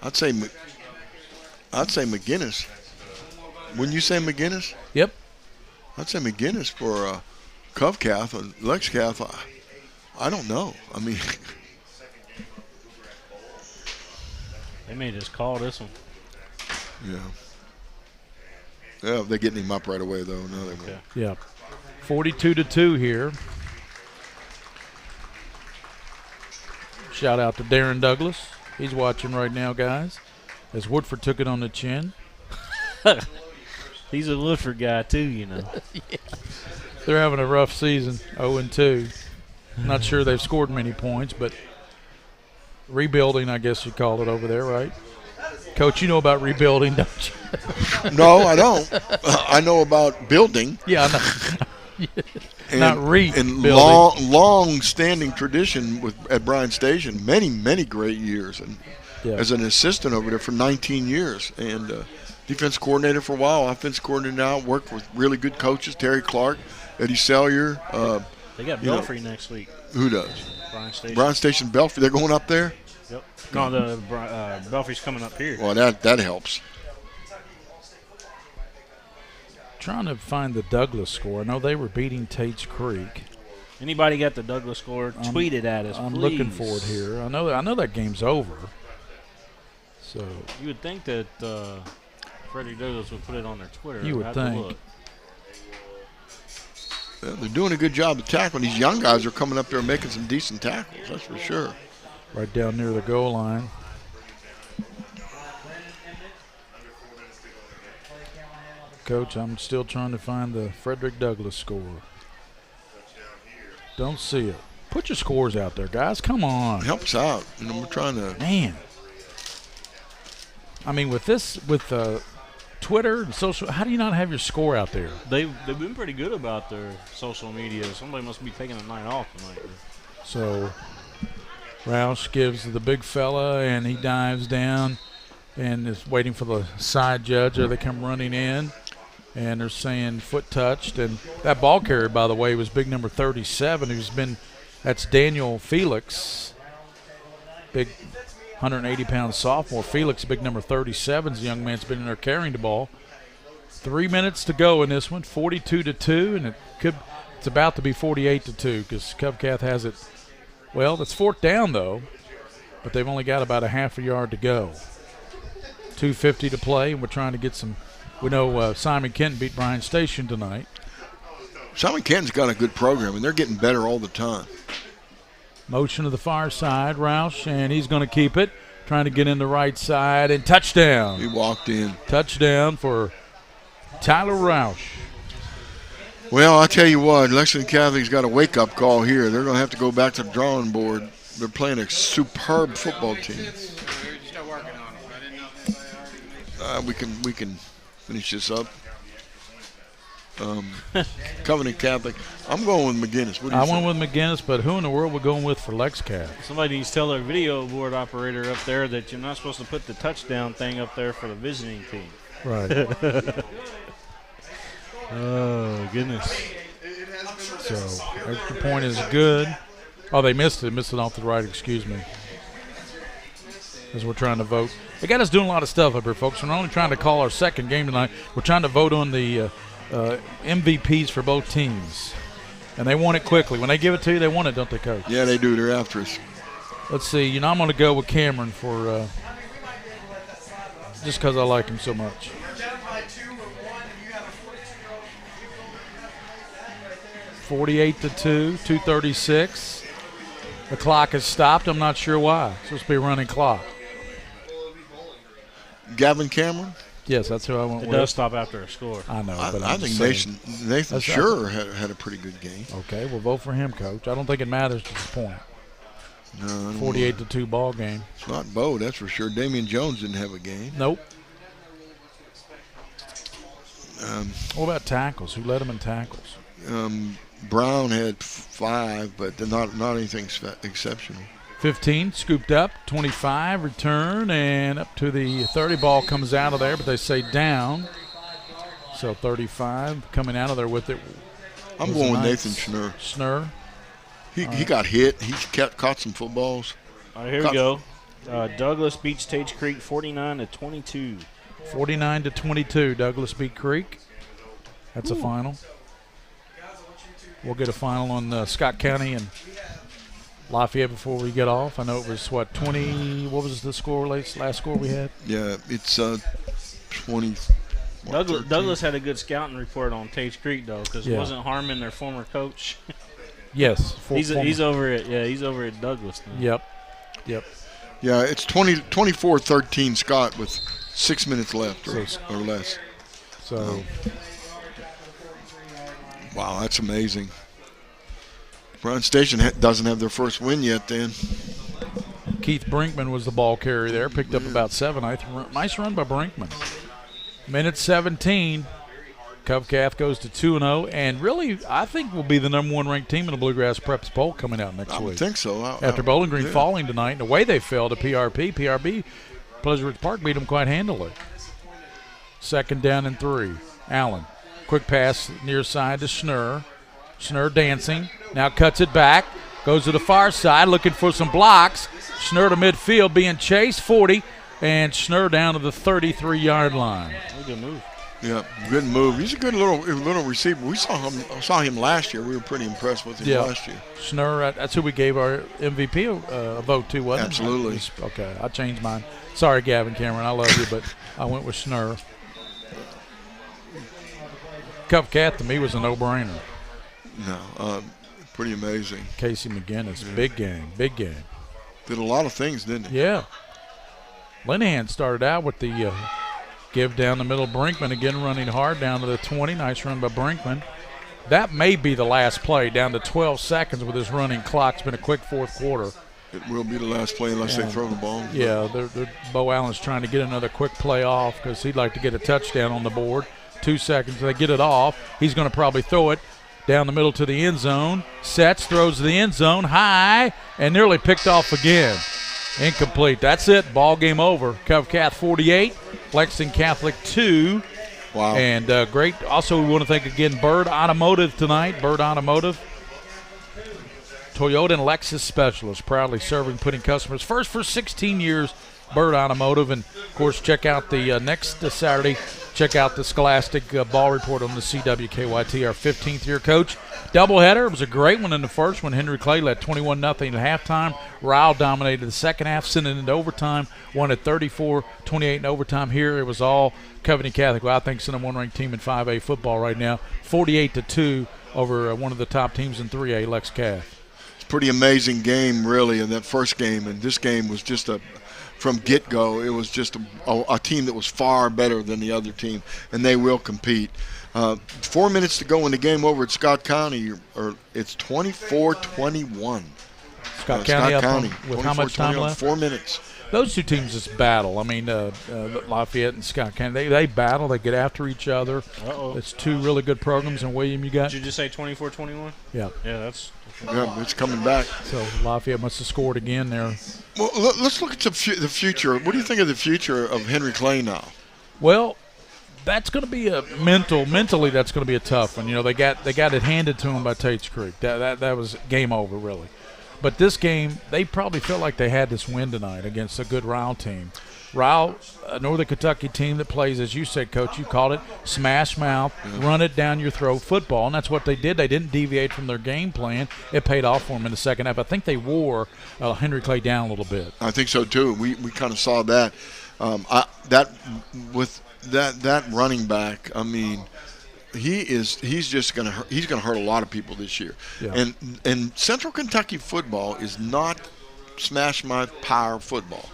I'd say McGinnis. Wouldn't you say McGinnis? Yep. I'd say McGinnis for Covcath or Lexcath. I don't know. I mean, they may just call this one. Yeah. Yeah, they're getting him up right away, though. No, they won't. Yeah. 42-2 here. Shout out to Darren Douglas. He's watching right now, guys, as Woodford took it on the chin. He's a Woodford guy, too, Yeah. They're having a rough season, 0-2. I'm not sure they've scored many points, but rebuilding, I guess you call it over there, right? Coach, you know about rebuilding, don't you? No, I don't. I know about building. Yeah, I know. Not rebuilding. And long-standing tradition at Bryan Station, many great years, and as an assistant over there for 19 years, and defense coordinator for a while, offense coordinator now. Worked with really good coaches, Terry Clark, Eddie Sellier. They got Belfry next week. Who does? Bryan Station. Bryan Station, Belfry. They're going up there. Yep. No, the Belfry's coming up here. Well, that helps. Trying to find the Douglas score. I know they were beating Tate's Creek. Anybody got the Douglas score? Tweet it at us, I'm please. looking for it here. I know that game's over. So you would think that Frederick Douglass would put it on their Twitter. You would think. Well, they're doing a good job of tackling. These young guys are coming up there and making some decent tackles. That's for sure. Right down near the goal line. Coach, I'm still trying to find the Frederick Douglass score. Don't see it. Put your scores out there, guys. Come on. It helps out. We're trying to. Man. I mean, with Twitter and social, how do you not have your score out there? They've been pretty good about their social media. Somebody must be taking a night off tonight. So Roush gives the big fella, and he dives down and is waiting for the side judge. They come running in, and they're saying foot touched. And that ball carrier, by the way, was big number 37. That's Daniel Felix, big 180-pound sophomore. Felix, big number 37. The young man's been in there carrying the ball. 3 minutes to go in this one, 42-2, and it's about to be 48-2 because Covcath has it. Well, it's fourth down though, but they've only got about a half a yard to go. 2:50 to play, and we're trying to get some. We know Simon Kenton beat Bryan Station tonight. Simon Kenton's got a good program, and they're getting better all the time. Motion to the far side, Roush, and he's going to keep it. Trying to get in the right side, and touchdown. He walked in. Touchdown for Tyler Roush. Well, I'll tell you what, Lexington Catholic's got a wake-up call here. They're going to have to go back to the drawing board. They're playing a superb football team. We can finish this up. Covington Catholic. I'm going with McGinnis. What do you went with McGinnis, but who in the world we're going with for LexCath? Somebody needs to tell their video board operator up there that you're not supposed to put the touchdown thing up there for the visiting team. Right. Oh, goodness. So, extra point is good. Oh, they missed it. Missed it off to the right, excuse me. As we're trying to vote. They got us doing a lot of stuff up here, folks. We're not only trying to call our second game tonight, we're trying to vote on the MVPs for both teams. And they want it quickly. When they give it to you, they want it, don't they, Coach? Yeah, they do. They're after us. Let's see. I'm going to go with Cameron for just because I like him so much. (48-2), 2:36. The clock has stopped. I'm not sure why. It's supposed to be a running clock. Gavin Cameron? Yes, that's who I went with. It does stop after a score. I know, but I think Nathan Sure had a pretty good game. Okay, we'll vote for him, Coach. I don't think it matters to this point. No, 48-2 ball game. It's not Bo, that's for sure. Damian Jones didn't have a game. Nope. What about tackles? Who led them in tackles? Brown had 5, but not anything exceptional. 15 scooped up, 25 return, and up to the 30. Ball comes out of there, but they say down. So 35 coming out of there with it. I'm going with Nathan Schnurr. Schnurr. He got hit. He caught some footballs. All right, here we go. Douglas beats Tates Creek 49-22. 49-22. Douglas beat Creek. That's a final. We'll get a final on Scott County and Lafayette before we get off. I know it was, 20 – what was the score, last score we had? Yeah, it's 20 – Douglas had a good scouting report on Tates Creek, though, because it wasn't harming their former coach. Yes. He's over at Douglas now. Yep. Yeah, it's 24-13 Scott with 6 minutes left or less. So wow, that's amazing. Brown Station doesn't have their first win yet, Dan. Keith Brinkman was the ball carrier there. Picked up about 7. Nice run by Brinkman. Minute 17. Covcath goes to 2-0, and really, I think will be the number 1 ranked team in the Bluegrass Preps Bowl coming out next week. I would think so. After Bowling Green falling tonight, and the way they fell to PRP, Pleasant Ridge Park beat them quite handily. 2nd down and 3. Allen, quick pass near side to Schnurr. Schnurr dancing, now cuts it back, goes to the far side, looking for some blocks. Schnurr to midfield, being chased, 40, and Schnurr down to the 33-yard line. Good move. Yeah, good move. He's a good little receiver. We saw him last year. We were pretty impressed with him last year. Schnurr, that's who we gave our MVP a vote to, wasn't Absolutely. it? Okay, I changed mine. Sorry, Gavin Cameron, I love you, but I went with Schnurr. Covcath to me was a no-brainer. No, pretty amazing. Casey McGinnis, big game. Did a lot of things, didn't he? Yeah. Linehan started out with the give down the middle. Brinkman again running hard down to the 20. Nice run by Brinkman. That may be the last play, down to 12 seconds with this running clock. It's been a quick fourth quarter. It will be the last play unless they throw the ball. Yeah, Bo Allen's trying to get another quick play off because he'd like to get a touchdown on the board. 2 seconds, they get it off. He's going to probably throw it down the middle to the end zone. Sets, throws to the end zone, high, and nearly picked off again. Incomplete. That's it. Ball game over. Covcath 48, Lexington Catholic 2. Wow. And great. Also, we want to thank again Bird Automotive tonight. Bird Automotive, Toyota and Lexus specialist, proudly serving, putting customers first for 16 years. Bird Automotive. And, of course, check out the next Saturday. Check out the Scholastic Ball Report on the CWKYT, our 15th year coach. Doubleheader. It was a great one in the first one. Henry Clay led 21-0 at halftime. Ryle dominated the second half, sending it into overtime. Won at 34-28 in overtime. Here it was all Covington Catholic. Well, I think it's the number 1 ranked team in 5A football right now. 48-2 over one of the top teams in 3A, Lex Cath. It's a pretty amazing game, really, in that first game. And this game was just from get-go, it was just a team that was far better than the other team, and they will compete. 4 minutes to go in the game over at Scott County, or it's 24-21. Scott County with how much time left? 4 minutes. Those two teams just battle. I mean, Lafayette and Scott County, they battle. They get after each other. Uh-oh. It's two really good programs. And William, you got? Did you just say 24-21? Yeah. Yeah, that's. Yeah, it's coming back. So Lafayette must have scored again there. Well, let's look at the future. What do you think of the future of Henry Clay now? Well, that's going to be mentally that's going to be a tough one. You know, they got it handed to them by Tate's Creek. That was game over, really. But this game, they probably felt like they had this win tonight against a good Ryle team. Ryle, a Northern Kentucky team that plays, as you said, Coach, you called it smash mouth, run it down your throat football, and that's what they did. They didn't deviate from their game plan. It paid off for them in the second half. I think they wore Henry Clay down a little bit. I think so too. We kind of saw that. That running back. I mean, he's gonna hurt a lot of people this year. Yeah. And Central Kentucky football is not smash mouth power football.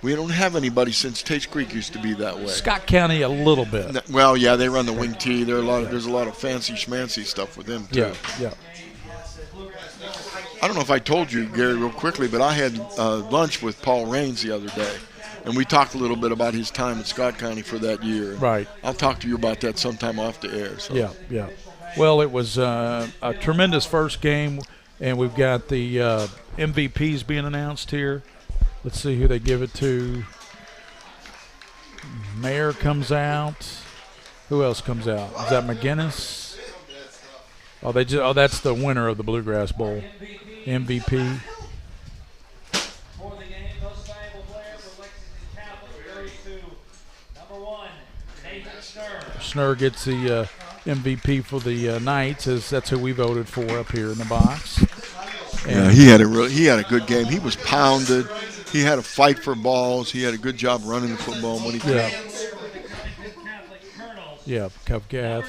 We don't have anybody since Tate's Creek used to be that way. Scott County a little bit. Well, yeah, they run the wing tee. There's a lot of fancy schmancy stuff with them too. Yeah. I don't know if I told you, Gary, real quickly, but I had lunch with Paul Raines the other day, and we talked a little bit about his time at Scott County for that year. Right. I'll talk to you about that sometime off the air. So. Yeah. Well, it was a tremendous first game, and we've got the MVPs being announced here. Let's see who they give it to. Mayer comes out. Who else comes out? Is that McGinnis? That's the winner of the Bluegrass Bowl. MVP. Schnurr gets the MVP for the Knights, as that's who we voted for up here in the box. And he had a good game. He was pounded. He had a fight for balls. He had a good job running the football when he could. Yeah, Covcath.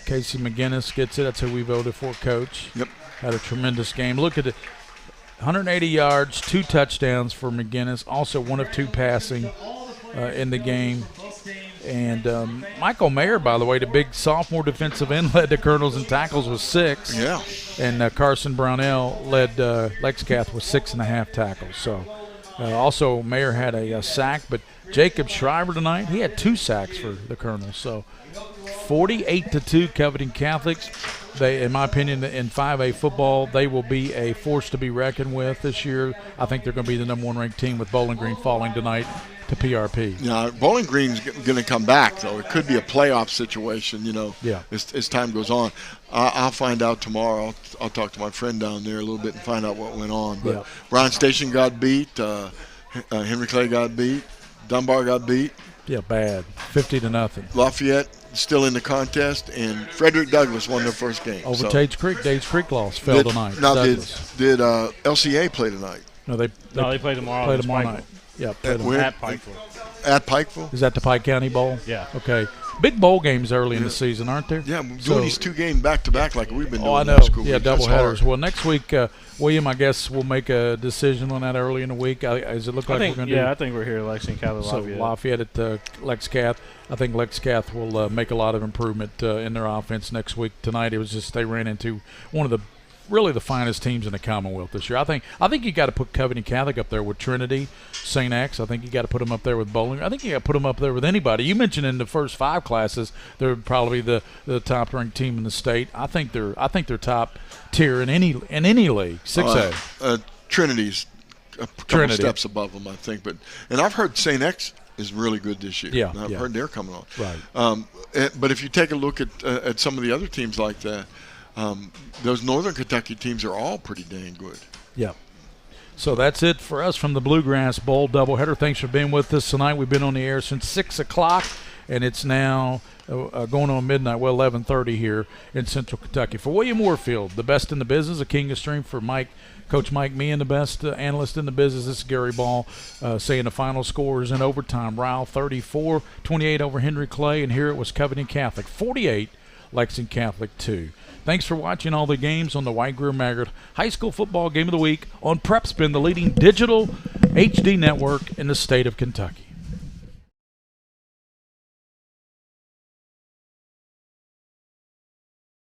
Casey McGinnis gets it. That's who we voted for, Coach. Yep. Had a tremendous game. Look at it. 180 yards, 2 touchdowns for McGinnis. Also 1 of 2 passing in the game. And Michael Mayer, by the way, the big sophomore defensive end, led the Colonels in tackles with 6. Yeah. And Carson Brownell led Lexcath with 6.5 tackles. So also Mayer had a sack, but Jacob Schreiber tonight, he had 2 sacks for the Colonels. So 48-2 Covington Catholics. They, in my opinion, in 5A football, they will be a force to be reckoned with this year. I think they're going to be the number 1 ranked team with Bowling Green falling tonight to PRP. Yeah, Bowling Green's going to come back, though. It could be a playoff situation, Yeah. as time goes on. I'll find out tomorrow. I'll talk to my friend down there a little bit and find out what went on. But Yeah. Bryan Station got beat. Henry Clay got beat. Dunbar got beat. Yeah, bad. 50-0. Lafayette still in the contest, and Frederick Douglass won their first game. Over Dave's Creek. Dave's Creek lost. Fell tonight. Now, Douglas. did LCA play tonight? No, they play tomorrow. Play tomorrow night. Yeah, At Pikeville. At Pikeville? Is that the Pike County Bowl? Yeah. Okay. Big bowl games early in the season, aren't there? Yeah, doing these 2 games back-to-back like we've been doing. Oh, I know. in school Yeah, week. That's double headers. hard. Well, next week, William, I guess we'll make a decision on that early in the week. Does it look like we're going to do? Yeah, I think we're here at Lexington Catholic So Lafayette. Lafayette at Lexcath. I think Lexcath will make a lot of improvement in their offense next week. Tonight, it was just they ran into one of the finest teams in the Commonwealth this year. I think you got to put Covington Catholic up there with Trinity, St. X. I think you got to put them up there with Bowling. I think you got to put them up there with anybody. You mentioned in the first 5 classes they're probably the top ranked team in the state. I think they're top tier in any league. 6A. Trinity's a couple steps above them, I think. And I've heard St. X is really good this year. Yeah, I've heard they're coming on. Right. But if you take a look at some of the other teams like that, those Northern Kentucky teams are all pretty dang good. Yeah. So that's it for us from the Bluegrass Bowl doubleheader. Thanks for being with us tonight. We've been on the air since 6 o'clock, and it's now going on midnight, 11:30 here in Central Kentucky. For William Warfield, the best in the business, a king of stream for Coach Mike Meehan, the best analyst in the business. This is Gary Ball saying the final score is in overtime. Ryle 34-28 over Henry Clay, and here it was Covington Catholic 48, Lexington Catholic 2. Thanks for watching all the games on the Greer Maggard High School Football Game of the Week on PrepSpin, the leading digital HD network in the state of Kentucky.